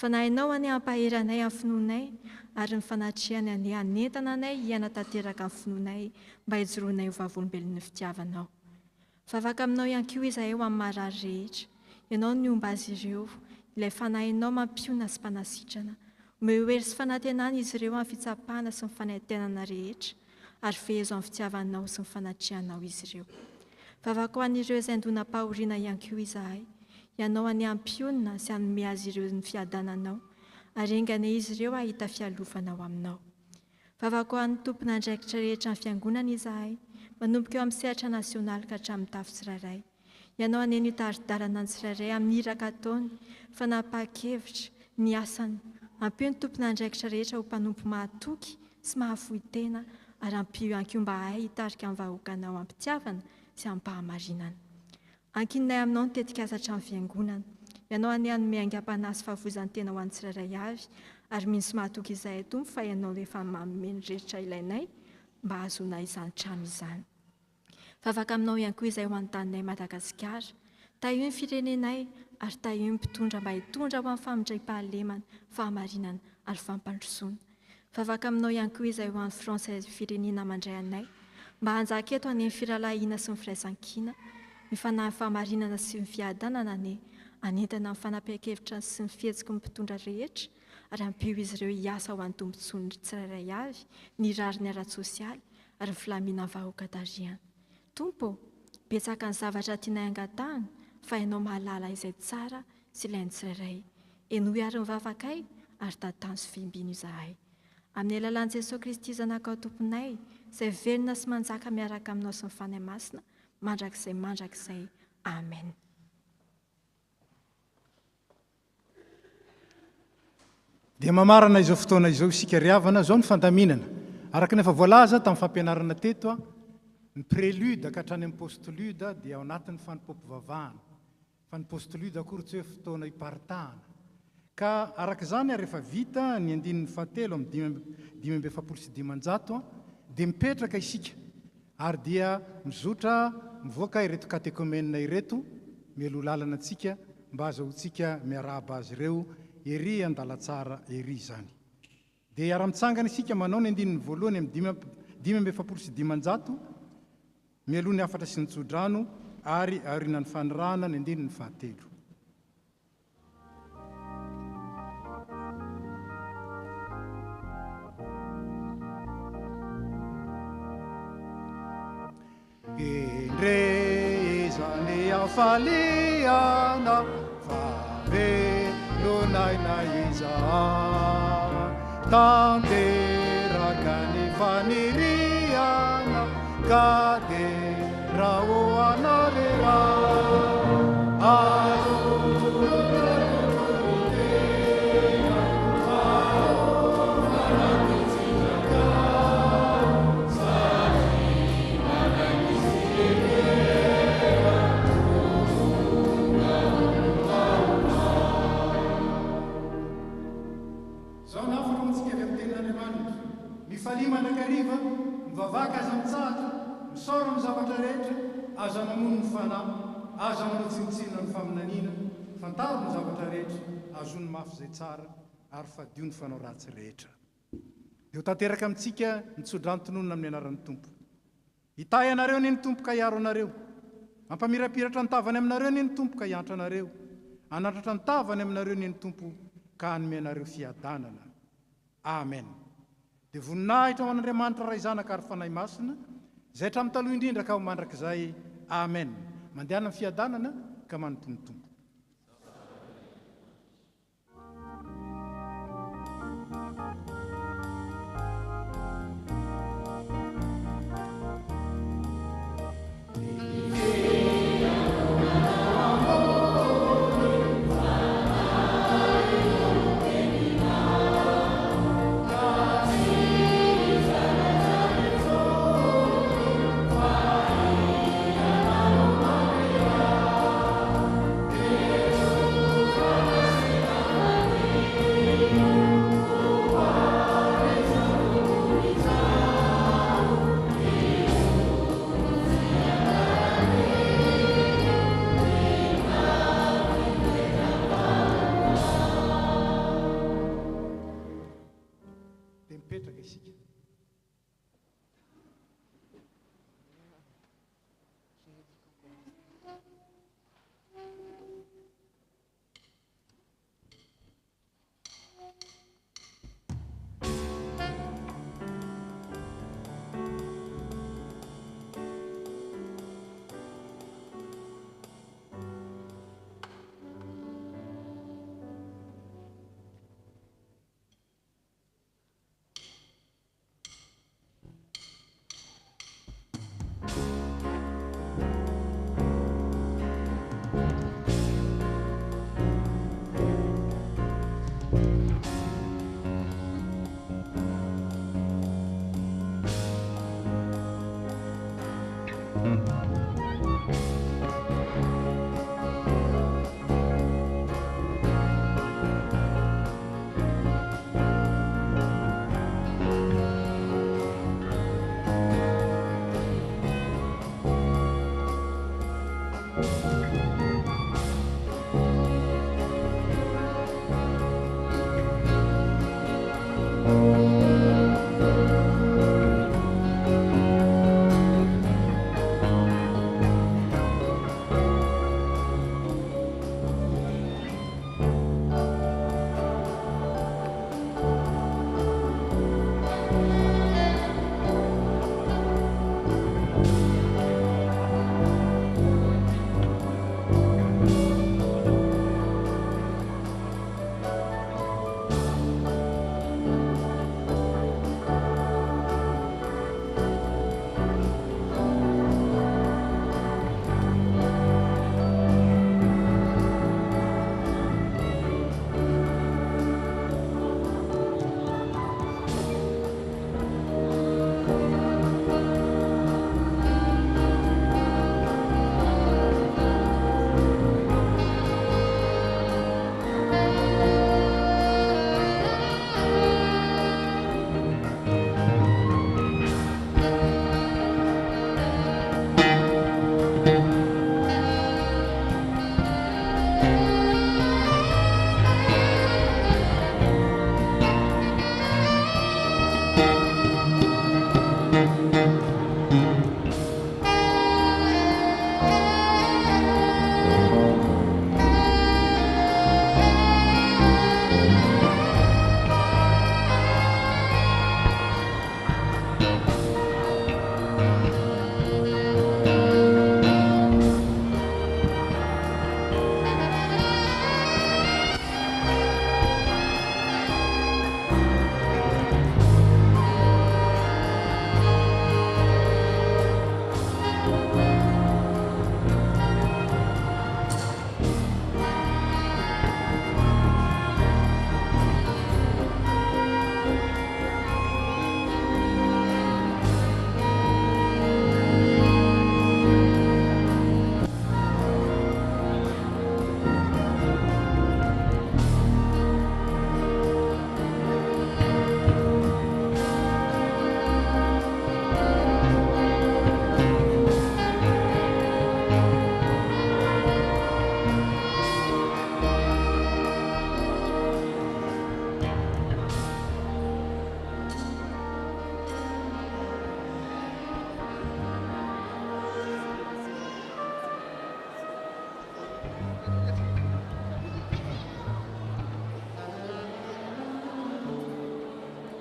S1: fanahinao anie hampahery anay amin'ny finoanay ary ny fanatrehany anie hanentana anay hiaina tanteraka amin'ny finoanay mba hijoroanay ho vavolombelon'ny fitiavanao vavaka aminao ihany koa izahay ho amin'ny marary rehetra ianao ny omba azy ireo ilay fanahinao mampiona sy mpanasitrana omeo hery sy fanantenana izy ireo amin'ny fitsapana sy ny fanaitenana rehetra ary fehezo amin'ny fitiavanao sy ny fanatrehanao izy ireo vavaka ho an'ireo izay ndona-pahoriana ihany koa izahay ianao any ampionina sy hanome azy ireo ny fiadananao ary engane izy ireo ahita fialofanao aminao vavaka ho an'ny tompona andraikitra rehetra ny fiangonana izahay manomboka eo amin'ny sehatra nasionaly ka hatramin'ny tafy tsirairay ianao anie ny taridalana ny tsirairay amin'ny iraka ataony fanapahan-kevitra ny asany ampio ny tompona andraikitra rehetra ho mpanompo mahatoky sy mahafohy tena ary ampio ihany koa mba hay hitarika amin'ny vahoakanao ampitiavana sy ampahamarinana ankininay aminao ny tetika asatra amin'ny fiangonana ianao anie hanome aingam-panahy sy fahavozany tena ho an'ny tsirairay avy ary mino sy mahatoky izahay tompo fa ianao rehefa mameno rehetra ilainay mba hazonay izany trano izany vavaka aminao ihany koa izay ho an'ny taninay Madagasikara taio ny firenenay ary taio ny mpitondra mba hitondra ho amin'ny famindray-pahalemana fahamarinana ary fampandrosoana vavaka aminao ihany koa izay ho an'ny Fransay firenena mandray anay mba hanjaka eto anie ny firalahiana sy ny firaisan-kina ny fanahy fahamarinana sy ny fiadanana anie anentana amin'ny fanapahan-kevitra sy ny fihetsiky ny mpitondra rehetra ary ampio izy ireo hiasa ho an'ny tombontsoany tsirairay avy ny rary ny ara-tsosialy ary ny filamina vahoaka tariana tompo betsaka ny zavatra tianay angatahana fa ianao mahalala izay tsara sy ilain'ny tsirairay enohy ary mivavakay ary tantany sy fimbino izahay amin'ny alalan'i Jesosy Kristy zanakao tomponay izay velona sy manjaka miaraka aminao sy ny fanahy masina mandrakizay amen
S18: dia mamarana izao fotoana izao isika riavana zao ny fandaminana araka ny efa voalaza tamin'ny fampianarana teto ny prélude ka hatrany amin'ny postlude dia ao anatin'ny fanimpom-pivavahana fa ny postlude akory tsy hoe fotoana hiparitahana ka araka izany ary efa vita ny andinin'ny fahatelo amin'ny 570 dia mipetraka isika ary dia mizotra mivoaka ireto katekomenina ireto melo lalana antsika mba azahoantsika miaraba azy ireo ery andalatsara ery zany dia iara-mitsangana isika manao ny andinin'ny voalohany amin'ny 570 mialohan'ny afatra sy ny tsodrano ary aorinan'ny fanirana ny andinin'ny fahatelo Endrezane afaliana favelonayna iza tanteraka ny faniriana ka dia raha anarera Falimana-kariva mivavaka aza mitsahatra misoro amin'ny zavatra rehetra aza mamono ny fanahy aza manao tsinitsinina ny faminaniana fantaro ny zavatra rehetra azony mafy zay tsara ary fadio ny fanao ratsy rehetra dia ho tanteraka amintsika nitsodranotononona amin'ny anaran'ny tompo hitay anareo ny tompo ka hiaro anareo mampamirapiratra ny tavany aminareo ny tompo ka hiantra anareo anantratra ny tavany aminareo ny tompo ka hanome anareo fiadanana amen dia voninahitra ho an'Andriamanitra ray zanaka ary fanahy masina izay hatramin'ny taloha indrindra ka ho mandrakizay amen mandehana amin'ny fiadanana ka manotontompoko